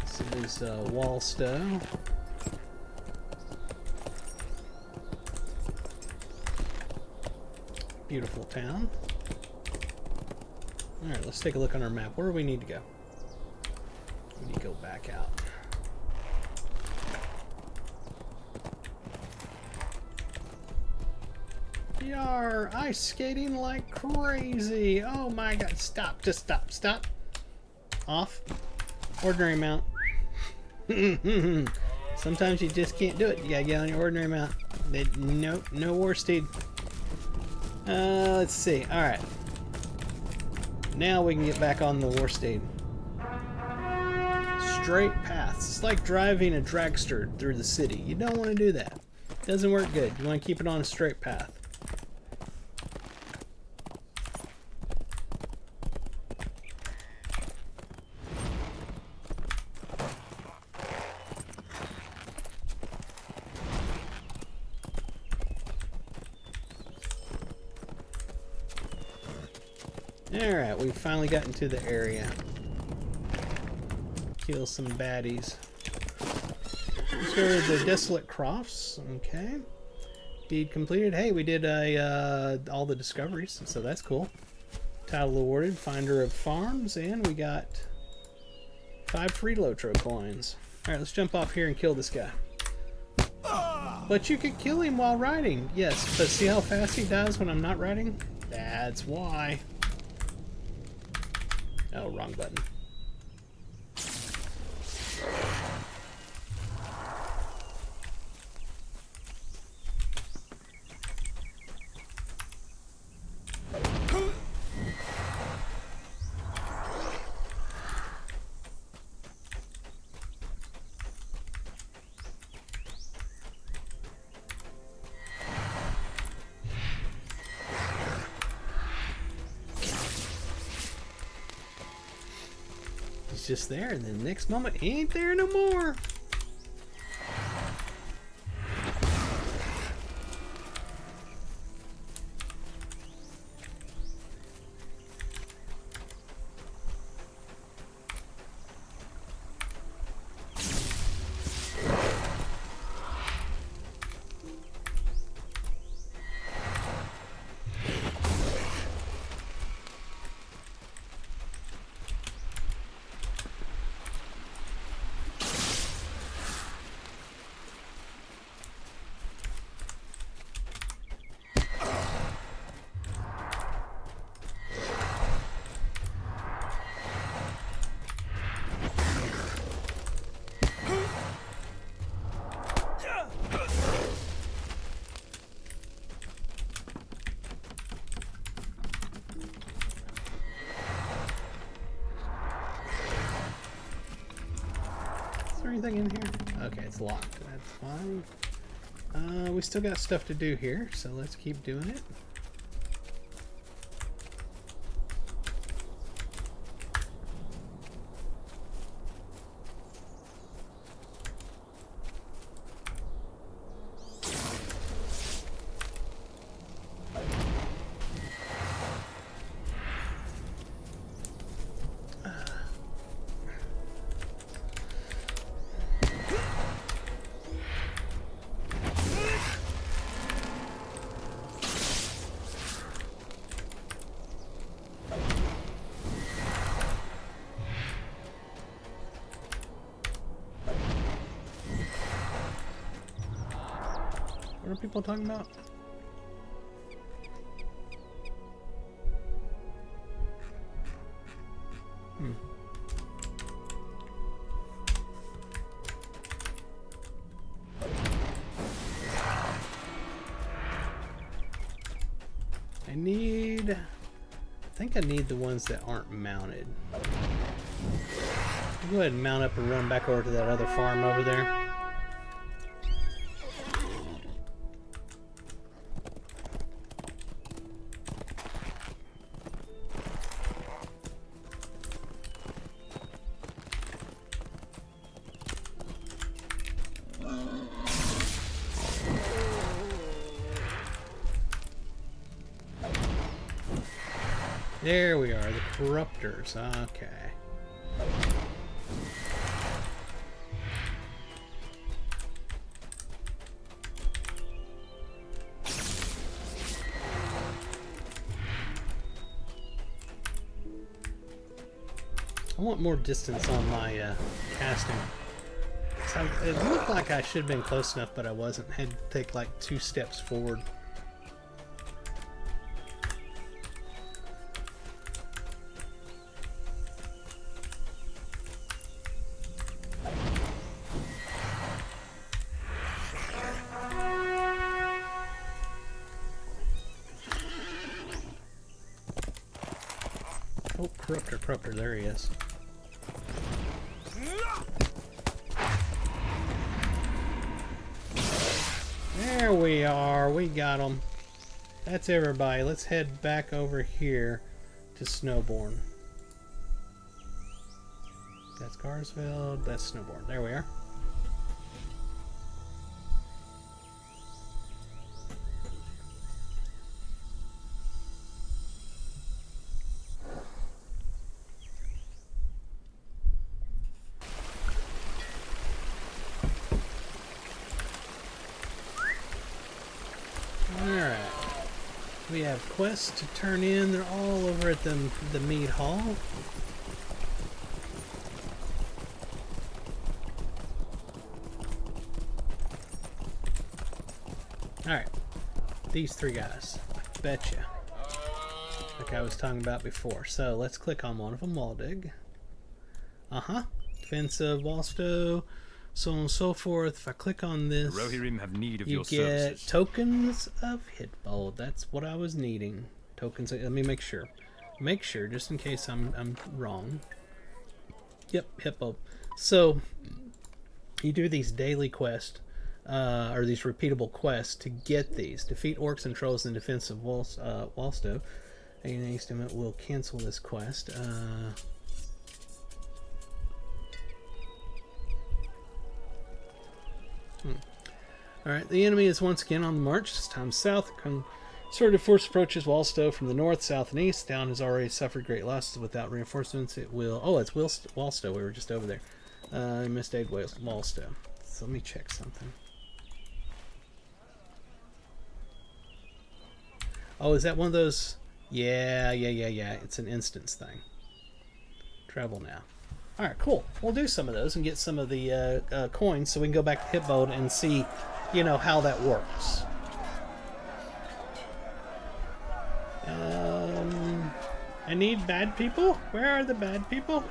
So there's wall stove. Beautiful town. Alright, let's take a look on our map. Where do we need to go? We need to go back out. Yar, ice skating like crazy. Oh my god, stop, just stop, stop. Off. Ordinary mount. Sometimes you just can't do it. You gotta get on your ordinary mount. Nope, no war steed. Let's see. Alright. Now we can get back on the war steed. Straight paths. It's like driving a dragster through the city. You don't want to do that. It doesn't work good. You want to keep it on a straight path. Alright, we've finally gotten to the area. Kill some baddies. Let's go to the Desolate Crofts. Okay. Deed completed. Hey, we did all the discoveries, so that's cool. Title awarded, Finder of Farms, and we got 5 free Lotro coins. Alright, let's jump off here and kill this guy. But you could kill him while riding. Yes, but see how fast he dies when I'm not riding? That's why. Oh, wrong button. Just there, and then the next moment he ain't there no more. Is there anything in here? Okay, it's locked. That's fine. We still got stuff to do here, so let's keep doing it. What are people talking about? I think I need the ones that aren't mounted. I'll go ahead and mount up and run back over to that other farm over there. There we are, the corruptors. Okay. I want more distance on my casting. So it looked like I should have been close enough, but I wasn't. Had to take like 2 steps forward. Oh, corruptor, there he is. There we are, we got him. That's everybody. Let's head back over here to Snowbourne. That's Carsville, that's Snowbourne. There we are. Alright. We have quests to turn in. They're all over at the mead hall. Alright. These 3 guys. I betcha. Like I was talking about before. So let's click on one of them. Waldig. Defensive, Walstow, so on and so forth. If I click on this, the Rohirrim have need of you your get services. tokens of Hitbold. That's what I was needing. Tokens. Let me make sure. Make sure, just in case I'm wrong. Yep, Hitbold. So you do these daily quests, or these repeatable quests to get these. Defeat orcs and trolls in defense of Walstow. And an estimate will cancel this quest. Alright, the enemy is once again on the march, this time south. Concerted force approaches Walstow from the north, south, and east. Town has already suffered great losses without reinforcements. It will... Oh, it's Walstow. We were just over there. Misstayed Walstow. So let me check something. Oh, is that one of those... Yeah. It's an instance thing. Travel now. Alright, cool. We'll do some of those and get some of the coins so we can go back to Hitbold and see, you know, how that works. I need bad people? Where are the bad people?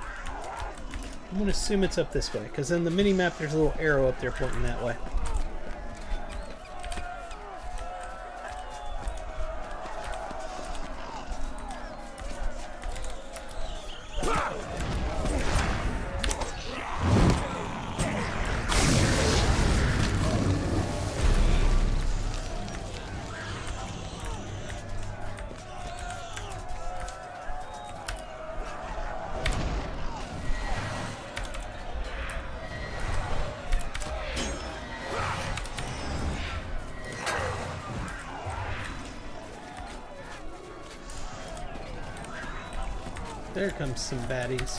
I'm going to assume it's up this way, because in the mini-map there's a little arrow up there pointing that way. There comes some baddies.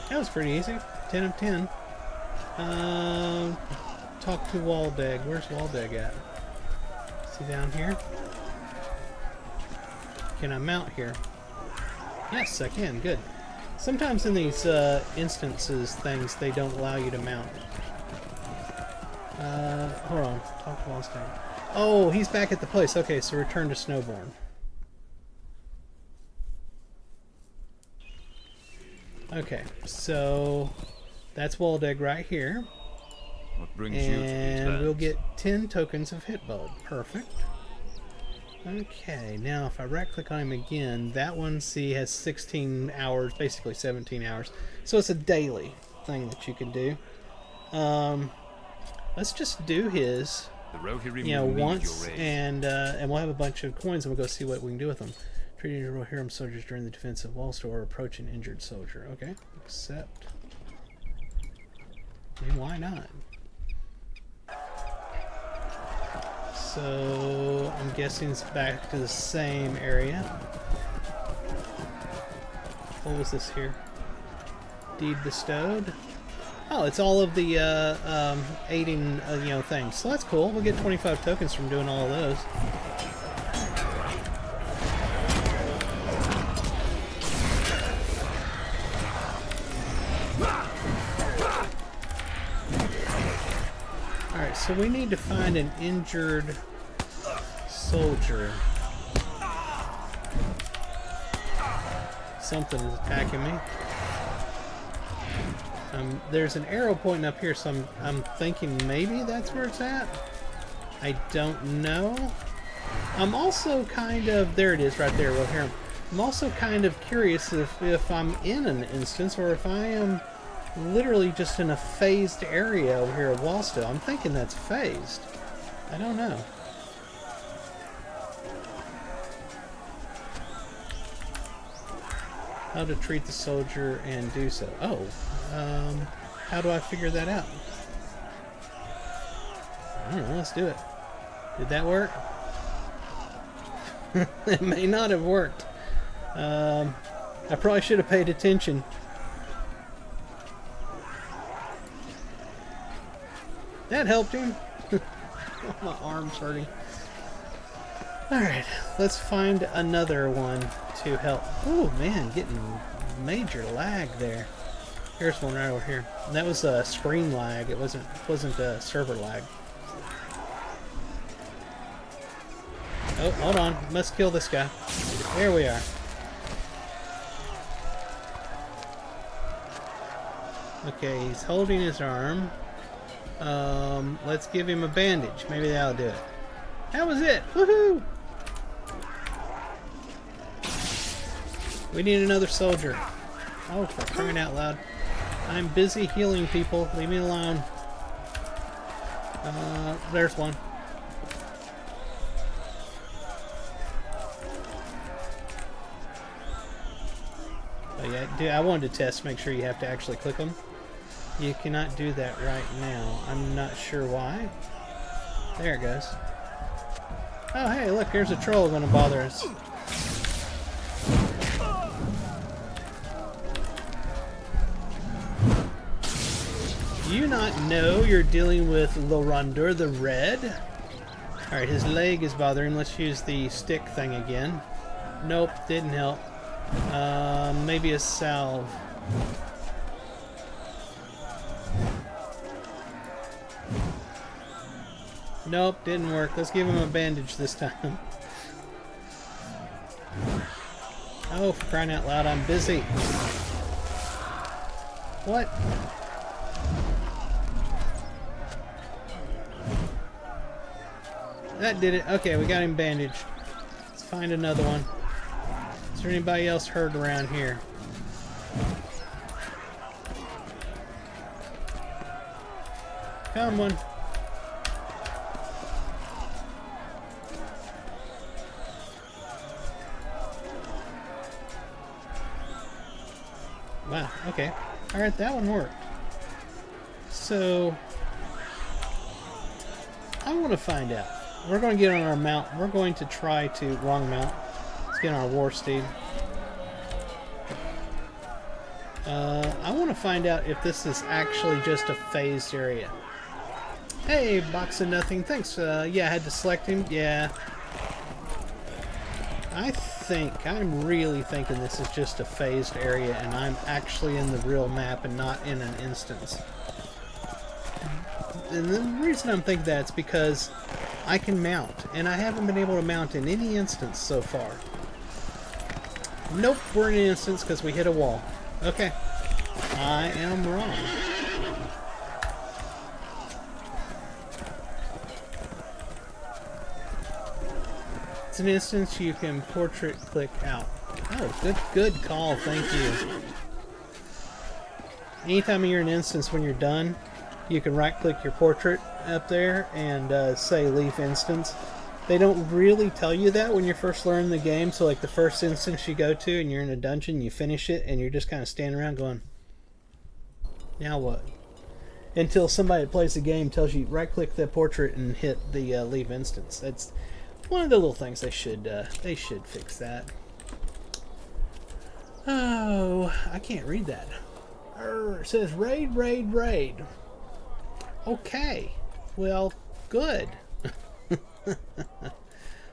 That was pretty easy. 10 of 10. Talk to Waldig. Where's Waldig at? Is he down here? Can I mount here? Yes, I can. Good. Sometimes in these instances, they don't allow you to mount. Hold on. Talk to Walstow. Oh, he's back at the place. Okay, so return to Snowbourne. Okay, so that's Waldig right here. What brings you to these And lands? we'll get 10 tokens of Hitbold. Perfect. Okay, now if I right-click on him again, that one, see, has 16 hours, basically 17 hours. So it's a daily thing that you can do. Let's just do his The Rohirrim you know, will need once, your aid. and we'll have a bunch of coins, and we'll go see what we can do with them. Treating your Rohirrim soldiers during the defense of Walster or approach an injured soldier. Okay, accept. I mean, why not? So I'm guessing it's back to the same area. What was this here? Deed bestowed. Oh, it's all of the aiding, you know, things. So that's cool. We'll get 25 tokens from doing all of those. Alright, so we need to find an injured soldier. Something is attacking me. There's an arrow pointing up here, so I'm thinking maybe that's where it's at. I don't know. I'm also kind of... There it is, right there, Rohirrim. I'm also kind of curious if I'm in an instance, or if I am literally just in a phased area over here at Walstow. I'm thinking that's phased. I don't know. How to treat the soldier and do so. Oh, how do I figure that out? I don't know, let's do it. Did that work? It may not have worked. I probably should have paid attention. That helped him. My arm's hurting. Alright, let's find another one to help. Oh man, getting major lag there. Here's one right over here. And that was a screen lag. It wasn't a server lag. Oh, hold on. Must kill this guy. There we are. Okay, he's holding his arm. Let's give him a bandage. Maybe that'll do it. That was it. Woohoo! We need another soldier. Oh, for crying out loud. I'm busy healing people. Leave me alone. There's one. Oh yeah, dude, I wanted to test, make sure you have to actually click them. You cannot do that right now. I'm not sure why. There it goes. Oh hey, look, there's a troll going to bother us. Do you not know you're dealing with Lorandur the Red? Alright, his leg is bothering him. Let's use the stick thing again. Nope, didn't help. Maybe a salve. Nope, didn't work. Let's give him a bandage this time. Oh, for crying out loud, I'm busy. What? That did it. Okay, we got him bandaged. Let's find another one. Is there anybody else hurt around here? Found one. Wow, okay. Alright, that one worked. So, I want to find out. We're going to get on our mount. We're going to try to... Wrong mount. Let's get on our war steed. I want to find out if this is actually just a phased area. Hey, box of nothing. Thanks. Yeah, I had to select him. Yeah. I'm really thinking this is just a phased area and I'm actually in the real map and not in an instance. And the reason I'm thinking that is because I can mount, and I haven't been able to mount in any instance so far. Nope, we're in an instance because we hit a wall. Okay. I am wrong. It's an instance you can portrait click out. Oh, good call, thank you. Anytime you're in an instance when you're done, you can right-click your portrait up there and say Leaf Instance. They don't really tell you that when you're first learning the game. So like the first instance you go to and you're in a dungeon, you finish it, and you're just kind of standing around going, now what? Until somebody that plays the game tells you right-click the portrait and hit the Leave Instance. That's one of the little things they should fix that. Oh, I can't read that. It says raid, raid, raid. Okay, well, good.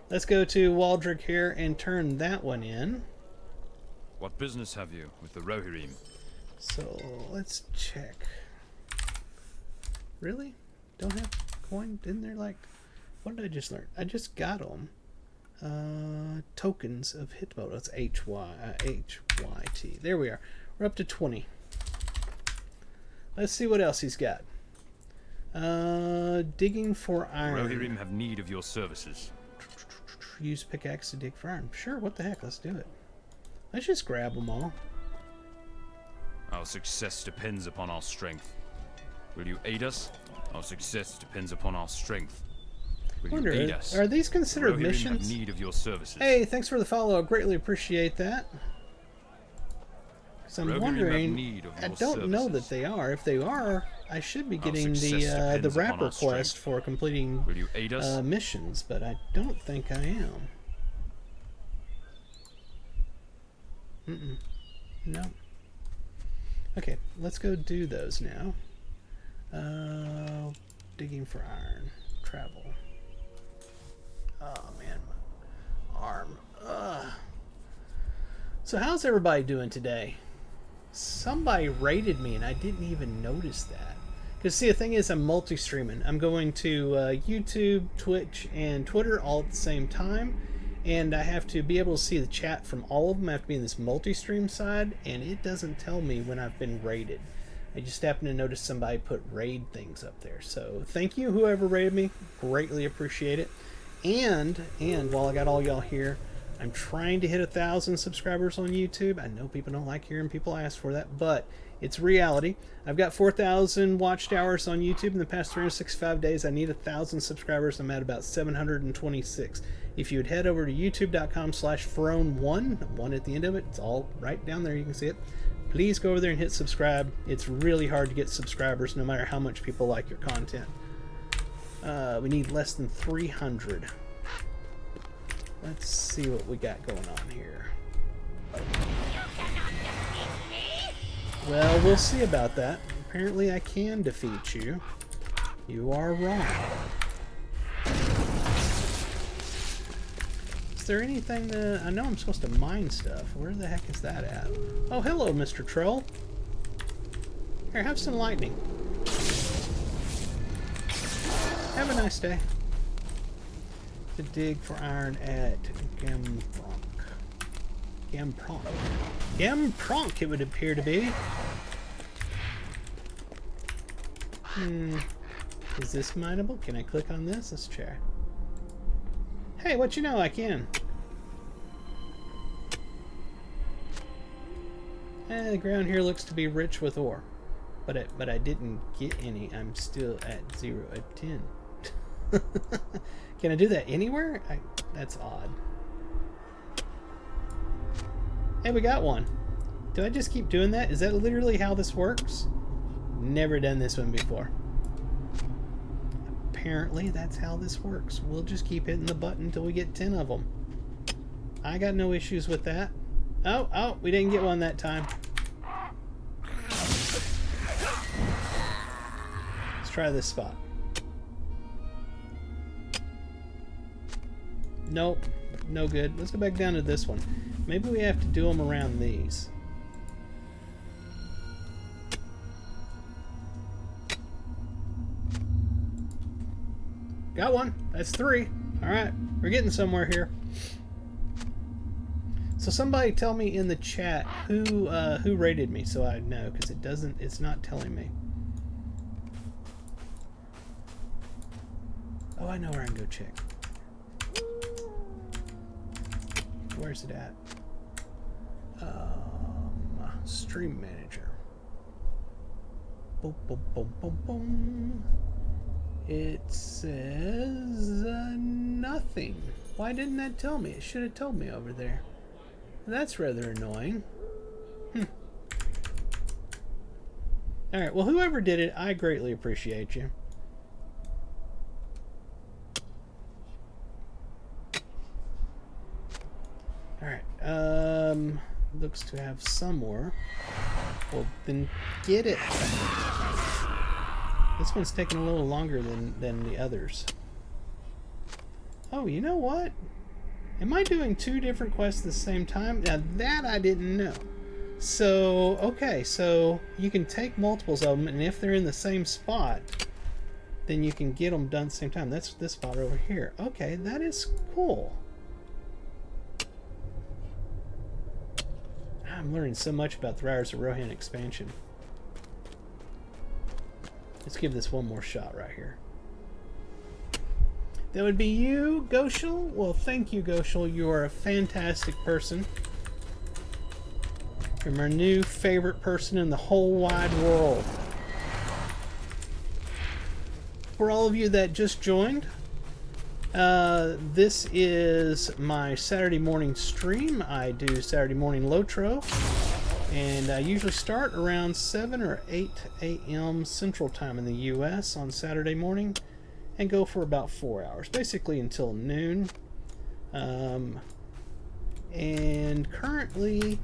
Let's go to Waldrick here and turn that one in. What business have you with the Rohirrim? So let's check. Really? Don't have coin in there? Like, what did I just learn? I just got them. Tokens of Hitmo. That's HYT. There we are. We're up to 20. Let's see what else he's got. Digging for iron. Rohirrim have need of your services. Use pickaxe to dig for iron. Sure, what the heck? Let's do it. Let's just grab them all. Our success depends upon our strength. Will you aid us? Our success depends upon our strength. Will you aid us? Are these considered Rohirrim missions? have need of your services. Hey, thanks for the follow. I greatly appreciate that. So I'm wondering, I don't know that they are. If they are, I should be getting the wrapper quest for completing missions, but I don't think I am. No. Okay, let's go do those now. Digging for iron. Travel. Oh man, my arm. So how's everybody doing today? Somebody rated me and I didn't even notice that. Because see, the thing is, I'm multi-streaming. I'm going to YouTube, Twitch, and Twitter all at the same time. And I have to be able to see the chat from all of them. I have to be in this multi-stream side, and it doesn't tell me when I've been rated. I just happened to notice somebody put raid things up there. So thank you, whoever rated me. Greatly appreciate it. And while I got all y'all here, I'm trying to hit 1,000 subscribers on YouTube. I know people don't like hearing people ask for that, but it's reality. I've got 4,000 watched hours on YouTube in the past 365 days. I need 1,000 subscribers. I'm at about 726. If you would head over to youtube.com/Frone1, one at the end of it, it's all right down there, you can see it. Please go over there and hit subscribe. It's really hard to get subscribers no matter how much people like your content. We need less than 300. Let's see what we got going on here. Well, we'll see about that. Apparently I can defeat you. You are wrong. Is there anything that... I know I'm supposed to mine stuff. Where the heck is that at? Oh, hello, Mr. Troll. Here, have some lightning. Have a nice day. To dig for iron at Gampronk, it would appear to be. Is this mineable? Can I click on this? Let's check. Hey, what you know, I can. The ground here looks to be rich with ore. But I didn't get any. I'm still at 0 of 10. Can I do that anywhere? That's odd. Hey, we got one. Do I just keep doing that? Is that literally how this works? Never done this one before. Apparently, that's how this works. We'll just keep hitting the button until we get 10 of them. I got no issues with that. Oh, we didn't get one that time. Let's try this spot. Nope, no good. Let's go back down to this one. Maybe we have to do them around these. Got one. That's 3. All right, we're getting somewhere here. So somebody tell me in the chat who rated me so I know, because it's not telling me. Oh, I know where I can go check. Where's it at? Stream manager. boom, boom, boom, boom, boom. It says nothing. Why didn't that tell me? It should have told me over there. That's rather annoying. Alright, well, whoever did it, I greatly appreciate you. Alright, looks to have some more. Well, then get it. This one's taking a little longer than the others. Oh, you know what? Am I doing 2 different quests at the same time? Now, that I didn't know. So, okay, so you can take multiples of them, and if they're in the same spot, then you can get them done at the same time. That's this spot over here. Okay, that is cool. I'm learning so much about the Riders of Rohan expansion. Let's give this one more shot right here. That would be you, Goshel. Well, thank you, Goshel. You are a fantastic person. You're my new favorite person in the whole wide world. For all of you that just joined, this is my Saturday morning stream. I do Saturday morning Lotro, and I usually start around 7 or 8 a.m. Central Time in the U.S. on Saturday morning, and go for about 4 hours, basically until noon. And currently,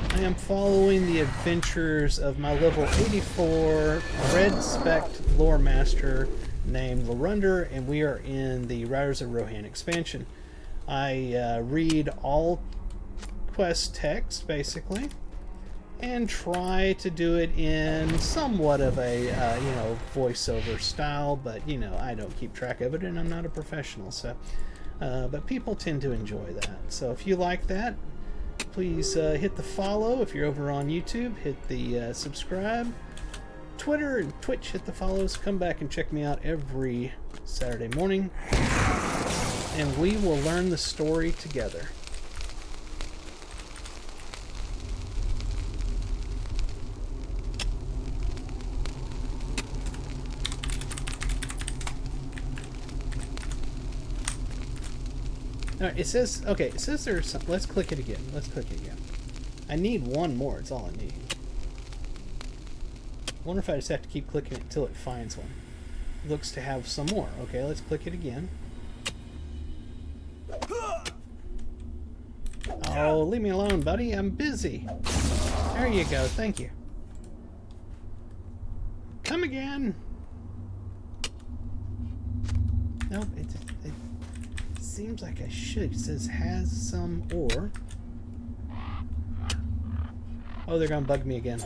I am following the adventures of my level 84 Red Spect lore master named Larunder, and we are in the Riders of Rohan expansion. I read all quest text, basically, and try to do it in somewhat of a, voiceover style, but, I don't keep track of it, and I'm not a professional, so, but people tend to enjoy that. So if you like that, please hit the follow. If you're over on YouTube, hit the subscribe. Twitter and Twitch, hit the follows. Come back and check me out every Saturday morning, and we will learn the story together. Alright, it says there's some. Let's click it again. I need one more, it's all I need. I wonder if I just have to keep clicking it until it finds one. It looks to have some more. Okay, let's click it again. Oh, leave me alone, buddy. I'm busy. There you go. Thank you. Come again. Nope, it seems like I should. It says has some ore. Oh, they're gonna bug me again.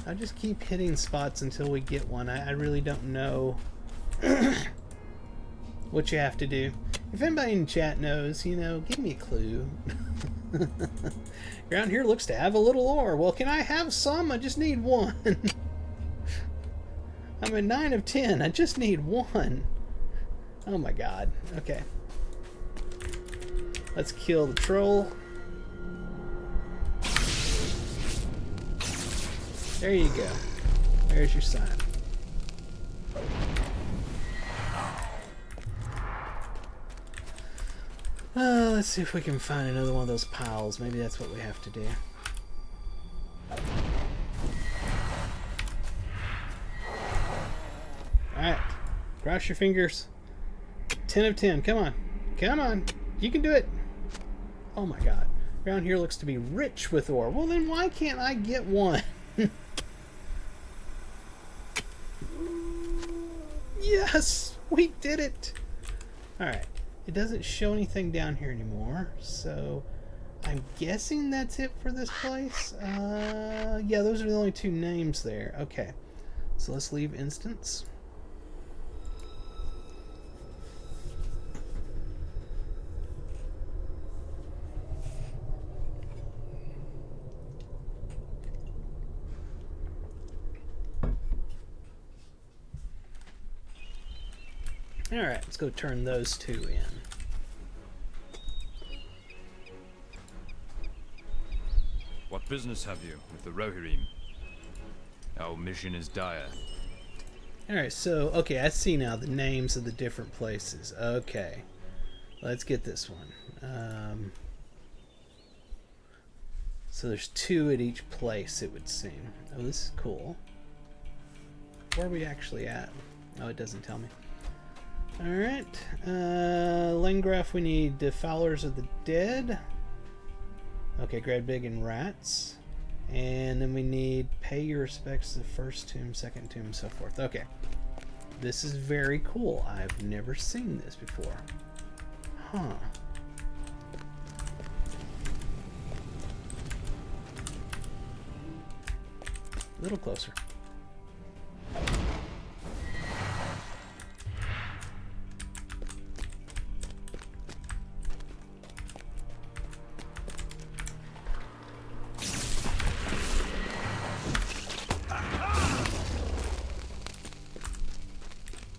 I just keep hitting spots until we get one. I really don't know what you have to do. If anybody in chat knows, give me a clue. Ground here looks to have a little ore. Well, can I have some? I just need one. I'm at 9 of 10. I just need one. Oh my god. Okay. Let's kill the troll. There you go. There's your sign. Let's see if we can find another one of those piles. Maybe that's what we have to do. Alright. Cross your fingers. 10 of 10. Come on. Come on. You can do it. Oh my god. Ground here looks to be rich with ore. Well, then why can't I get one? Yes! We did it! Alright. It doesn't show anything down here anymore, so I'm guessing that's it for this place. Yeah, those are the only 2 names there. Okay. So let's leave instance. Alright, let's go turn those 2 in. business have you with the Rohirrim? Our mission is dire. Alright, so, okay, I see now the names of the different places. Okay. Let's get this one. So there's 2 at each place, it would seem. Oh, this is cool. Where are we actually at? Oh, it doesn't tell me. Alright. Lengraf, we need Defilers of the Dead. Okay, Gradbig and Rats. And then we need Pay Your Respects to the First Tomb, Second Tomb, so forth. Okay. This is very cool. I've never seen this before. Huh. A little closer.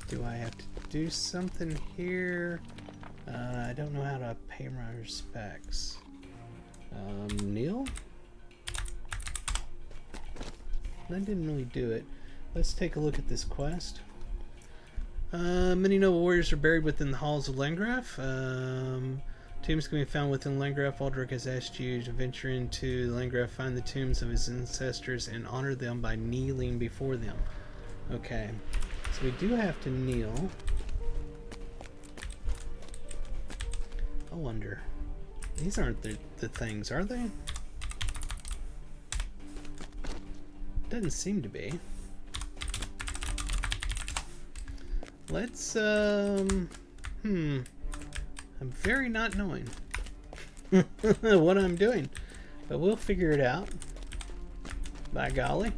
Do I have to do something here? I don't know how to pay my respects. Kneel? That didn't really do it. Let's take a look at this quest. Many noble warriors are buried within the halls of Lengraf. Tombs can be found within Lengraf. Aldrich has asked you to venture into Lengraf, find the tombs of his ancestors, and honor them by kneeling before them. Okay, so we do have to kneel. I wonder. These aren't the things, are they? Doesn't seem to be. Let's, I'm very not knowing what I'm doing. But we'll figure it out. By golly.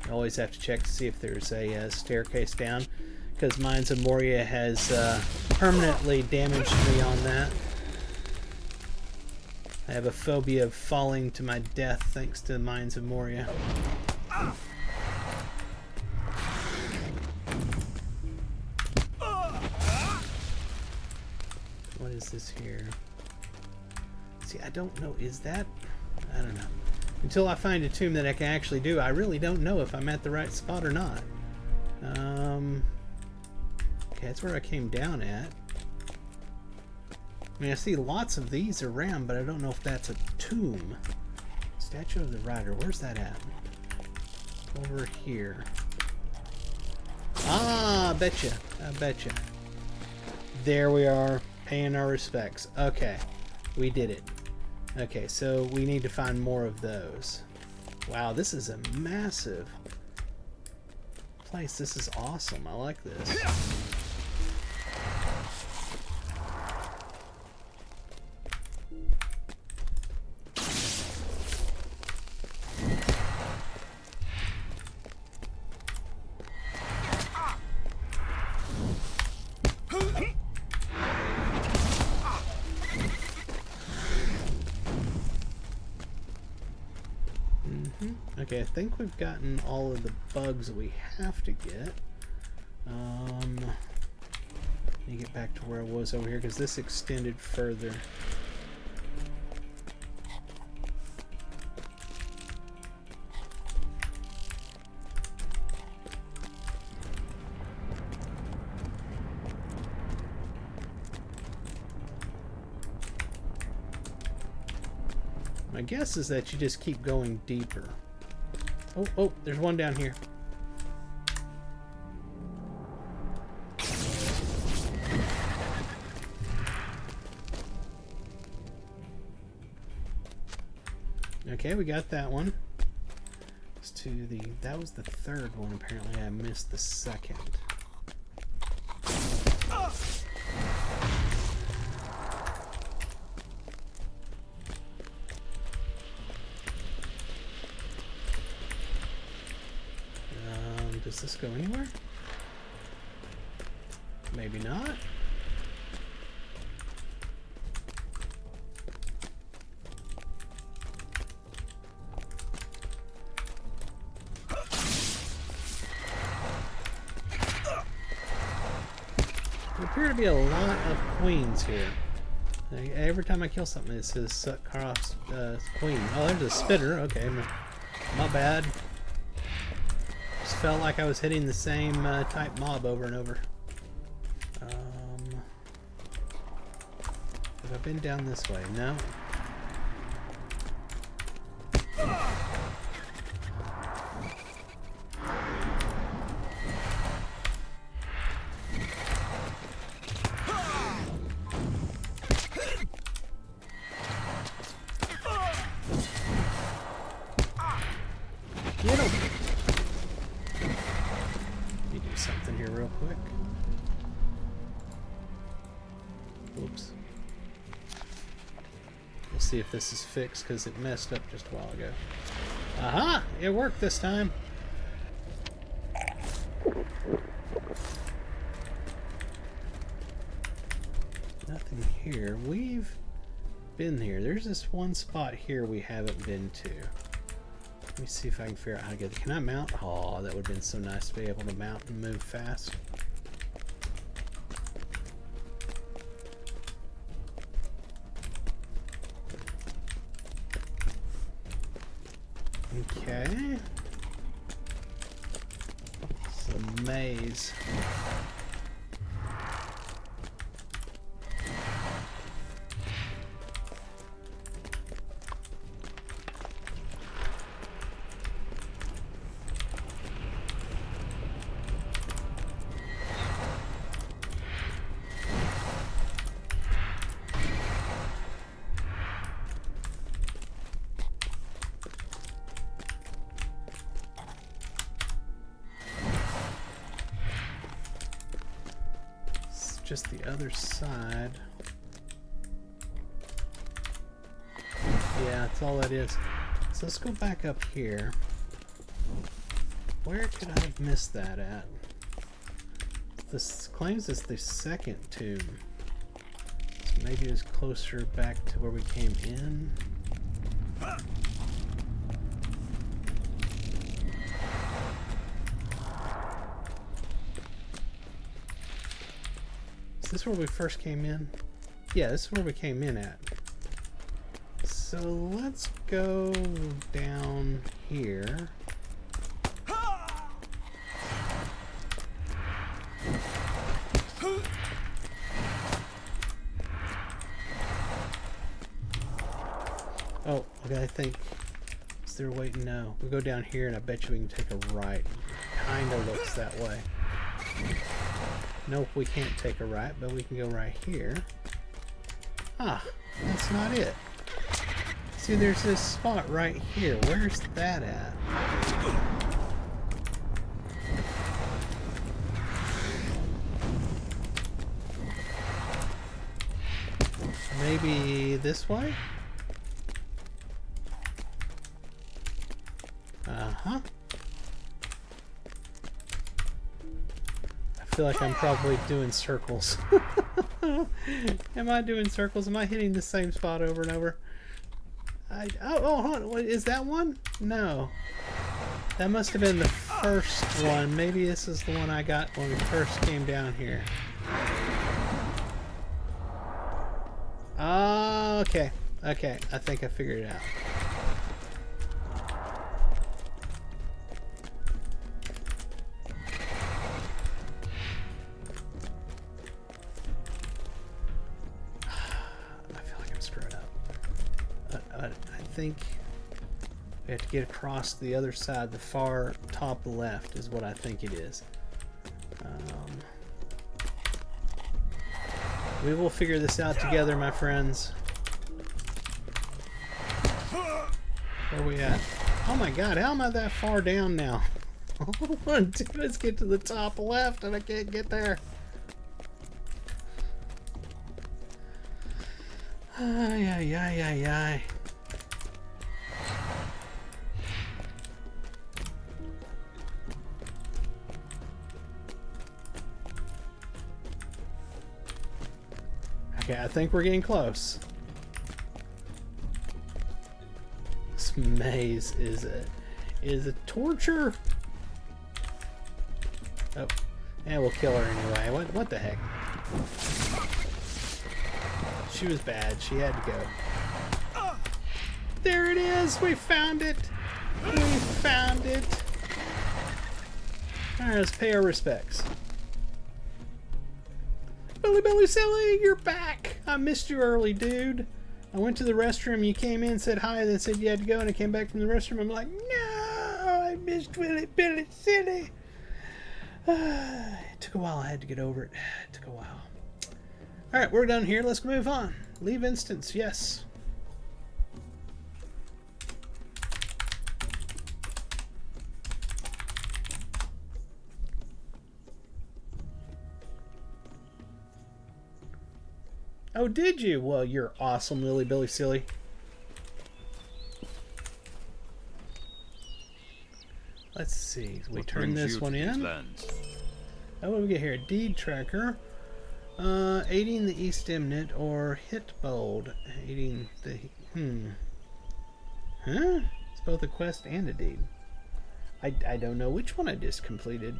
I always have to check to see if there's a staircase down, because Mines of Moria has permanently damaged me on that. I have a phobia of falling to my death thanks to Mines of Moria. What is this here? See, I don't know. Is that? I don't know. Until I find a tomb that I can actually do, I really don't know if I'm at the right spot or not. Okay, that's where I came down at. I mean, I see lots of these around, but I don't know if that's a tomb. Statue of the Rider, where's that at? Over here. Ah, I betcha. I betcha. There we are, paying our respects. Okay, we did it. Okay, so we need to find more of those. Wow, this is a massive place. This is awesome. I like this. Okay, I think we've gotten all of the bugs that we have to get. Let me get back to where I was over here, because this extended further. My guess is that you just keep going deeper. Oh, there's one down here. Okay, we got that one. That was the third one. Apparently I missed the second. Does this go anywhere? Maybe not. There appear to be a lot of queens here. Every time I kill something, it says suck cross queen. Oh, there's a spitter. Okay, my bad. Just felt like I was hitting the same type mob over and over. Have I been down this way? No. Get him! Let me do something here real quick. Oops. We'll see if this is fixed because it messed up just a while ago. Aha! It worked this time. Nothing here. We've been here. There's this one spot here we haven't been to. Let me see if I can figure out how to get it. Can I mount? Oh, that would have been so nice to be able to mount and move fast. Okay. It's a maze. Just the other side. Yeah, that's all that is. So let's go back up here. Where could I have missed that at? This claims it's the second tomb. So maybe it's closer back to where we came in. Is this where we first came in? Yeah, this is where we came in at. So let's go down here. Oh, okay, I think. Is there a way? No. We go down here and I bet you we can take a right. Kinda looks that way. Nope, we can't take a right, but we can go right here. Ah, that's not it. See, there's this spot right here. Where's that at? Maybe this way? Uh-huh. I feel like I'm probably doing circles. Am I doing circles? Am I hitting the same spot over and over? What, is that one? No. That must have been the first one. Maybe this is the one I got when we first came down here. Okay. Okay, I think I figured it out. I think we have to get across the other side, the far top left is what I think it is. We will figure this out together, my friends. Where are we at? Oh my god, how am I that far down now? Let's get to the top left and I can't get there. Ay, ay, ay, ay, ay. Okay, I think we're getting close. This maze is a torture. Oh, and we'll kill her anyway. What the heck? she was bad. She had to go. There it is! We found it! We found it! Alright, let's pay our respects. Billy Silly, you're back! I missed you early, dude. I went to the restroom, you came in, said hi, then said you had to go, and I came back from the restroom. I'm like, no! I missed Billy Silly! It took a while. I had to get over it. It took a while. Alright, we're done here. Let's move on. Leave instance, yes. Oh, did you? Well, you're awesome, Lily Billy Silly. Let's see. We turn this one in. Oh, what do we get here? Deed tracker. Aiding the East Emnet or hit bold. Aiding the... Huh? It's both a quest and a deed. I don't know which one I just completed.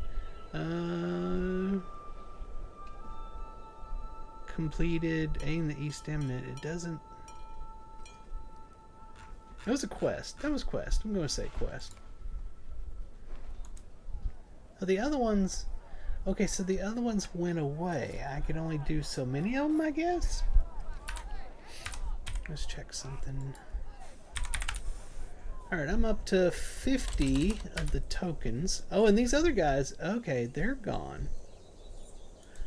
Completed aiding the East Emnet. It doesn't... That was a quest. That was quest. I'm going to say quest. Oh, the other ones... Okay, so the other ones went away. I could only do so many of them, I guess. Let's check something. Alright, I'm up to 50 of the tokens. Oh, and these other guys, okay, they're gone.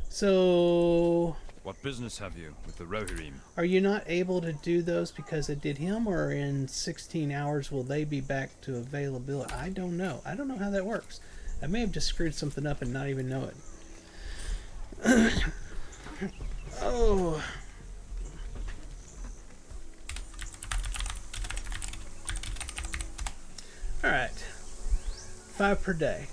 So... What business have you with the Rohirrim? Are you not able to do those because it did him, or in 16 hours will they be back to availability? I don't know. I don't know how that works. I may have just screwed something up and not even know it. Oh. Alright. 5 per day.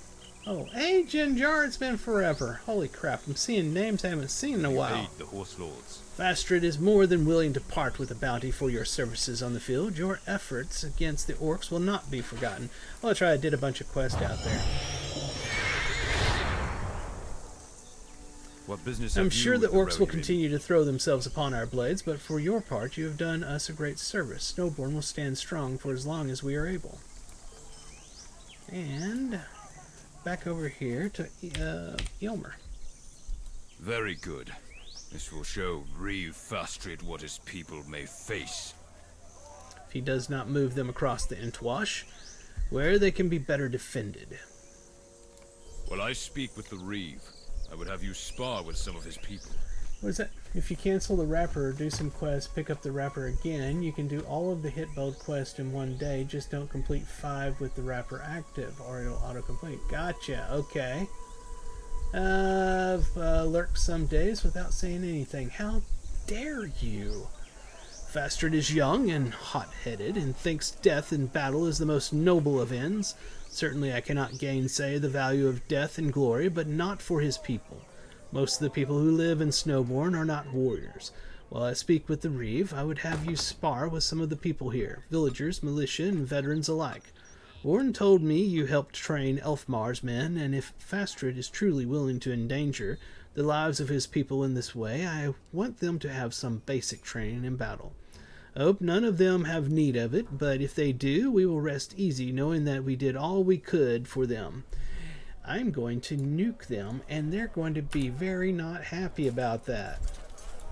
Oh, hey, Jinjar, it's been forever. Holy crap, I'm seeing names I haven't seen in a while. Aid the horse lords. Fastred is more than willing to part with a bounty for your services on the field. Your efforts against the orcs will not be forgotten. Well, that's right, I did a bunch of quests out there. What business I'm have sure you the with orcs will Rohirrim? continue to throw themselves upon our blades, but for your part, you have done us a great service. Snowbourne will stand strong for as long as we are able. And back over here to Ylmer. Very good. This will show Reeve Fastred what his people may face. If he does not move them across the Entwash, where they can be better defended. While I speak with the Reeve, I would have you spar with some of his people. What is that? If you cancel the wrapper, do some quests, pick up the wrapper again, you can do all of the hit bold quests in one day, just don't complete 5 with the wrapper active, or it'll autocomplete. Gotcha, okay. I've lurked some days without saying anything. How dare you? Fastred is young and hot-headed, and thinks death in battle is the most noble of ends. Certainly I cannot gainsay the value of death and glory, but not for his people. Most of the people who live in Snowbourne are not warriors. While I speak with the Reeve, I would have you spar with some of the people here, villagers, militia, and veterans alike. Warren told me you helped train Elfmar's men, and if Fastred is truly willing to endanger the lives of his people in this way, I want them to have some basic training in battle. I hope none of them have need of it, but if they do, we will rest easy knowing that we did all we could for them. I'm going to nuke them, and they're going to be very not happy about that.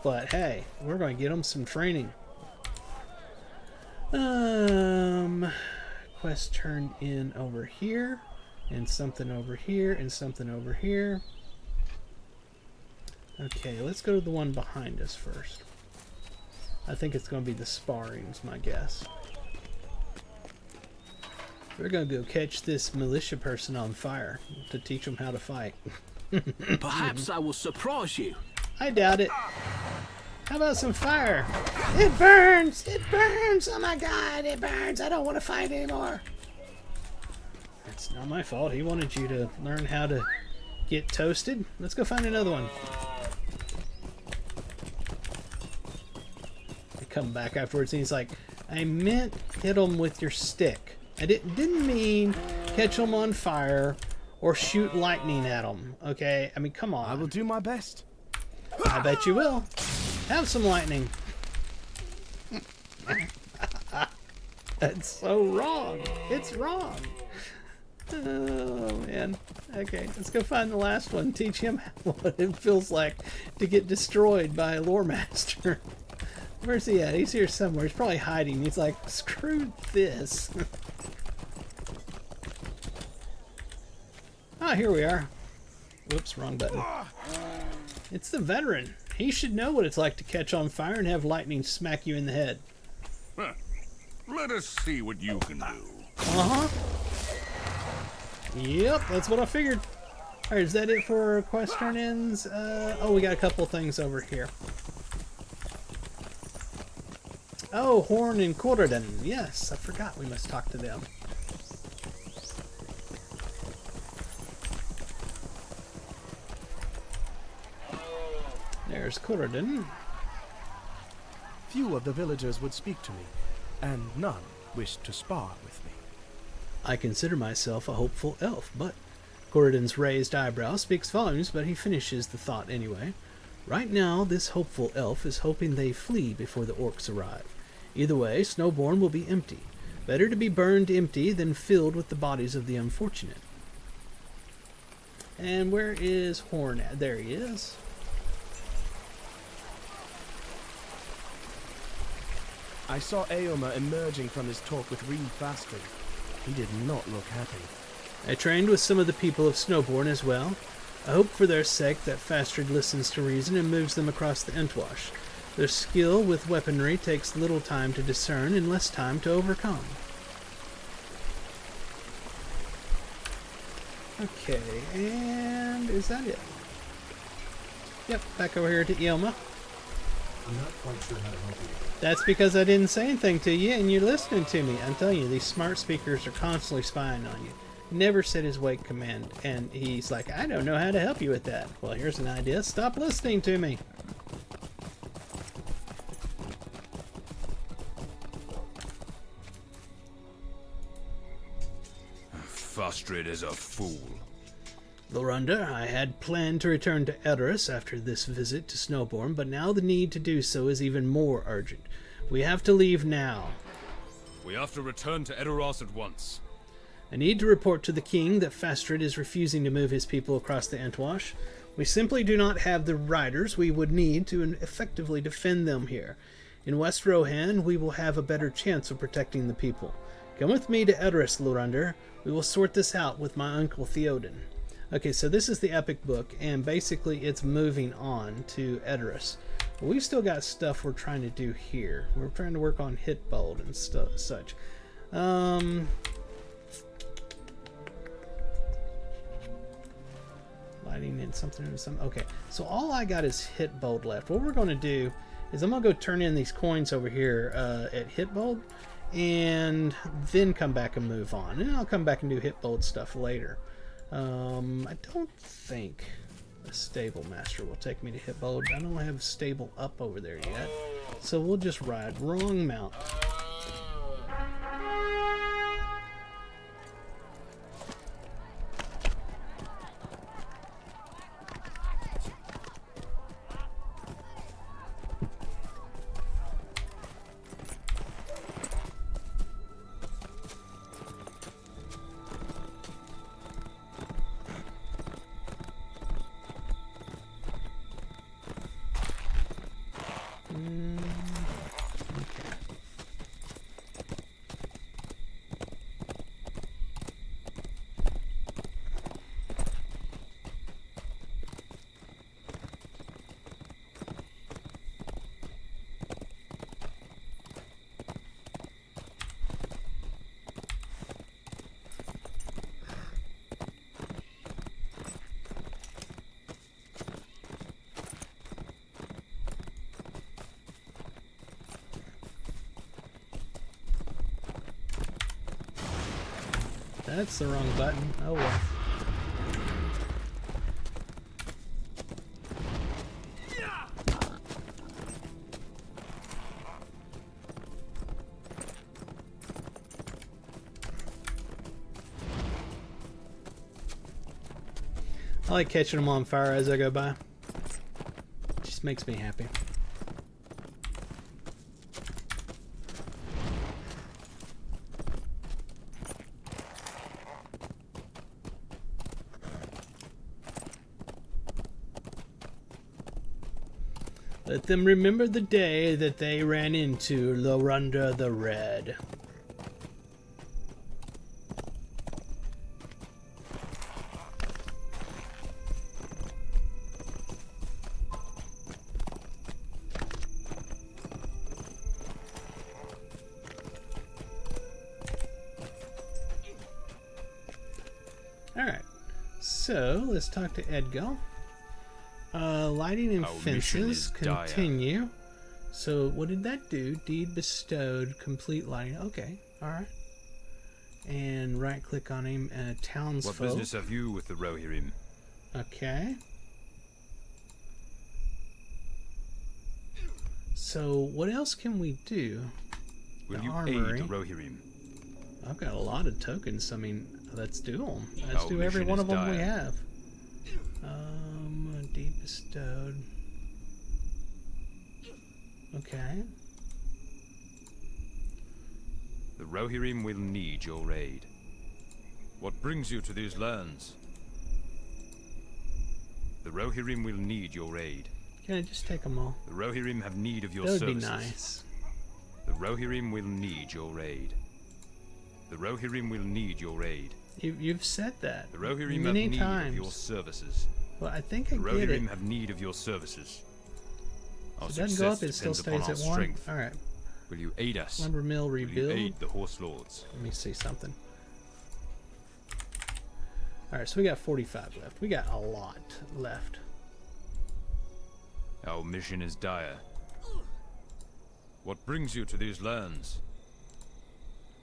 But hey, we're going to get them some training. Quest turned in over here, and something over here, and something over here. Okay, let's go to the one behind us first. I think it's going to be the sparring's my guess. We're going to go catch this militia person on fire to teach them how to fight. Perhaps I will surprise you. I doubt it. How about some fire? It burns! It burns! Oh my god, it burns! I don't want to fight anymore. It's not my fault. He wanted you to learn how to get toasted. Let's go find another one. I come back afterwards and he's like, I meant hit him with your stick. I didn't mean catch them on fire or shoot lightning at them, okay? I mean, come on. I will do my best. I bet you will. Have some lightning. That's so wrong. It's wrong. Oh, man. Okay, let's go find the last one. Teach him what it feels like to get destroyed by a lore master. Where's he at? He's here somewhere. He's probably hiding. He's like, screw this. Ah, here we are. Whoops, wrong button. It's the veteran. He should know what it's like to catch on fire and have lightning smack you in the head. Huh. Let us see what you can do. Uh-huh. Yep, that's what I figured. Alright, is that it for quest turn-ins? Oh, we got a couple things over here. Oh, Horn and Corridon. Yes, I forgot we must talk to them. There's Corridon. Few of the villagers would speak to me, and none wished to spar with me. I consider myself a hopeful elf, but Corridon's raised eyebrow speaks volumes, but he finishes the thought anyway. Right now, this hopeful elf is hoping they flee before the orcs arrive. Either way, Snowbourne will be empty. Better to be burned empty than filled with the bodies of the unfortunate. And where is Horn at? There he is. I saw Aomer emerging from his talk with Reed Fastry. He did not look happy. I trained with some of the people of Snowbourne as well. I hope for their sake that Fastrid listens to reason and moves them across the Entwash. Their skill with weaponry takes little time to discern and less time to overcome. Okay, and is that it? Yep, back over here to Ielma. I'm not quite sure how to help you. That's because I didn't say anything to you and you're listening to me. I'm telling you, these smart speakers are constantly spying on you. Never said his wake command, and he's like, I don't know how to help you with that. Well, here's an idea. Stop listening to me. Fastrid is a fool. Lorunda, I had planned to return to Edoras after this visit to Snowbourne, but now the need to do so is even more urgent. We have to leave now. We have to return to Edoras at once. I need to report to the king that Fastrid is refusing to move his people across the Entwash. We simply do not have the riders we would need to effectively defend them here. In West Rohan, we will have a better chance of protecting the people. Come with me to Edoras, Lorander. We will sort this out with my uncle Theoden. Okay, so this is the epic book, and basically it's moving on to Edoras. But we've still got stuff we're trying to do here. We're trying to work on Hitbold and such. Lighting and something and some. Okay, so all I got is Hitbold left. What we're going to do is I'm going to go turn in these coins over here at Hitbold, and then come back and move on. And I'll come back and do Hitbold stuff later. I don't think a stable master will take me to Hitbold. I don't have stable up over there yet, so we'll just ride. Wrong mount. That's the wrong button. Oh well. I like catching them on fire as I go by. It just makes me happy. Let them remember the day that they ran into Lorunda the Red. Alright, so let's talk to Edgar. Lighting and fences, continue. So what did that do? Deed bestowed, complete lighting. Okay, alright. And right click on him, townsfolk. What business have you with the Rohirrim? Okay. So what else can we do? Will you armory. aid the Rohirrim? I've got a lot of tokens. I mean, let's do them. Let's do every one of them we have. Deed bestowed. Okay. The Rohirrim will need your aid. What brings you to these lands? The Rohirrim will need your aid. Can I just take them all? The Rohirrim have need of your That would services. be nice. The Rohirrim will need your aid. The Rohirrim will need your aid. You've said that The Rohirrim many have need times. of your services. Well, I think I The get Rohirrim it. have need of your services. Our So it doesn't go up, success it still depends upon stays our at 1. strength. Alright. Will you aid us? Lumber mill Will you rebuild. aid the horse lords? Let me see something. Alright, so we got 45 left. We got a lot left. Our mission is dire. What brings you to these lands?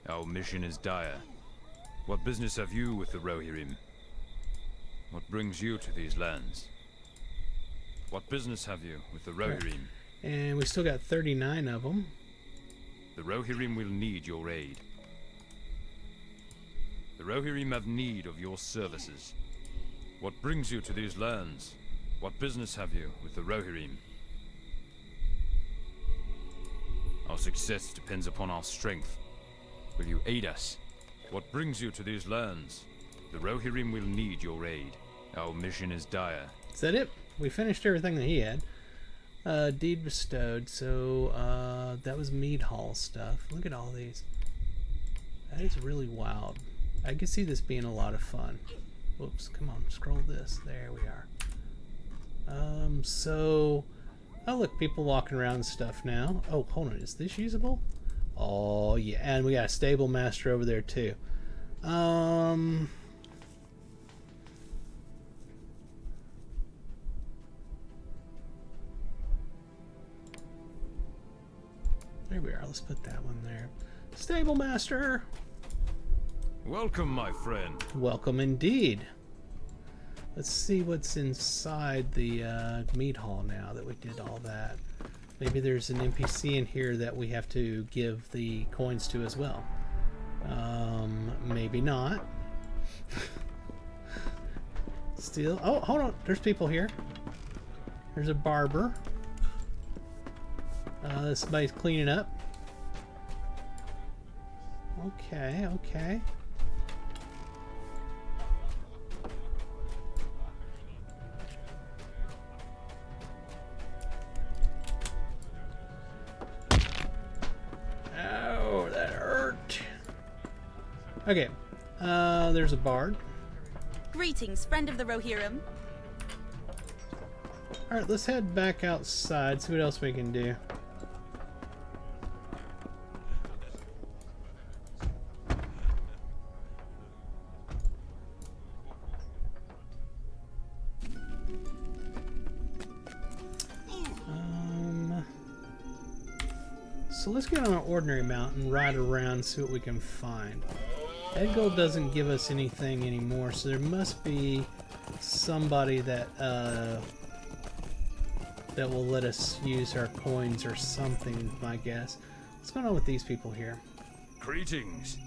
Our mission is dire. What business have you with the Rohirrim? What brings you to these lands? What business have you with the Rohirrim? And we still got 39 of them. The Rohirrim will need your aid. The Rohirrim have need of your services. What brings you to these lands? What business have you with the Rohirrim? Our success depends upon our strength. Will you aid us? What brings you to these lands? The Rohirrim will need your aid. Our mission is dire. Is that it? We finished everything that he had. Deed bestowed. So that was Mead Hall stuff. Look at all these. That is really wild. I could see this being a lot of fun. Whoops, come on, scroll this. There we are. So, oh look, people walking around and stuff now. Oh, hold on, is this usable? Oh yeah, and we got a stable master over there too. There we are. Let's put that one there. Stable master. Welcome, my friend. Welcome indeed. Let's see what's inside the meat hall now that we did all that. Maybe there's an NPC in here that we have to give the coins to as well. Maybe not. Still, oh, hold on. There's people here. There's a barber. Somebody's cleaning up. Okay, okay. Oh, that hurt. Okay, there's a bard. Greetings, friend of the Rohirrim. Alright, let's head back outside, see what else we can do. So let's get on an ordinary mount and ride around and see what we can find. Edgold doesn't give us anything anymore, so there must be somebody that that will let us use our coins or something, my guess. What's going on with these people here? Greetings.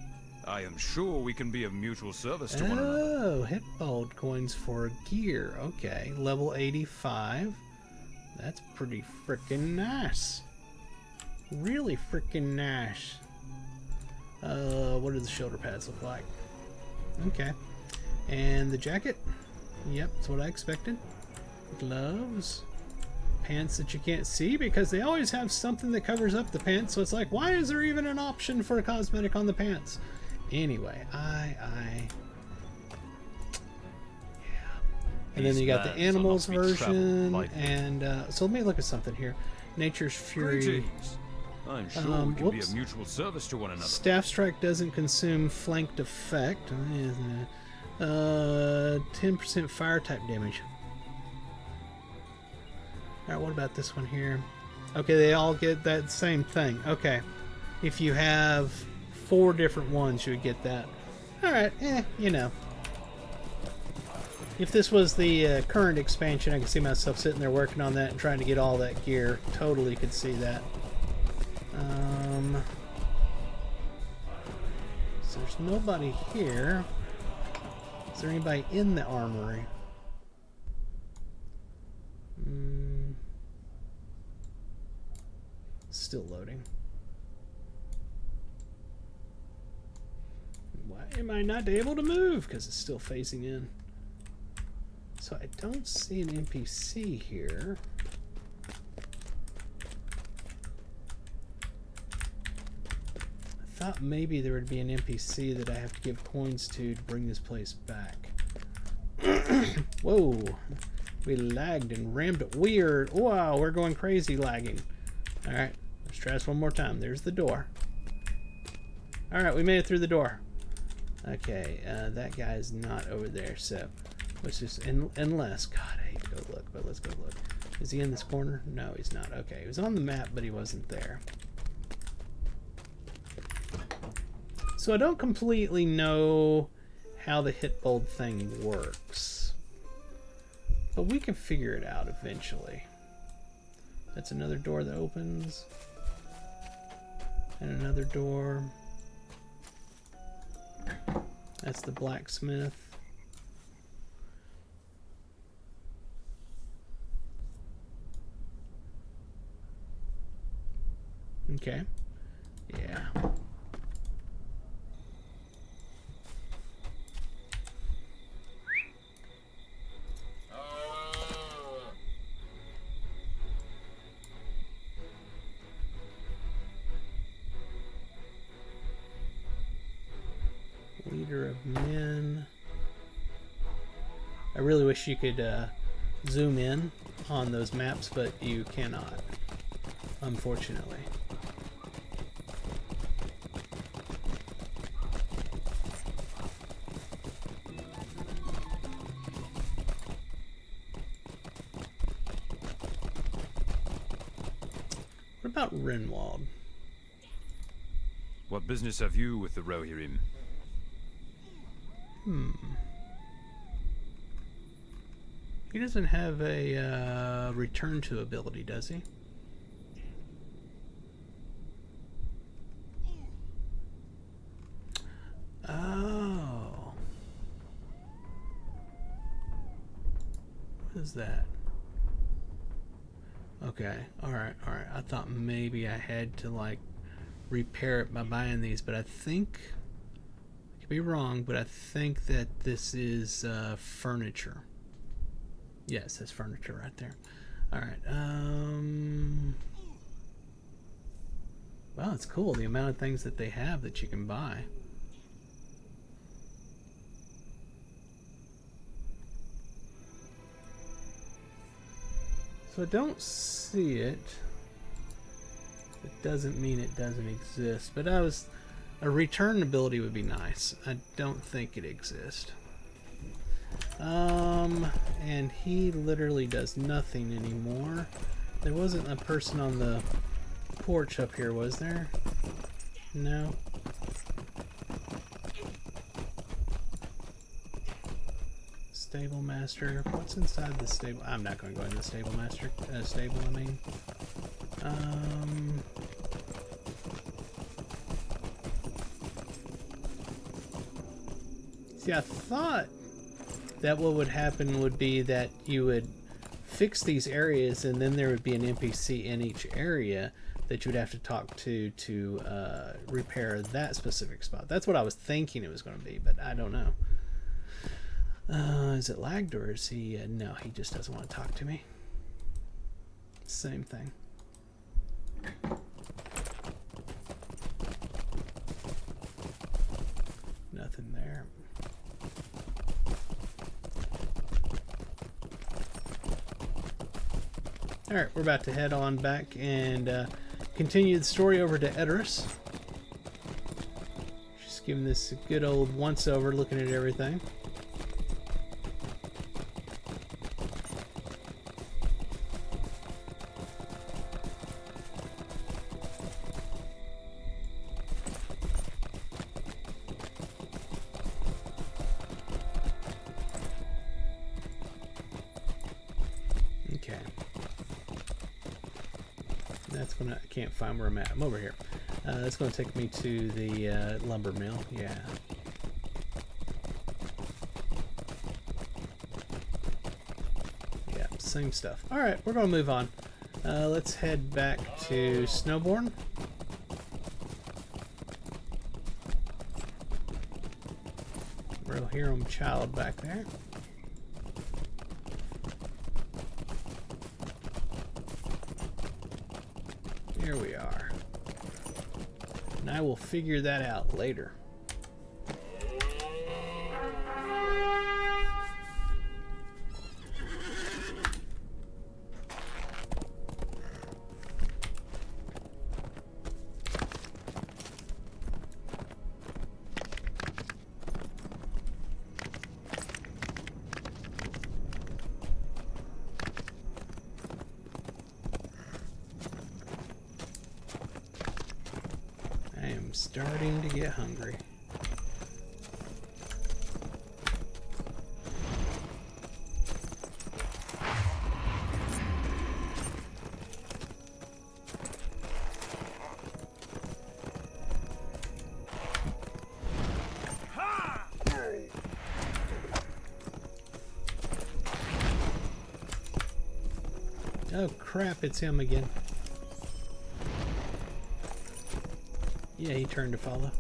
I am sure we can be of mutual service to one another. Oh, Hitbold coins for gear. Okay, level 85. That's pretty freaking nice. Really freaking nice. What do the shoulder pads look like? Okay. And the jacket? Yep, that's what I expected. Gloves. pants that you can't see because they always have something that covers up the pants. So it's like, why is there even an option for a cosmetic on the pants? Anyway, yeah. And then you got the animals version, and so let me look at something here. Nature's Fury. Greetings. I'm sure we can be of mutual service to one another. Staff Strike doesn't consume flanked effect. 10% fire type damage. Alright, what about this one here? Okay, they all get that same thing. Okay. If you have 4 different ones, you would get that. Alright, you know. If this was the current expansion, I can see myself sitting there working on that and trying to get all that gear. Totally could see that. So there's nobody here. Is there anybody in the armory? Still loading. Why am I not able to move? Because it's still phasing in. So I don't see an NPC here. I thought maybe there would be an NPC that I have to give coins to bring this place back. Whoa. We lagged and rammed it weird. Wow, we're going crazy lagging. Alright, let's try this one more time. There's the door. Alright, we made it through the door. Okay, that guy is not over there, so let's just, unless, God, I hate to go look, but let's go look. Is he in this corner? No, he's not. Okay, he was on the map, but he wasn't there. So I don't completely know how the hit bold thing works, but we can figure it out eventually. That's another door that opens, and another door. That's the blacksmith. Okay. Yeah. Leader of men. I really wish you could zoom in on those maps, but you cannot, unfortunately. What about Renwald? What business have you with the Rohirrim? He doesn't have a return to ability, does he? Oh. What is that? Okay, alright. I thought maybe I had to, like, repair it by buying these, but I think... be wrong, but I think that this is furniture. Yes, that's furniture right there. Alright, wow, it's cool the amount of things that they have that you can buy. So I don't see it. It doesn't mean it doesn't exist, but a return ability would be nice. I don't think it exists. And he literally does nothing anymore. There wasn't a person on the porch up here, was there? No. Stable master. What's inside the stable? I'm not going to go in the stable master. Stable, I mean. See, I thought that what would happen would be that you would fix these areas and then there would be an NPC in each area that you would have to talk to repair that specific spot. That's what I was thinking it was going to be, but I don't know. Is it lagged or is he... no, he just doesn't want to talk to me. Same thing. Nothing there. Alright, we're about to head on back and continue the story over to Edoras. Just giving this a good old once-over, looking at everything. Okay. That's gonna, I can't find where I'm at. I'm over here. That's gonna take me to the lumber mill. Yeah. Yeah, same stuff. Alright, we're gonna move on. Let's head back to Snowbourne. Rohirrim child back there. Here we are. And I will figure that out later. Starting to get hungry. Oh crap, it's him again. Yeah, he turned to follow.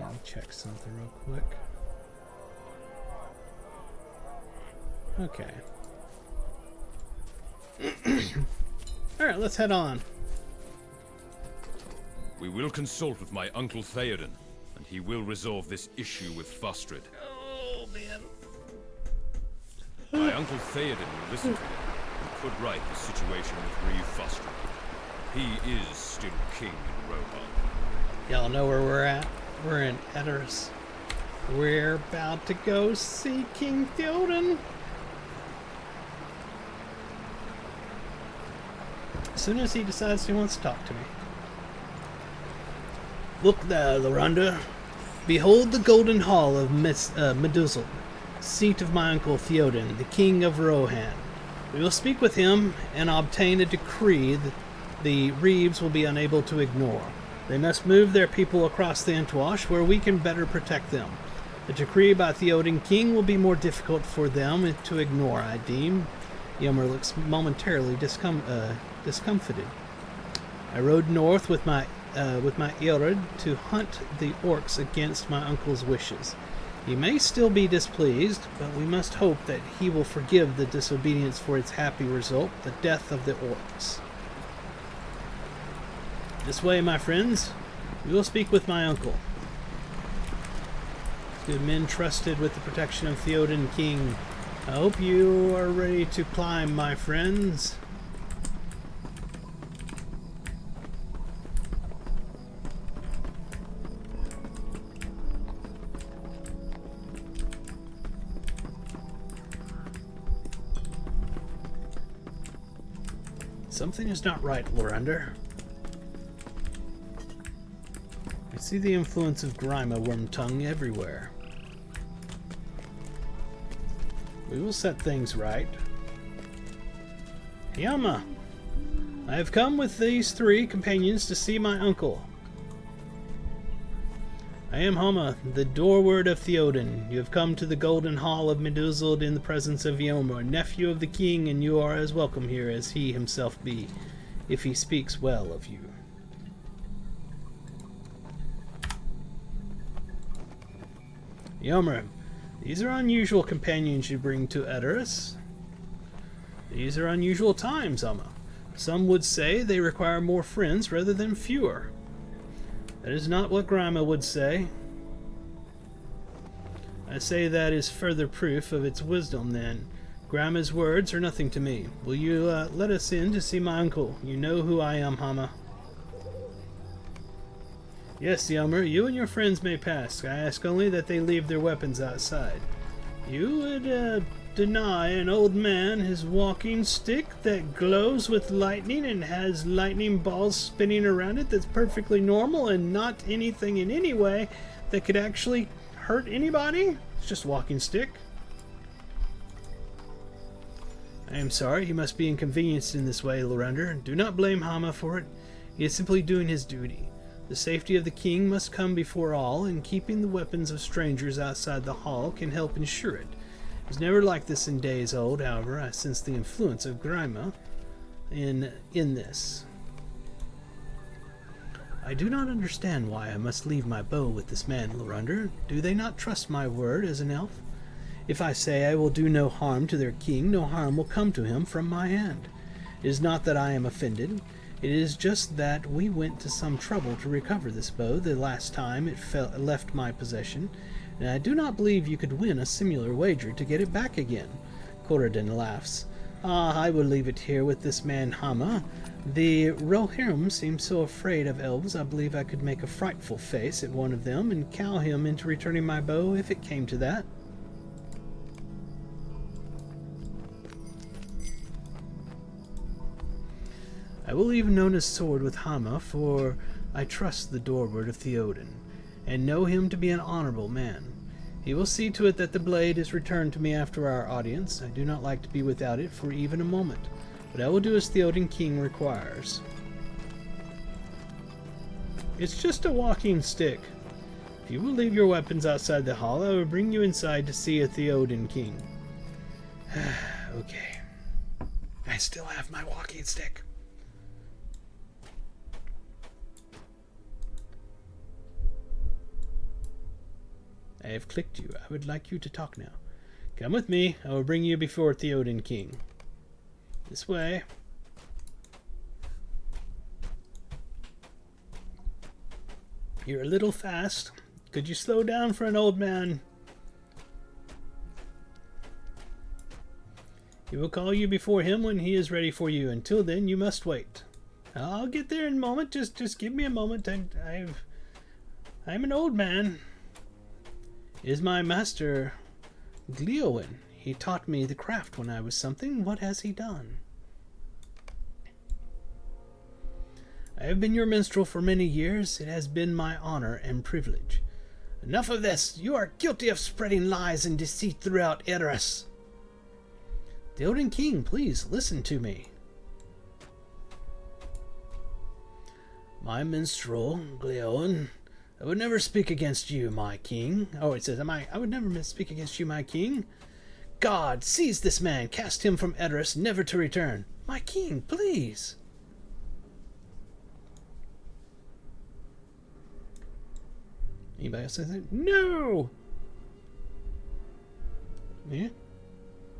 I'll check something real quick. Okay. Alright, let's head on. We will consult with my uncle Theoden, and he will resolve this issue with Fostred. Oh, man. My uncle Theoden will listen to him and put right the situation with Reeve Fostred. He is still king in Rohan. Y'all know where we're at? We're in Edoras. We're about to go see King Theoden. As soon as he decides he wants to talk to me. Look there, Loranda. Behold the golden hall of Medusel, seat of my uncle Theoden, the king of Rohan. We will speak with him and obtain a decree that the Reeves will be unable to ignore. They must move their people across the Entwash, where we can better protect them. The decree by Theoden King will be more difficult for them to ignore, I deem. Yomer looks momentarily discomfited. I rode north with my Eorod to hunt the orcs against my uncle's wishes. He may still be displeased, but we must hope that he will forgive the disobedience for its happy result, the death of the orcs. This way, my friends. We will speak with my uncle. Good men trusted with the protection of Theoden King. I hope you are ready to climb, my friends. Something is not right, Lorander. I see the influence of Grima Wormtongue everywhere. We will set things right. Yama, I have come with these 3 companions to see my uncle. I am Hama, the doorward of Theoden. You have come to the Golden Hall of Meduzeld in the presence of Yoma, nephew of the king, and you are as welcome here as he himself be, if he speaks well of you. Yomer, these are unusual companions you bring to Edoras. These are unusual times, Hama. Some would say they require more friends rather than fewer. That is not what Grima would say. I say that is further proof of its wisdom, then. Grima's words are nothing to me. Will you let us in to see my uncle? You know who I am, Hama. Yes, Yelmer, you and your friends may pass. I ask only that they leave their weapons outside. You would deny an old man his walking stick that glows with lightning and has lightning balls spinning around it that's perfectly normal and not anything in any way that could actually hurt anybody? It's just a walking stick. I am sorry, he must be inconvenienced in this way, Lorander. Do not blame Hama for it. He is simply doing his duty. The safety of the king must come before all, and keeping the weapons of strangers outside the hall can help ensure it. It was never like this in days old, however. I sense the influence of Grima in this. I do not understand why I must leave my bow with this man, Lorander. Do they not trust my word as an elf? If I say I will do no harm to their king, no harm will come to him from my hand. It is not that I am offended. It is just that we went to some trouble to recover this bow the last time it left my possession, and I do not believe you could win a similar wager to get it back again. Corridon laughs. Ah, I will leave it here with this man Hama. The Rohirrim seem so afraid of elves, I believe I could make a frightful face at one of them and cow him into returning my bow if it came to that. I will leave Nona's sword with Hama, for I trust the doorward of Theoden, and know him to be an honorable man. He will see to it that the blade is returned to me after our audience. I do not like to be without it for even a moment, but I will do as Theoden King requires. It's just a walking stick. If you will leave your weapons outside the hall, I will bring you inside to see a Theoden King. Okay. I still have my walking stick. I have clicked you. I would like you to talk now. Come with me. I will bring you before Theoden King. This way. You're a little fast. Could you slow down for an old man? He will call you before him when he is ready for you. Until then, you must wait. I'll get there in a moment. Just give me a moment. I'm an old man. Is my master Gleowen. He taught me the craft when I was something. What has he done? I have been your minstrel for many years. It has been my honor and privilege. Enough of this. You are guilty of spreading lies and deceit throughout Edoras. Theoden King, please listen to me. My minstrel, Gleowen, I would never speak against you, my king. Oh, it says, I would never speak against you, my king. God, seize this man, cast him from Edoras, never to return. My king, please. Anybody else say that? No! Yeah?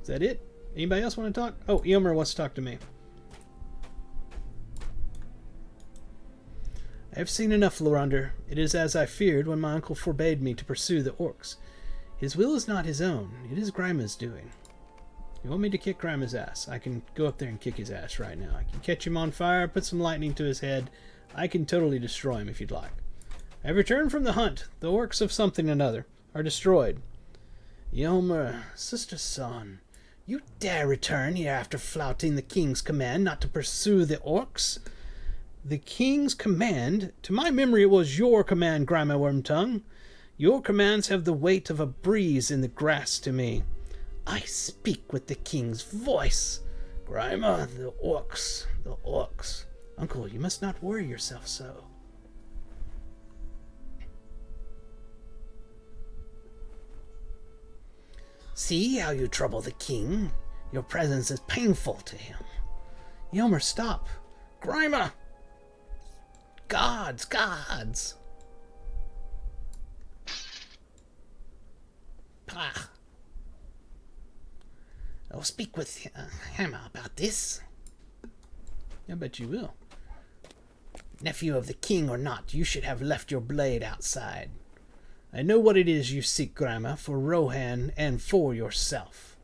Is that it? Anybody else want to talk? Oh, Eomer wants to talk to me. I have seen enough, Lorander. It is as I feared when my uncle forbade me to pursue the orcs. His will is not his own. It is Grima's doing. You want me to kick Grima's ass? I can go up there and kick his ass right now. I can catch him on fire, put some lightning to his head. I can totally destroy him if you'd like. I have returned from the hunt. The orcs of something or another are destroyed. Yomer, sister son, You dare return here after flouting the king's command not to pursue the orcs? The king's command? To my memory it was your command, Grima Wormtongue. Your commands have the weight of a breeze in the grass to me. I speak with the king's voice. Grima, the orcs, the orcs. Uncle, you must not worry yourself so. See how you trouble the king? Your presence is painful to him. Yomer, stop. Grima! Gods, gods! Pah! I'll speak with Hammer about this. I bet you will. Nephew of the king or not, you should have left your blade outside. I know what it is you seek, Grima, for Rohan and for yourself.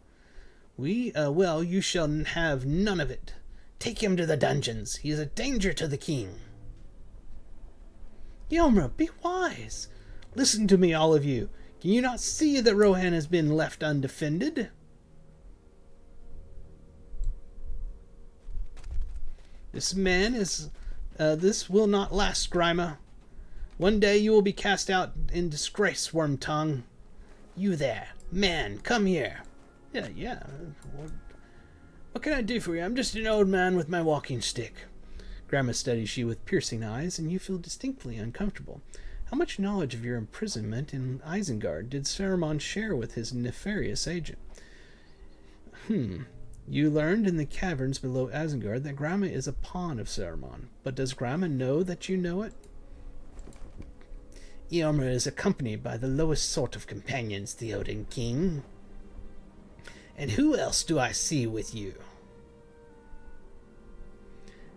Well, you shall have none of it. Take him to the dungeons. He is a danger to the king. Yomer, be wise. Listen to me, all of you. Can you not see that Rohan has been left undefended? This man is... this will not last, Grima. One day you will be cast out in disgrace, Wormtongue. You there. Man, come here. Yeah. What can I do for you? I'm just an old man with my walking stick. Grima studies you with piercing eyes, and you feel distinctly uncomfortable. How much knowledge of your imprisonment in Isengard did Saruman share with his nefarious agent? You learned in the caverns below Isengard that Grima is a pawn of Saruman, but does Grima know that you know it? Eomer is accompanied by the lowest sort of companions, Theoden King. And who else do I see with you?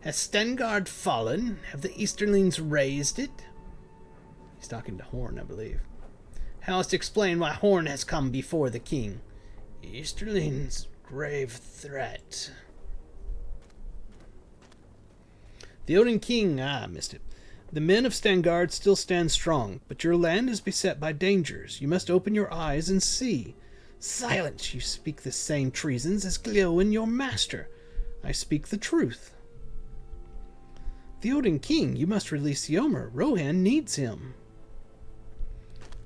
Has Stengard fallen? Have the Easterlings raised it? He's talking to Horn, I believe. How else to explain why Horn has come before the king? Easterlings, grave threat. Theoden King, I missed it. The men of Stengard still stand strong, but your land is beset by dangers. You must open your eyes and see. Silence! You speak the same treasons as Glewin, your master. I speak the truth. Theoden King, you must release Yomer. Rohan needs him.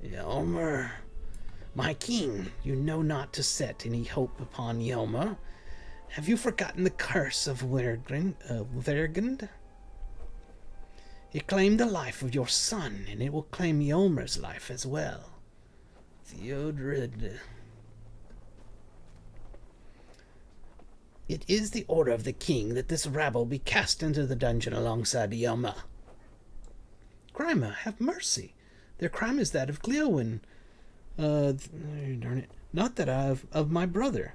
Yomer, my king, you know not to set any hope upon Yomer. Have you forgotten the curse of Vergund? It claimed the life of your son, and it will claim Yomer's life as well. Theodred. It is the order of the king that this rabble be cast into the dungeon alongside Yomer. Grima, have mercy. Their crime is that of Glewin. Darn it. Not that of my brother.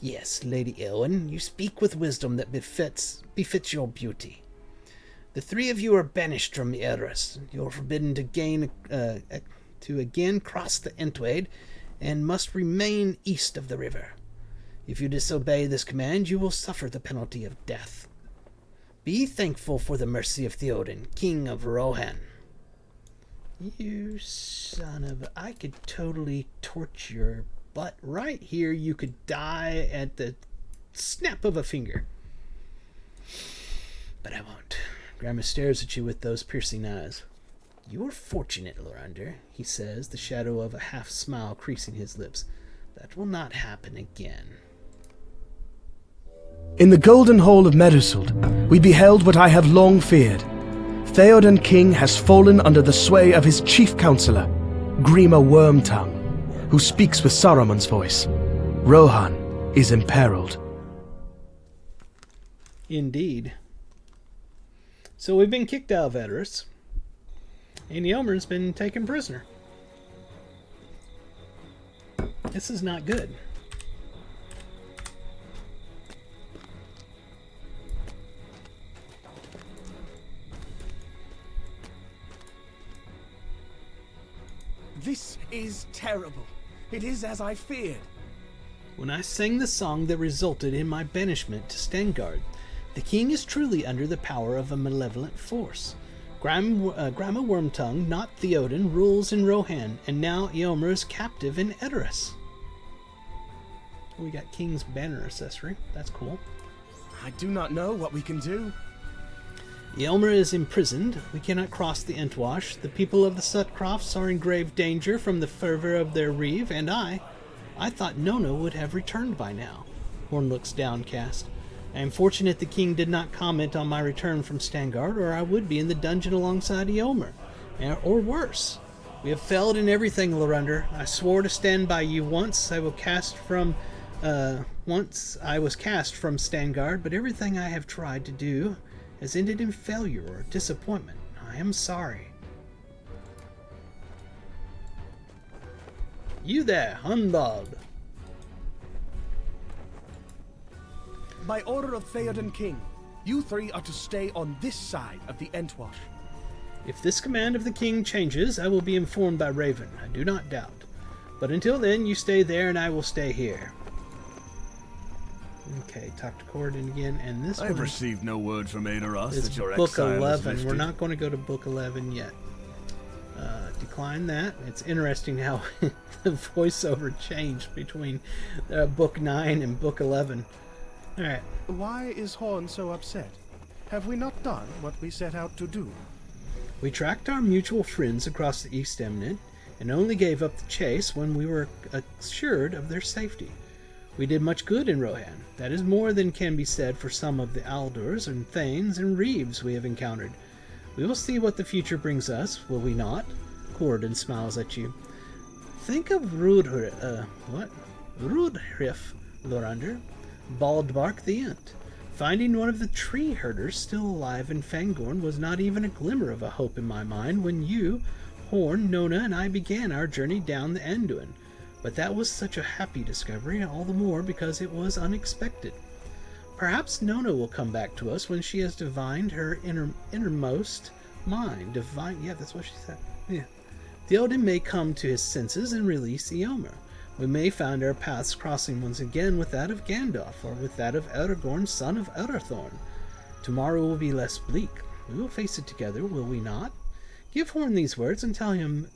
Yes, Lady Elwyn, you speak with wisdom that befits your beauty. The three of you are banished from Eris. You are forbidden to again cross the Entwade, and must remain east of the river. If you disobey this command, you will suffer the penalty of death. Be thankful for the mercy of Theoden, King of Rohan. You son of... I could totally torch your butt right here. You could die at the snap of a finger. But I won't. Grima stares at you with those piercing eyes. You are fortunate, Lorander, he says, the shadow of a half-smile creasing his lips. That will not happen again. In the golden hall of Medusult, we beheld what I have long feared. Theoden King has fallen under the sway of his chief counselor, Grima Wormtongue, who speaks with Saruman's voice. Rohan is imperiled. Indeed. So we've been kicked out of Eris, and Yomer's been taken prisoner. This is not good. This is terrible. It is as I feared. When I sang the song that resulted in my banishment to Stengard, the king is truly under the power of a malevolent force. Grima Wormtongue, not Theoden, rules in Rohan, and now Eomer is captive in Edoras. We got King's Banner accessory. That's cool. I do not know what we can do. Eomer is imprisoned. We cannot cross the Entwash. The people of the Sutcrofts are in grave danger from the fervor of their reeve, and I thought Nona would have returned by now. Horn looks downcast. I am fortunate the king did not comment on my return from Stangard, or I would be in the dungeon alongside Eomer. Or worse. We have failed in everything, Lorunder. I swore to stand by you once I was cast from Stangard, but everything I have tried to do has ended in failure or disappointment. I am sorry. You there, humbug! By order of Theoden King, you three are to stay on this side of the Entwash. If this command of the king changes, I will be informed by Raven, I do not doubt. But until then, you stay there and I will stay here. Okay, talk to Corridon again, and this I've received no word from Aedoras is that your Book exile is 11. lifted. We're not going to go to Book 11 yet. Decline that. It's interesting how the voiceover changed between Book 9 and Book 11. Alright. Why is Horn so upset? Have we not done what we set out to do? We tracked our mutual friends across the East Eminent, and only gave up the chase when we were assured of their safety. We did much good in Rohan. That is more than can be said for some of the Aldors and Thanes and Reeves we have encountered. We will see what the future brings us, will we not? Corridon smiles at you. Think of Rudhrif, Lorander. Baldbark the Ent. Finding one of the tree herders still alive in Fangorn was not even a glimmer of a hope in my mind when you, Horn, Nona, and I began our journey down the Anduin. But that was such a happy discovery, all the more because it was unexpected. Perhaps Nona will come back to us when she has divined her innermost mind. Yeah, that's what she said. Yeah. Theoden may come to his senses and release Eomer. We may find our paths crossing once again with that of Gandalf, or with that of Aragorn, son of Arathorn. Tomorrow will be less bleak. We will face it together, will we not? Give Horn these words and tell him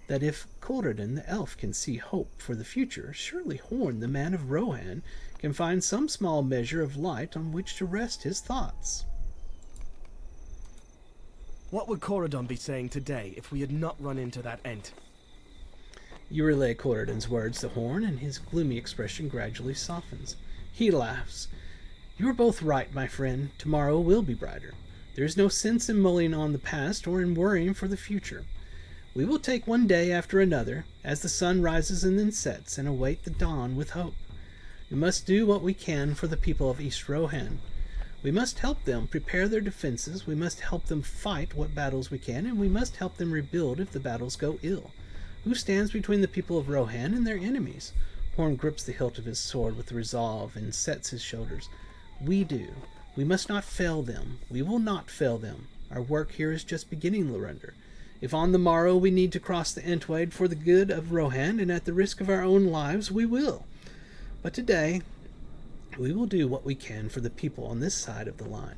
that if Corridon the elf can see hope for the future, surely Horn, the man of Rohan, can find some small measure of light on which to rest his thoughts. What would Corridon be saying today if we had not run into that Ent? You relay Corridon's words to Horn, and his gloomy expression gradually softens. He laughs. You are both right, my friend. Tomorrow will be brighter. There is no sense in mulling on the past or in worrying for the future. We will take one day after another, as the sun rises and then sets, and await the dawn with hope. We must do what we can for the people of East Rohan. We must help them prepare their defenses, we must help them fight what battles we can, and we must help them rebuild if the battles go ill. Who stands between the people of Rohan and their enemies? Horn grips the hilt of his sword with resolve and sets his shoulders. We do. We must not fail them. We will not fail them. Our work here is just beginning, Lorunder. If on the morrow we need to cross the Entwaid for the good of Rohan and at the risk of our own lives, we will. But today, we will do what we can for the people on this side of the line.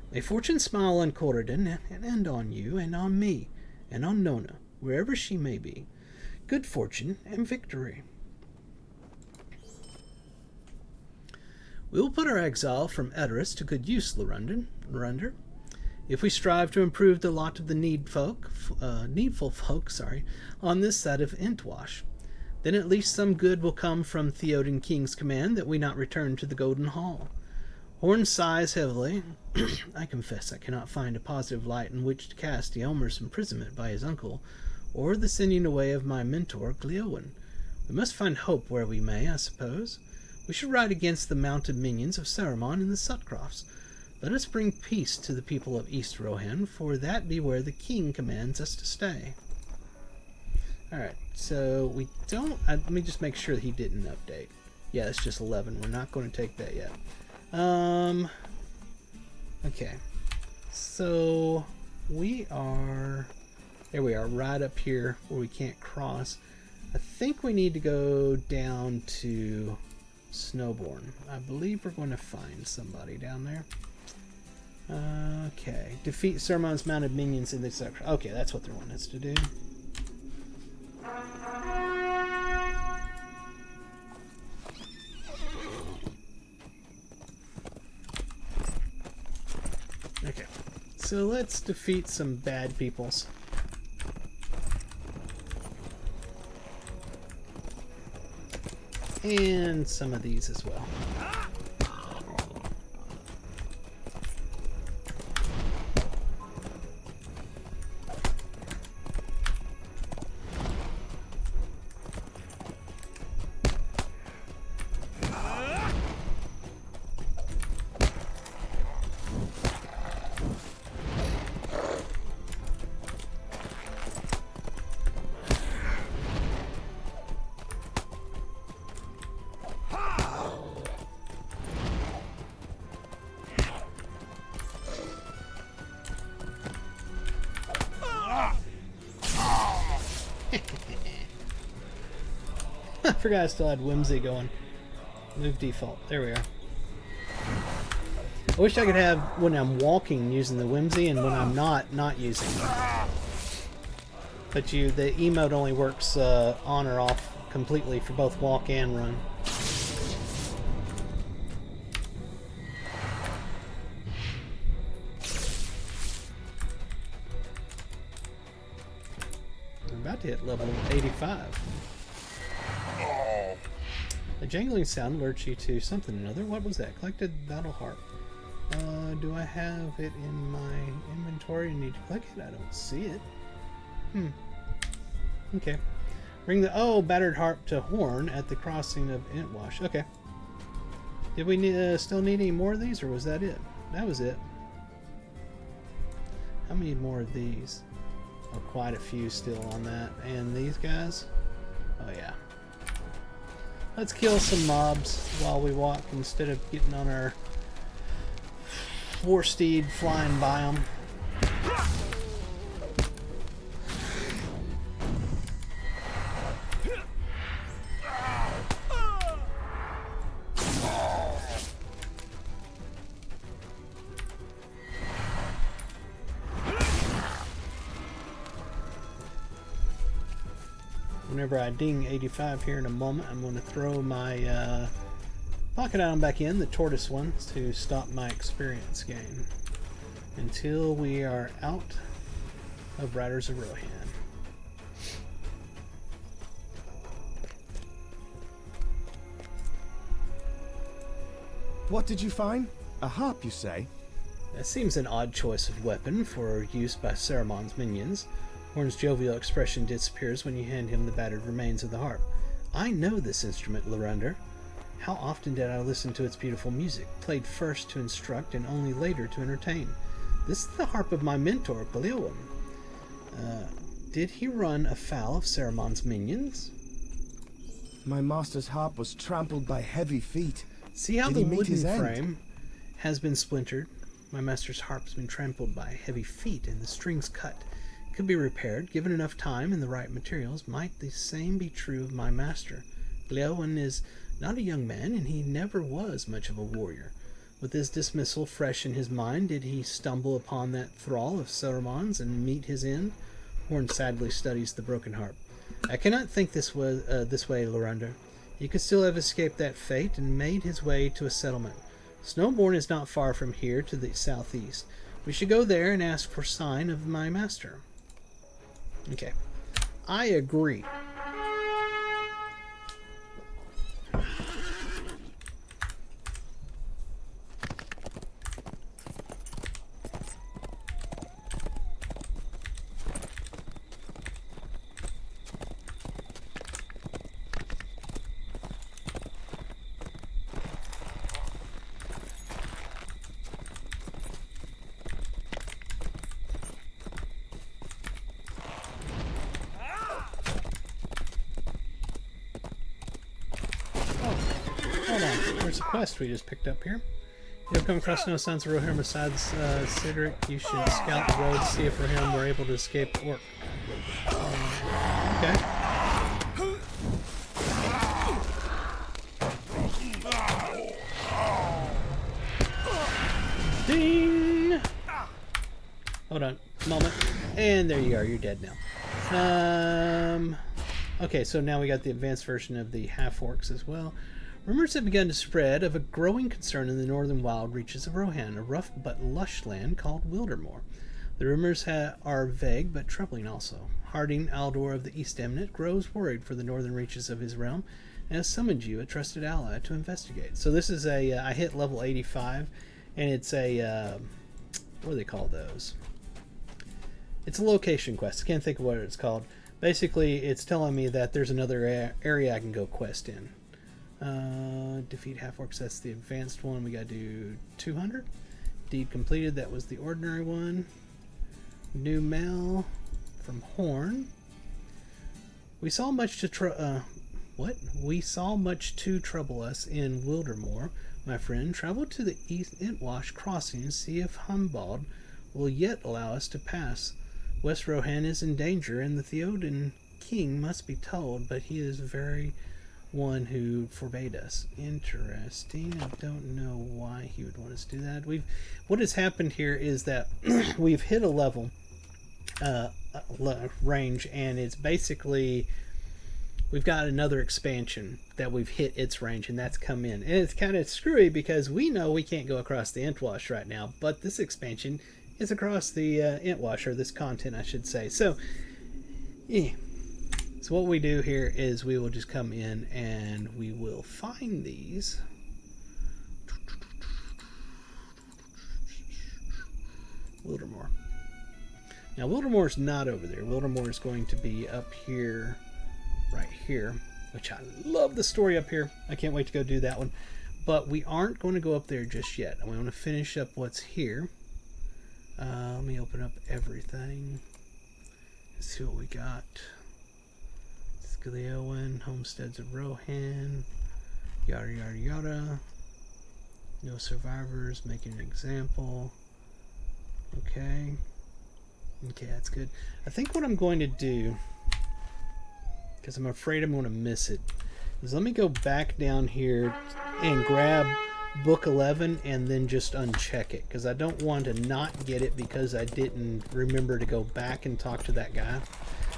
May fortune smile on Corridon and on you and on me and on Nona, wherever she may be. Good fortune and victory. We will put our exile from Edoras to good use, Lorunder. If we strive to improve the lot of the needful folk, on this side of Entwash, then at least some good will come from Theoden King's command that we not return to the Golden Hall. Horn sighs heavily. I confess I cannot find a positive light in which to cast Eomer's imprisonment by his uncle, or the sending away of my mentor, Gleowen. We must find hope where we may, I suppose. We should ride against the mounted minions of Saruman and the Sutcrofts. Let us bring peace to the people of East Rohan, for that be where the king commands us to stay. Alright, so we don't... let me just make sure that he didn't update. Yeah, it's just 11. We're not going to take that yet. Okay. So, we are... There we are, right up here where we can't cross. I think we need to go down to Snowbourne. I believe we're going to find somebody down there. Okay. Defeat Saruman's mounted minions in this section. Okay, that's what they want us to do. So let's defeat some bad peoples. And some of these as well. I forgot I still had Whimsy going. Move default. There we are. I wish I could have when I'm walking using the Whimsy and when I'm not using it. But the emote only works on or off completely for both walk and run. I'm about to hit level 85. A jangling sound alerts you to something or another. What was that? Collected battle harp. Do I have it in my inventory and need to click it? I don't see it. Okay. Bring the battered harp to Horn at the crossing of Entwash. Okay. Did we still need any more of these, or was that it? That was it. How many more of these? Oh, quite a few still on that. And these guys? Oh yeah. Let's kill some mobs while we walk instead of getting on our 4-steed flying by them. Whenever I ding 85 here in a moment, I'm going to throw my pocket item back in, the tortoise one, to stop my experience gain until we are out of Riders of Rohan. What did you find? A harp, you say? That seems an odd choice of weapon for use by Saruman's minions. Horn's jovial expression disappears when you hand him the battered remains of the harp. I know this instrument, Lorender. How often did I listen to its beautiful music, played first to instruct and only later to entertain. This is the harp of my mentor, Gleowen. Did he run afoul of Saruman's minions? My master's harp was trampled by heavy feet. See how the wooden frame has been splintered? My master's harp has been trampled by heavy feet and the strings cut. It could be repaired, given enough time and the right materials. Might the same be true of my master? Gleowen is not a young man, and he never was much of a warrior. With his dismissal fresh in his mind, did he stumble upon that thrall of Saruman's and meet his end? Horn sadly studies the broken harp. I cannot think this way, Lorender. He could still have escaped that fate and made his way to a settlement. Snowbourne is not far from here to the southeast. We should go there and ask for sign of my master. Okay. I agree. There's a quest we just picked up here. You'll come across no signs of Rohirrim besides Cedric. You should scout the road to see if Rohirrim were able to escape the orc. Okay. Ding! Hold on a moment. And there you are. You're dead now. Okay, so now we got the advanced version of the half-orcs as well. Rumors have begun to spread of a growing concern in the northern wild reaches of Rohan, a rough but lush land called Wildermore. The rumors are vague but troubling also. Harding Aldor of the East Eminent grows worried for the northern reaches of his realm and has summoned you, a trusted ally, to investigate. So this is a, I hit level 85, and it's a, what do they call those? It's a location quest. I can't think of what it's called. Basically, it's telling me that there's another area I can go quest in. Defeat half-orcs, that's the advanced one. We gotta do 200. Deed completed, that was the ordinary one. New mail from Horn. We saw much to We saw much to trouble us in Wildermore, my friend. Travel to the East Entwash crossing and see if Humbald will yet allow us to pass. West Rohan is in danger, and the Theoden king must be told, but he is very one who forbade us. Interesting. I don't know why he would want us to do that. What has happened here is that we've hit a level range, and it's basically we've got another expansion that we've hit its range, and that's come in. And it's kind of screwy because we know we can't go across the Entwash right now, but this expansion is across the Entwash, or this content I should say. So yeah. So what we do here is we will just come in and we will find these. Wildermore. Now Wildermore is not over there. Wildermore is going to be up here, right here, which I love the story up here. I can't wait to go do that one. But we aren't going to go up there just yet. I want to finish up what's here. Let me open up everything. Let's see what we got. Skiliowen, Homesteads of Rohan, yada yada yada. No survivors, making an example. Okay. Okay, that's good. I think what I'm going to do, because I'm afraid I'm going to miss it, is let me go back down here and grab Book 11 and then just uncheck it, because I don't want to not get it because I didn't remember to go back and talk to that guy.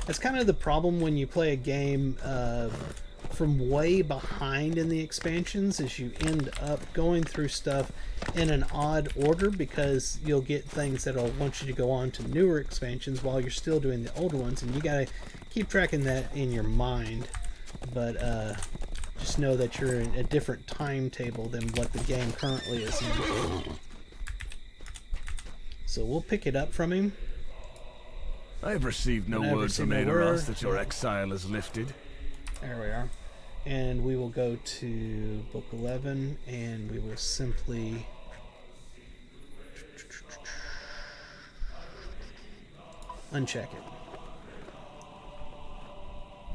That's kind of the problem when you play a game from way behind in the expansions, is you end up going through stuff in an odd order, because you'll get things that'll want you to go on to newer expansions while you're still doing the older ones, and you gotta keep tracking that in your mind. But just know that you're in a different timetable than what the game currently is in. So we'll pick it up from him. I have received no word from Aedoras that your exile is lifted. There we are. And we will go to Book 11, and we will simply uncheck it.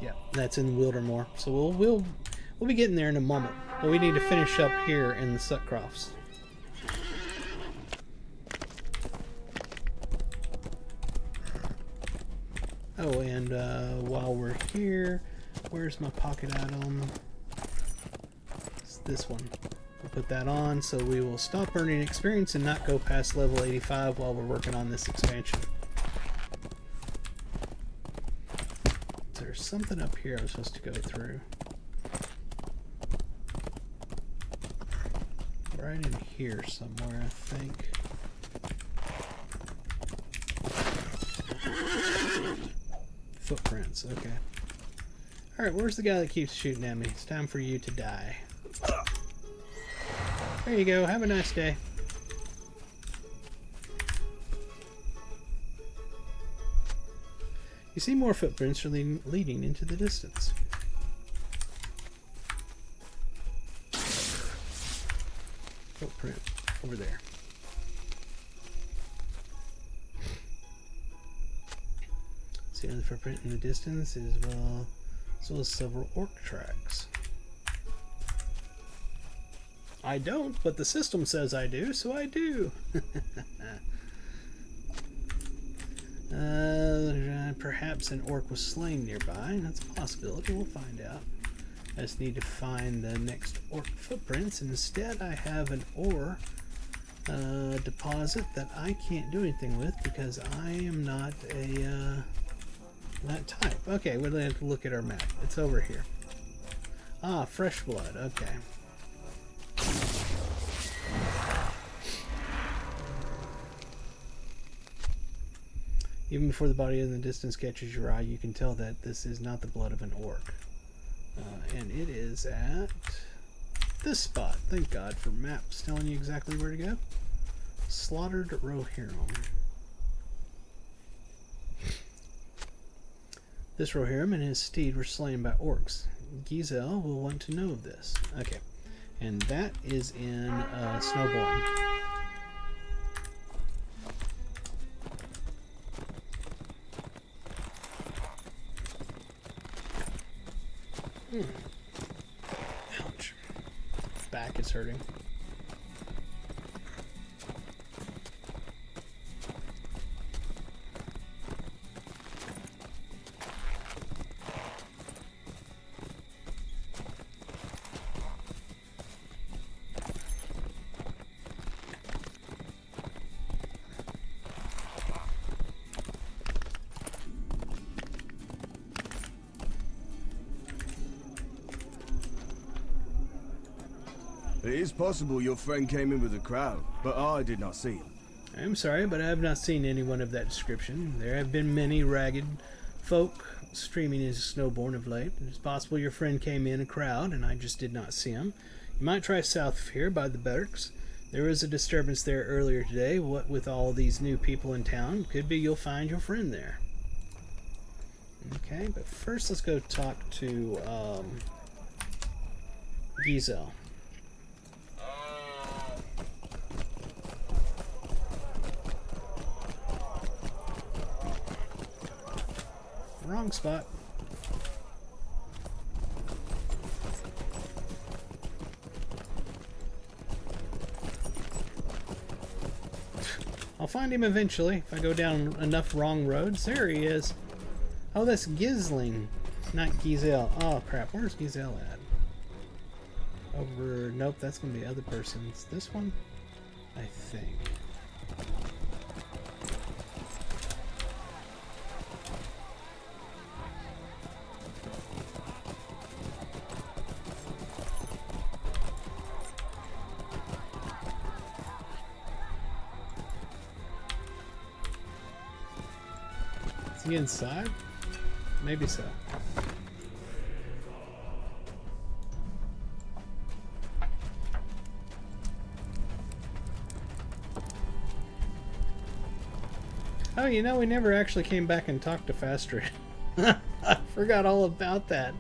Yeah, that's in Wildermore. So we'll be getting there in a moment. But we need to finish up here in the Sutcrofts. Oh, and while we're here, where's my pocket item? It's this one. We'll put that on, so we will stop earning experience and not go past level 85 while we're working on this expansion. There's something up here I was supposed to go through. Right in here somewhere, I think. Footprints, okay. Alright, where's the guy that keeps shooting at me? It's time for you to die. There you go, have a nice day. You see more footprints leading into the distance. Footprint over there. See another footprint in the distance as well as several orc tracks. I don't, but the system says I do, so I do. Perhaps an orc was slain nearby. That's a possibility. We'll find out. I just need to find the next orc footprints. Instead, I have an ore deposit that I can't do anything with because I am not a that type. Okay, we're going to have to look at our map. It's over here. Ah, fresh blood. Okay. Even before the body in the distance catches your eye, you can tell that this is not the blood of an orc. And it is at this spot. Thank God for maps telling you exactly where to go. Slaughtered Rohirrim. This Rohirrim and his steed were slain by orcs. Giselle will want to know of this. Okay. And that is in Snowborn. Ouch. Back is hurting. It is possible your friend came in with a crowd, but I did not see him. I'm sorry, but I have not seen anyone of that description. There have been many ragged folk streaming into Snowborn of late. It's possible your friend came in a crowd, and I just did not see him. You might try south of here by the barracks. There was a disturbance there earlier today. What with all these new people in town, could be you'll find your friend there. Okay, but first let's go talk to Giselle. Wrong spot. I'll find him eventually if I go down enough wrong roads. There he is. Oh, that's Gisling, not Giselle. Oh crap, where's Giselle at? Over. Nope, that's gonna be other person's. This one, I think. Is he inside? Maybe so. Oh, you know, we never actually came back and talked to Fastrid. I forgot all about that.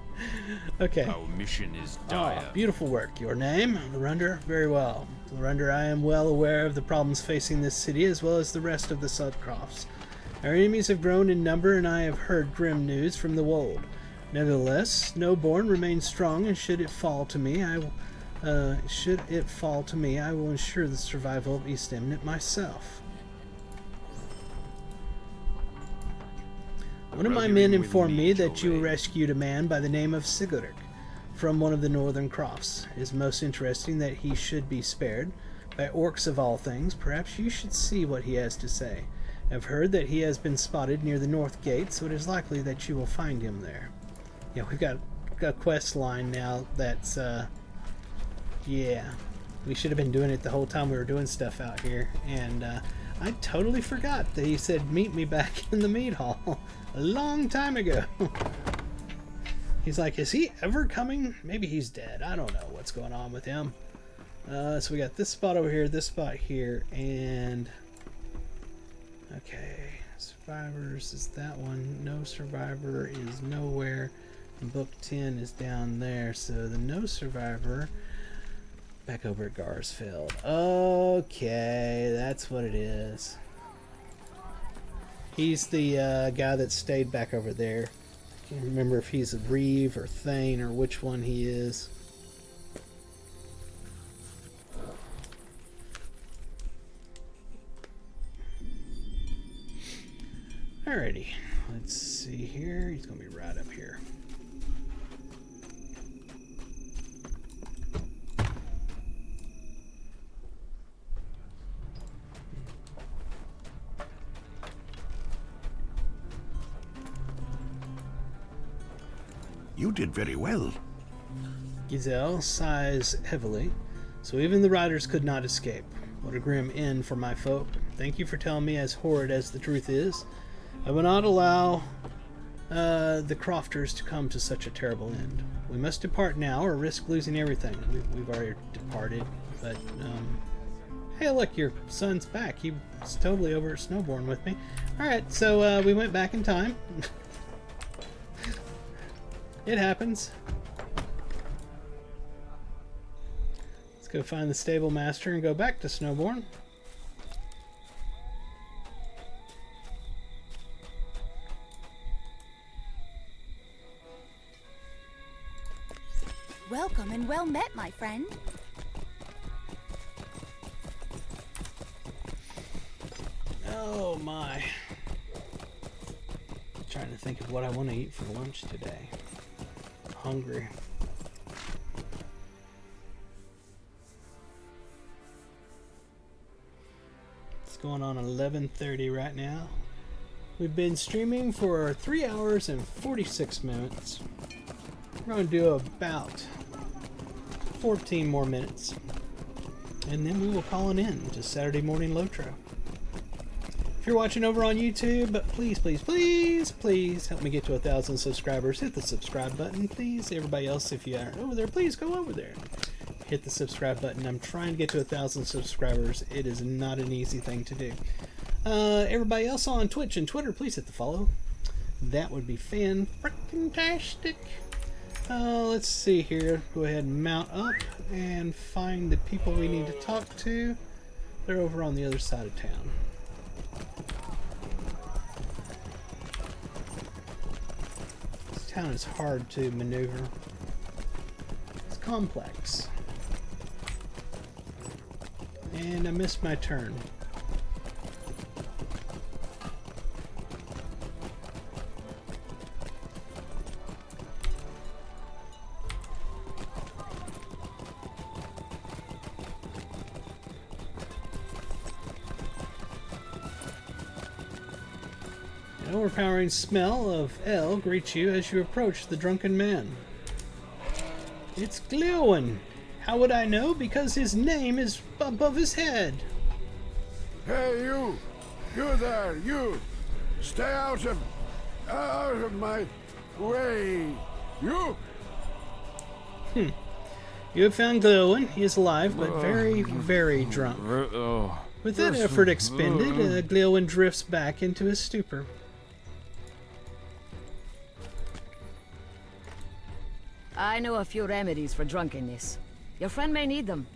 Okay. Our mission is dire. Oh, beautiful work. Your name? Lorunder? Very well. Lorunder, I am well aware of the problems facing this city as well as the rest of the Sudcrofts. Our enemies have grown in number, and I have heard grim news from the wold. Nevertheless, Snowborn remains strong, and should it fall to me, I will ensure the survival of East Eminent myself. One of my men informed me that you rescued a man by the name of Sigurd from one of the northern crofts. It is most interesting that he should be spared by orcs of all things. Perhaps you should see what he has to say. I've heard that he has been spotted near the north gate, so it is likely that you will find him there. Yeah, we've got a quest line now that's, yeah. We should have been doing it the whole time we were doing stuff out here. And I totally forgot that he said meet me back in the meat hall a long time ago. He's like, is he ever coming? Maybe he's dead. I don't know what's going on with him. So we got this spot over here, this spot here, and... Okay, survivors is that one. No survivor is nowhere. And book 10 is down there. So the no survivor back over at Garsfeld. Okay, that's what it is. He's the guy that stayed back over there. I can't remember if he's a Reeve or Thane or which one he is. Alrighty, let's see here. He's gonna be right up here. You did very well. Giselle sighs heavily, so even the riders could not escape. What a grim end for my folk. Thank you for telling me as horrid as the truth is. I will not allow the crofters to come to such a terrible end. We must depart now or risk losing everything. We've already departed, but hey, look, your son's back. He was totally over at Snowbourne with me. Alright, so we went back in time. It happens. Let's go find the stable master and go back to Snowbourne. Welcome and well met, my friend. Oh my. I'm trying to think of what I want to eat for lunch today. I'm hungry. It's going on 11:30 right now. We've been streaming for 3 hours and 46 minutes. We're going to do about 14 more minutes. And then we will call it in to Saturday Morning Lotro. If you're watching over on YouTube, please, please, please, please help me get to 1,000 subscribers. Hit the subscribe button, please. Everybody else, if you aren't over there, please go over there. Hit the subscribe button. I'm trying to get to 1,000 subscribers. It is not an easy thing to do. Everybody else on Twitch and Twitter, please hit the follow. That would be fan-freaking-tastic. Let's see here. Go ahead and mount up and find the people we need to talk to. They're over on the other side of town. This town is hard to maneuver. It's complex. And I missed my turn. An overpowering smell of ale greets you as you approach the drunken man. It's Gleowen. How would I know? Because his name is above his head. Hey, you! You there, you! Stay out of my way! You! You have found Gleowen. He is alive, but very, very drunk. With that effort expended, Gleowen drifts back into his stupor. I know a few remedies for drunkenness. Your friend may need them.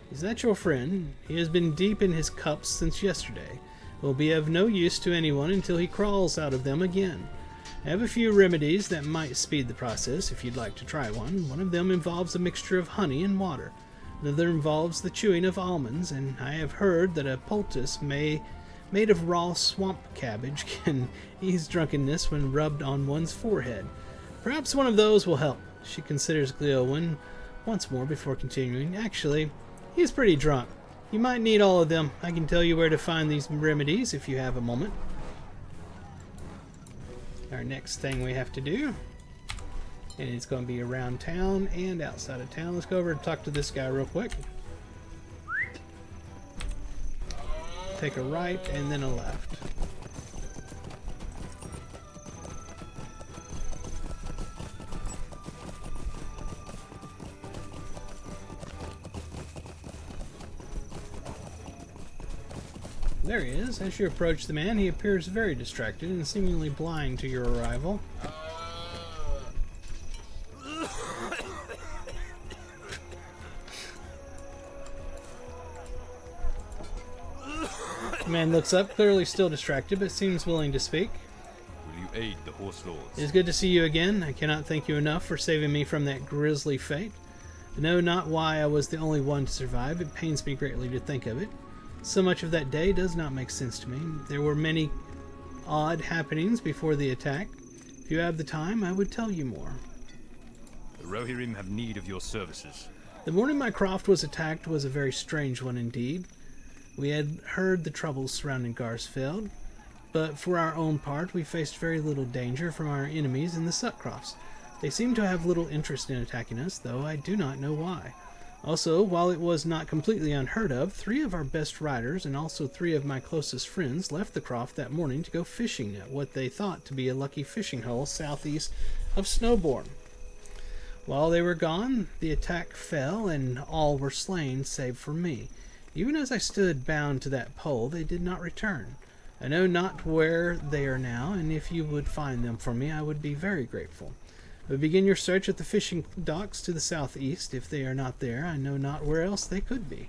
Is that your friend? He has been deep in his cups since yesterday. Will be of no use to anyone until he crawls out of them again. I have a few remedies that might speed the process if you'd like to try one. One of them involves a mixture of honey and water. Another involves the chewing of almonds, and I have heard that a poultice made of raw swamp cabbage can ease drunkenness when rubbed on one's forehead. Perhaps one of those will help. She considers Gleowen once more before continuing. Actually, he's pretty drunk. You might need all of them. I can tell you where to find these remedies if you have a moment. Our next thing we have to do, and it's going to be around town and outside of town. Let's go over and talk to this guy real quick. Take a right and then a left. There he is. As you approach the man, he appears very distracted and seemingly blind to your arrival. The man looks up, clearly still distracted, but seems willing to speak. Will you aid the horse lords? It is good to see you again. I cannot thank you enough for saving me from that grisly fate. I know not why I was the only one to survive. It pains me greatly to think of it. So much of that day does not make sense to me. There were many odd happenings before the attack. If you have the time, I would tell you more. The Rohirrim have need of your services. The morning my croft was attacked was a very strange one indeed. We had heard the troubles surrounding Garsfeld, but for our own part we faced very little danger from our enemies in the Sutcrofts. They seemed to have little interest in attacking us, though I do not know why. Also, while it was not completely unheard of, 3 of our best riders and also 3 of my closest friends left the croft that morning to go fishing at what they thought to be a lucky fishing hole southeast of Snowbourne. While they were gone, the attack fell and all were slain save for me. Even as I stood bound to that pole, they did not return. I know not where they are now, and if you would find them for me, I would be very grateful. But begin your search at the fishing docks to the southeast. If they are not there, I know not where else they could be.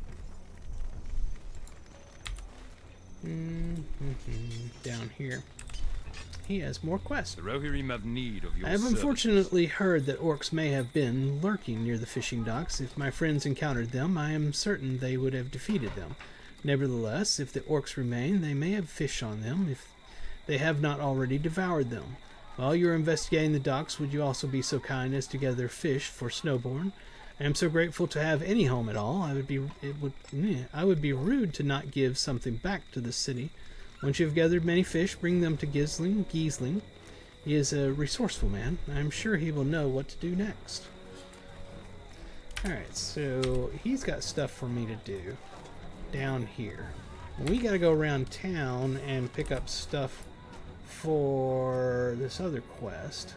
Down here. He has more quests. The Rohirrim have need of your I have services. unfortunately heard that orcs may have been lurking near the fishing docks. If my friends encountered them, I am certain they would have defeated them. Nevertheless, if the orcs remain, they may have fish on them if they have not already devoured them. While you are investigating the docks, would you also be so kind as to gather fish for Snowbourne? I am so grateful to have any home at all. I would be rude to not give something back to the city. Once you have gathered many fish, bring them to Giesling. He is a resourceful man. I am sure he will know what to do next. Alright, so he's got stuff for me to do down here. We gotta go around town and pick up stuff for this other quest.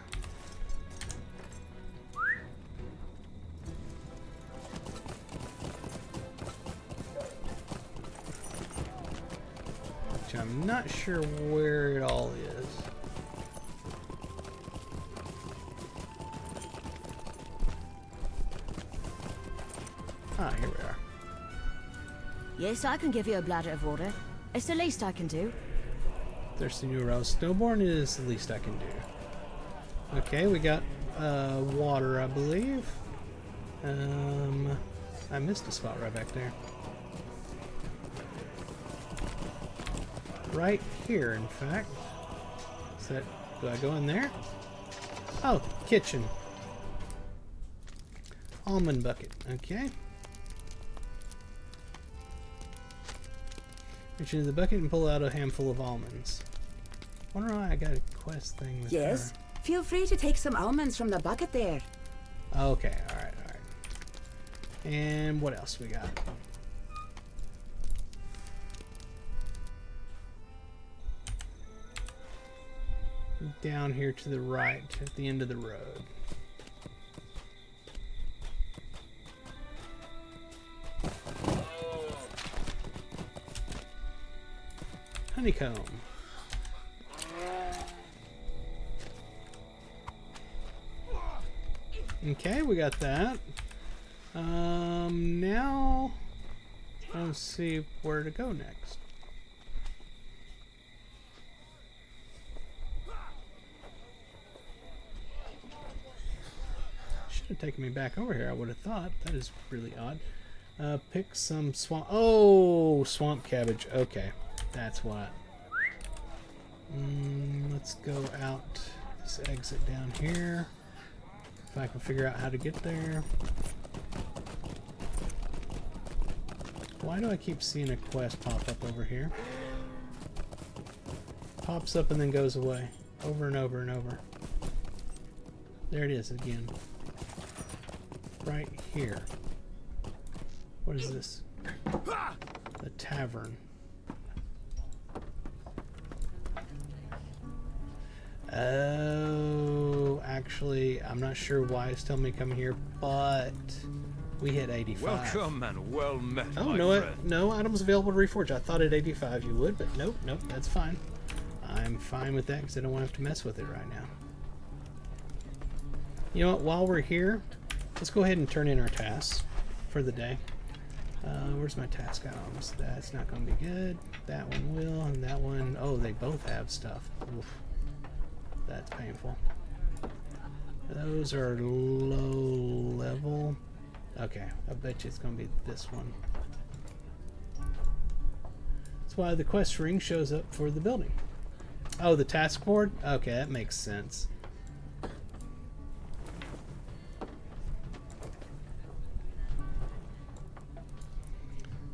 Which I'm not sure where it all is. Ah, here we are. Yes, I can give you a bladder of water. It's the least I can do. Thirsty New Rose. Snowbourne is the least I can do. Okay, we got water, I believe. I missed a spot right back there. Right here, in fact. Is that... do I go in there? Oh, kitchen. Almond bucket. Okay. Reach into the bucket and pull out a handful of almonds. Wonder why I got a quest thing with Yes. her. Feel free to take some almonds from the bucket there. Okay, alright. And what else we got? Down here to the right, at the end of the road. Honeycomb. Okay, we got that. Now let's see where to go next. Should have taken me back over here, I would have thought. That is really odd. Pick some swamp. Oh, swamp cabbage. Okay, that's what. Let's go out this exit down here. If I can figure out how to get there. Why do I keep seeing a quest pop up over here? Pops up and then goes away. Over and over and over. There it is again. Right here. What is this? The tavern. Oh, actually, I'm not sure why it's telling me to come here, but we hit 85. Welcome and well met, oh, my no, friend. no items available to reforge. I thought at 85 you would, but nope, that's fine. I'm fine with that because I don't want to have to mess with it right now. You know what, while we're here, let's go ahead and turn in our tasks for the day. Where's my task items? That's not going to be good. That one will, and that one, oh, they both have stuff. Oof. That's painful. Those are low level. Okay, I bet you it's going to be this one. That's why the quest ring shows up for the building. Oh, the task board? Okay, that makes sense.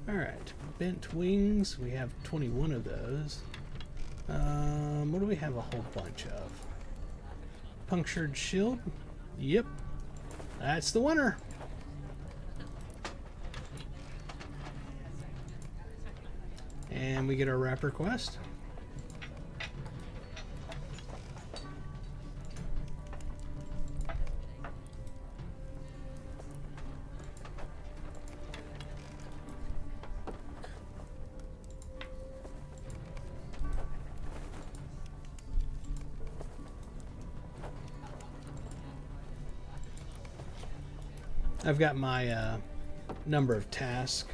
Alright, bent wings. We have 21 of those. What do we have a whole bunch of? Punctured shield? Yep. That's the winner. And we get our wrapper quest. I've got my number of tasks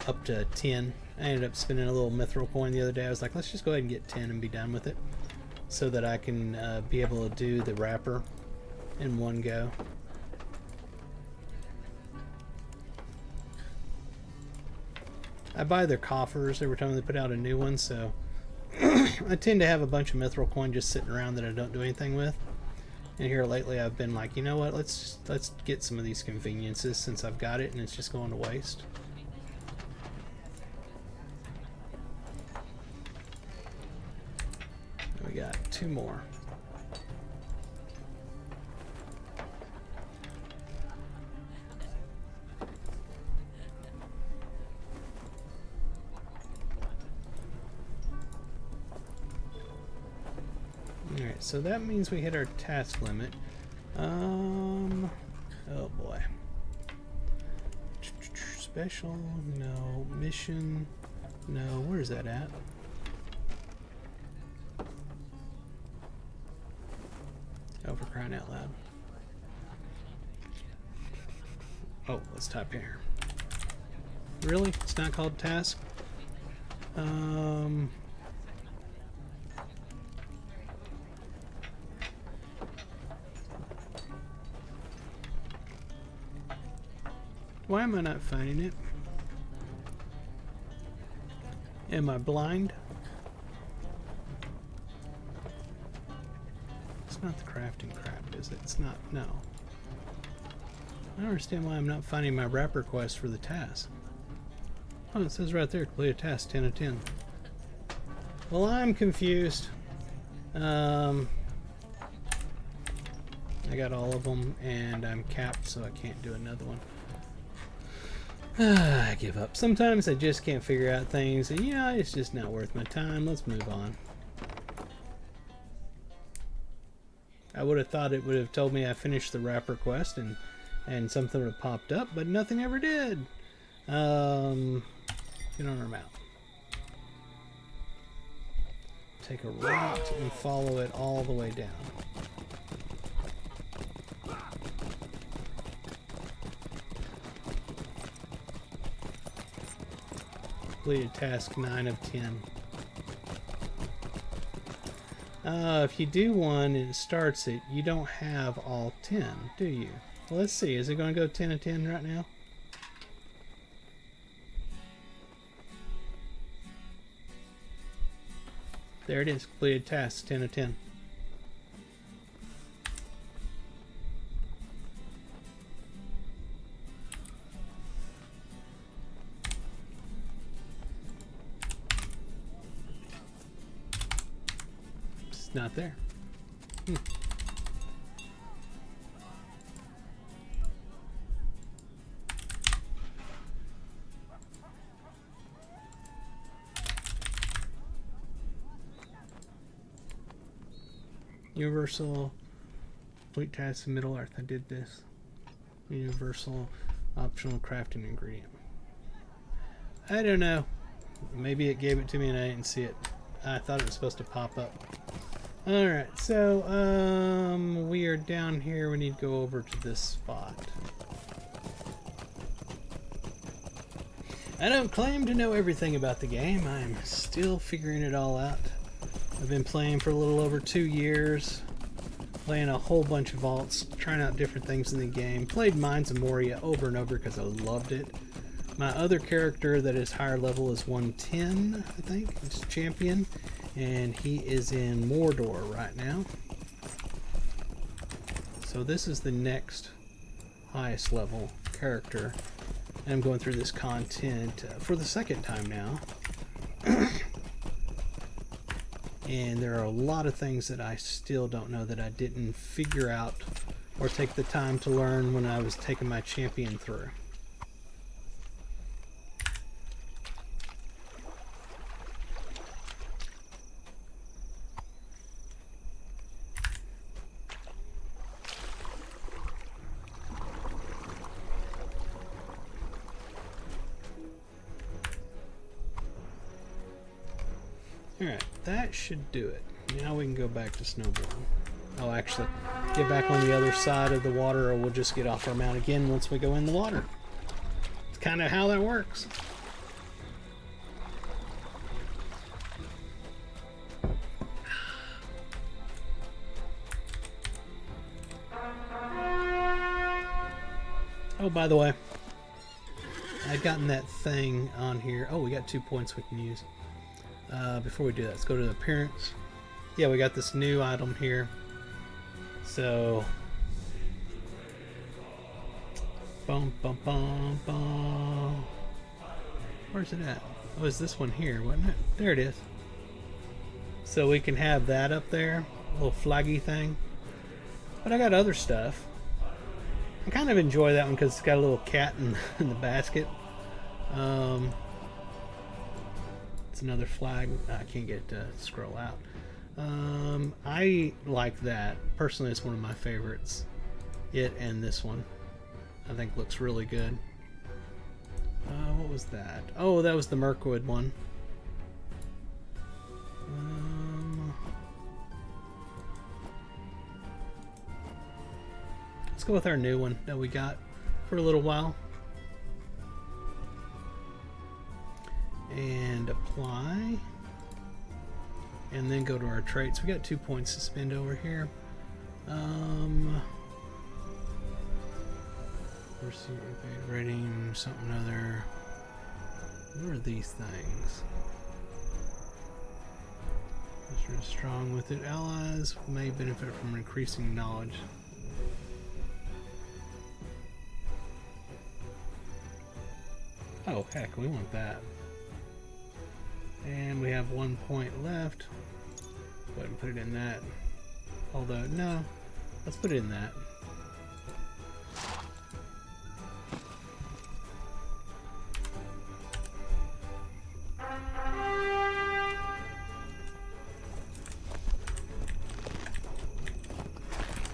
up to 10. I ended up spending a little mithril coin the other day. I was like, let's just go ahead and get 10 and be done with it, so that I can be able to do the wrapper in one go. I buy their coffers every time they put out a new one, so I tend to have a bunch of mithril coin just sitting around that I don't do anything with. And here lately I've been like, you know what, let's get some of these conveniences since I've got it and it's just going to waste. We got 2 more. Alright, so that means we hit our task limit. Oh boy. Special, no. Mission, no. Where's that at? Oh, for crying out loud. Oh, let's type here. Really? It's not called task? Why am I not finding it? Am I blind? It's not the crafting crap, is it? It's not, no. I don't understand why I'm not finding my wrapper quest for the task. Oh, it says right there, complete a task, 10 of 10. Well, I'm confused. I got all of them, and I'm capped, so I can't do another one. I give up. Sometimes I just can't figure out things, and yeah, it's just not worth my time. Let's move on. I would have thought it would have told me I finished the wrapper quest and something would have popped up, but nothing ever did. Get on our mount. Take a right and follow it all the way down. Completed task 9 of 10. If you do one and it starts it, you don't have all 10, do you? Well, let's see. Is it going to go 10 of 10 right now? There it is. Completed task 10 of 10. Not there. Universal complete task in Middle Earth. I did this. Universal optional crafting ingredient. I don't know. Maybe it gave it to me and I didn't see it. I thought it was supposed to pop up. Alright, so we are down here. We need to go over to this spot. I don't claim to know everything about the game. I'm still figuring it all out. I've been playing for a little over 2 years, playing a whole bunch of vaults, trying out different things in the game. Played Mines of Moria over and over because I loved it. My other character that is higher level is 110, I think. It's champion. And he is in Mordor right now. So this is the next highest level character. And I'm going through this content for the second time now. And there are a lot of things that I still don't know that I didn't figure out or take the time to learn when I was taking my champion through. Alright, that should do it. Now we can go back to snowboarding. Oh, actually, get back on the other side of the water, or we'll just get off our mount again once we go in the water. It's kind of how that works. Oh, by the way, I'd gotten that thing on here. Oh, we got 2 points we can use. Before we do that, let's go to the appearance. Yeah, we got this new item here. So, bum bum bum bum. Where's it at? Oh, it's this one here, wasn't it? There it is. So we can have that up there, a little flaggy thing. But I got other stuff. I kind of enjoy that one because it's got a little cat in the basket. It's another flag. I can't get it to scroll out. I like that. Personally, it's one of my favorites. It and this one. I think looks really good. What was that? Oh, that was the Mirkwood one. Let's go with our new one that we got for a little while. And apply. And then go to our traits. We got 2 points to spend over here. Rating, something other. What are these things? Mr. Strong with it. Allies may benefit from increasing knowledge. Oh, heck, we want that. And we have 1 point left. Go ahead and put it in that. Although, no, let's put it in that.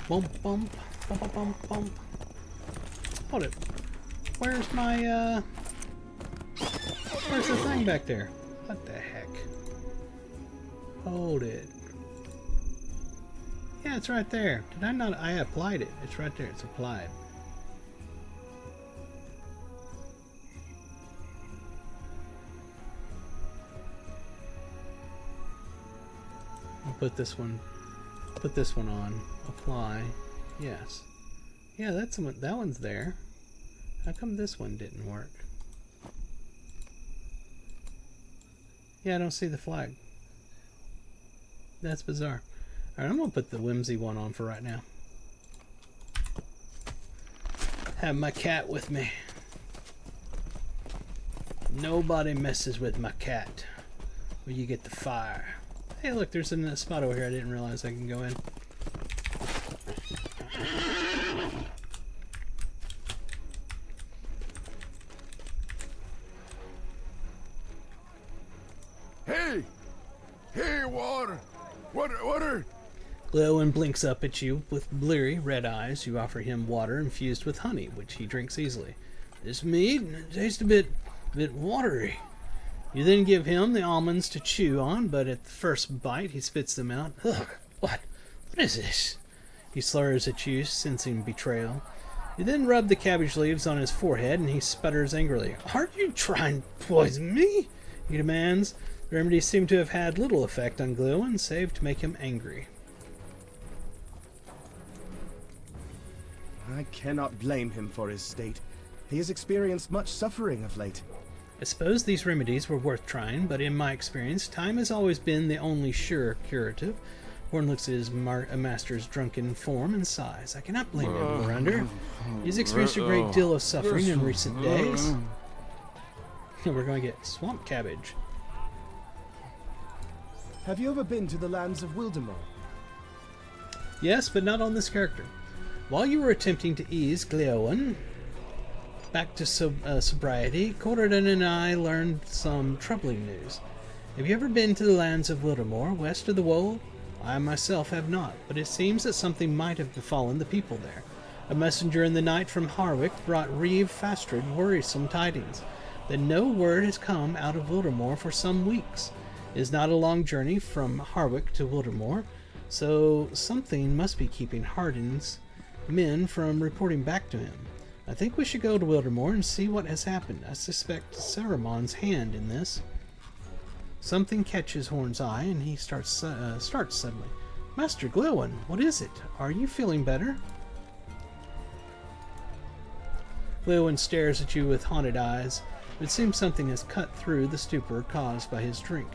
Bump, bump, bump, bump, bump. Hold it. Where's my, where's the thing back there? What the heck? Hold it. Yeah, it's right there. Did I not? I applied it. It's right there. It's applied. I'll put this one. Put this one on. Apply. Yes. Yeah, that's that one's there. How come this one didn't work? Yeah, I don't see the flag. That's bizarre. Alright, I'm going to put the whimsy one on for right now. Have my cat with me. Nobody messes with my cat. Or you get the fire. Hey, look, there's a spot over here I didn't realize I can go in. Hey! Hey, water! Water! Glowin blinks up at you with bleary red eyes. You offer him water infused with honey, which he drinks easily. This mead tastes a bit watery. You then give him the almonds to chew on, but at the first bite he spits them out. Ugh, what is this? He slurs at you, sensing betrayal. You then rub the cabbage leaves on his forehead, and he sputters angrily. Aren't you trying to poison me? He demands. The remedies seem to have had little effect on Glowin, save to make him angry. I cannot blame him for his state. He has experienced much suffering of late. I suppose these remedies were worth trying, but in my experience, time has always been the only sure curative. Horn looks at his master's drunken form and sighs. I cannot blame him, Mirunder. He's experienced a great deal of suffering in recent days. We're going to get swamp cabbage. Have you ever been to the lands of Wildemore? Yes, but not on this character. While you were attempting to ease Glowin back to sobriety, Corridon and I learned some troubling news. Have you ever been to the lands of Wildemore, west of the Wold? I myself have not, but it seems that something might have befallen the people there. A messenger in the night from Harwick brought Reeve Fastred worrisome tidings that no word has come out of Wildemore for some weeks. It is not a long journey from Harwick to Wildermoor, so something must be keeping Hardin's men from reporting back to him. I think we should go to Wildermoor and see what has happened. I suspect Saruman's hand in this. Something catches Horn's eye, and he starts suddenly. Master Glewin, what is it? Are you feeling better? Glewin stares at you with haunted eyes. It seems something has cut through the stupor caused by his drink.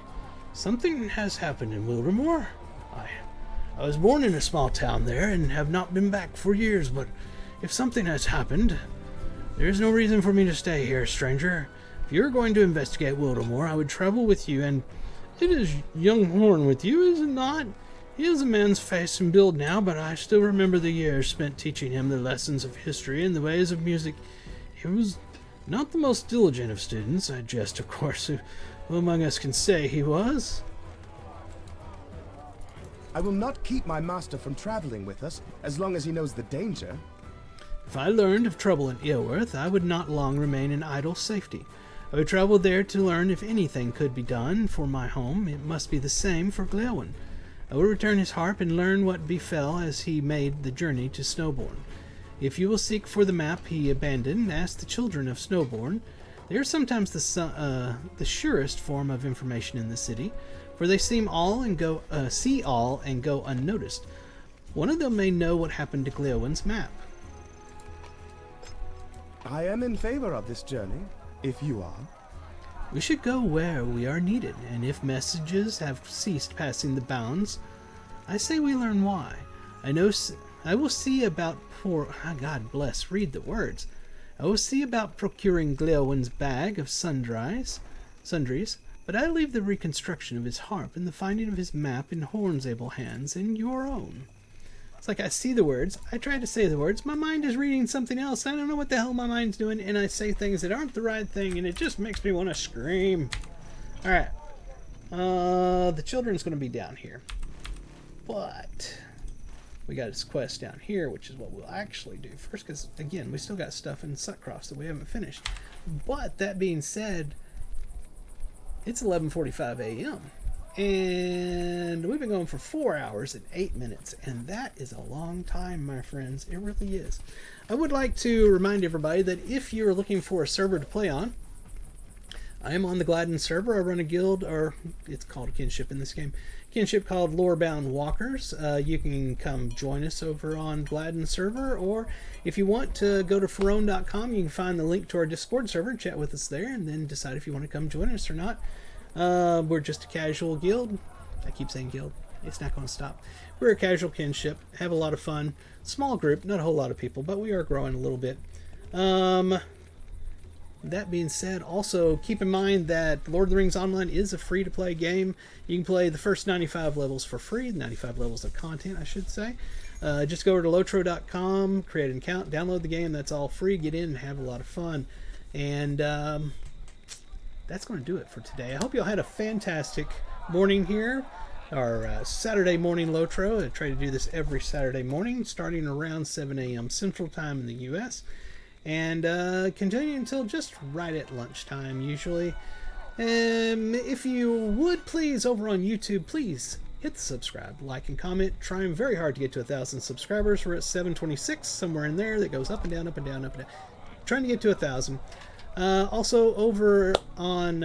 Something has happened in Wildermoor. I was born in a small town there and have not been back for years, but if something has happened, there is no reason for me to stay here, stranger. If you're going to investigate Wildermoor, I would travel with you, and it is young Horn with you, is it not? He is a man's face and build now, but I still remember the years spent teaching him the lessons of history and the ways of music. He was not the most diligent of students, I jest, of course. Who among us can say he was? I will not keep my master from traveling with us, as long as he knows the danger. If I learned of trouble in Eoworth, I would not long remain in idle safety. I would travel there to learn if anything could be done for my home. It must be the same for Glewin. I will return his harp and learn what befell as he made the journey to Snowbourne. If you will seek for the map he abandoned, ask the children of Snowbourne. They are sometimes the surest form of information in the city, for they see all and go unnoticed. One of them may know what happened to Glewin's map. I am in favor of this journey, if you are. We should go where we are needed, and if messages have ceased passing the bounds, I say we learn why. I will see about God bless, read the words. I will see about procuring Glewin's bag of sundries, but I leave the reconstruction of his harp and the finding of his map in Horn's able hands in your own. It's like I see the words, I try to say the words, my mind is reading something else, I don't know what the hell my mind's doing, and I say things that aren't the right thing, and it just makes me want to scream. Alright. The children's going to be down here. But we got this quest down here, which is what we'll actually do first, because, again, we still got stuff in Sutcross that we haven't finished. But, that being said, it's 11:45 a.m. And we've been going for 4 hours and 8 minutes, and that is a long time, my friends. It really is. I would like to remind everybody that if you're looking for a server to play on, I am on the Gladden server. I run a guild, or it's called a kinship in this game. Kinship called Lorebound Walkers. You can come join us over on Gladden server, or if you want to go to Ferone.com, you can find the link to our Discord server and chat with us there, and then decide if you want to come join us or not. We're just a casual guild. I keep saying guild. It's not going to stop. We're a casual kinship. Have a lot of fun. Small group, not a whole lot of people, but we are growing a little bit. That being said, also keep in mind that Lord of the Rings Online is a free-to-play game. You can play the first 95 levels for free, 95 levels of content, I should say. Just go over to Lotro.com, create an account, download the game. That's all free. Get in and have a lot of fun. And that's going to do it for today. I hope you all had a fantastic morning here. Our Saturday morning Lotro. I try to do this every Saturday morning, starting around 7 a.m. Central Time in the U.S., and continue until just right at lunchtime usually. If you would please, over on YouTube, please hit the subscribe, like, and comment. Trying very hard to get to 1,000 subscribers. We're at 726, somewhere in there. That goes up and down, up and down, up and down. Trying to get to 1,000. Also over on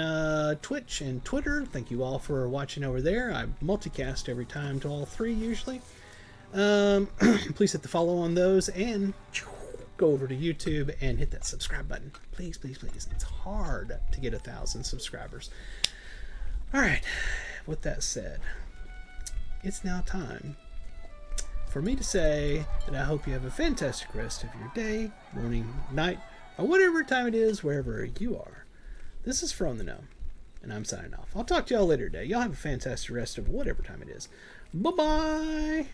Twitch and Twitter, thank you all for watching over there. I multicast every time to all three usually. Please hit the follow on those, and go over to YouTube and hit that subscribe button. Please, please, please. It's hard to get 1,000 subscribers. Alright, with that said, it's now time for me to say that I hope you have a fantastic rest of your day, morning, night, or whatever time it is, wherever you are. This is From the Gnome, and I'm signing off. I'll talk to y'all later today. Y'all have a fantastic rest of whatever time it is. Bye-bye!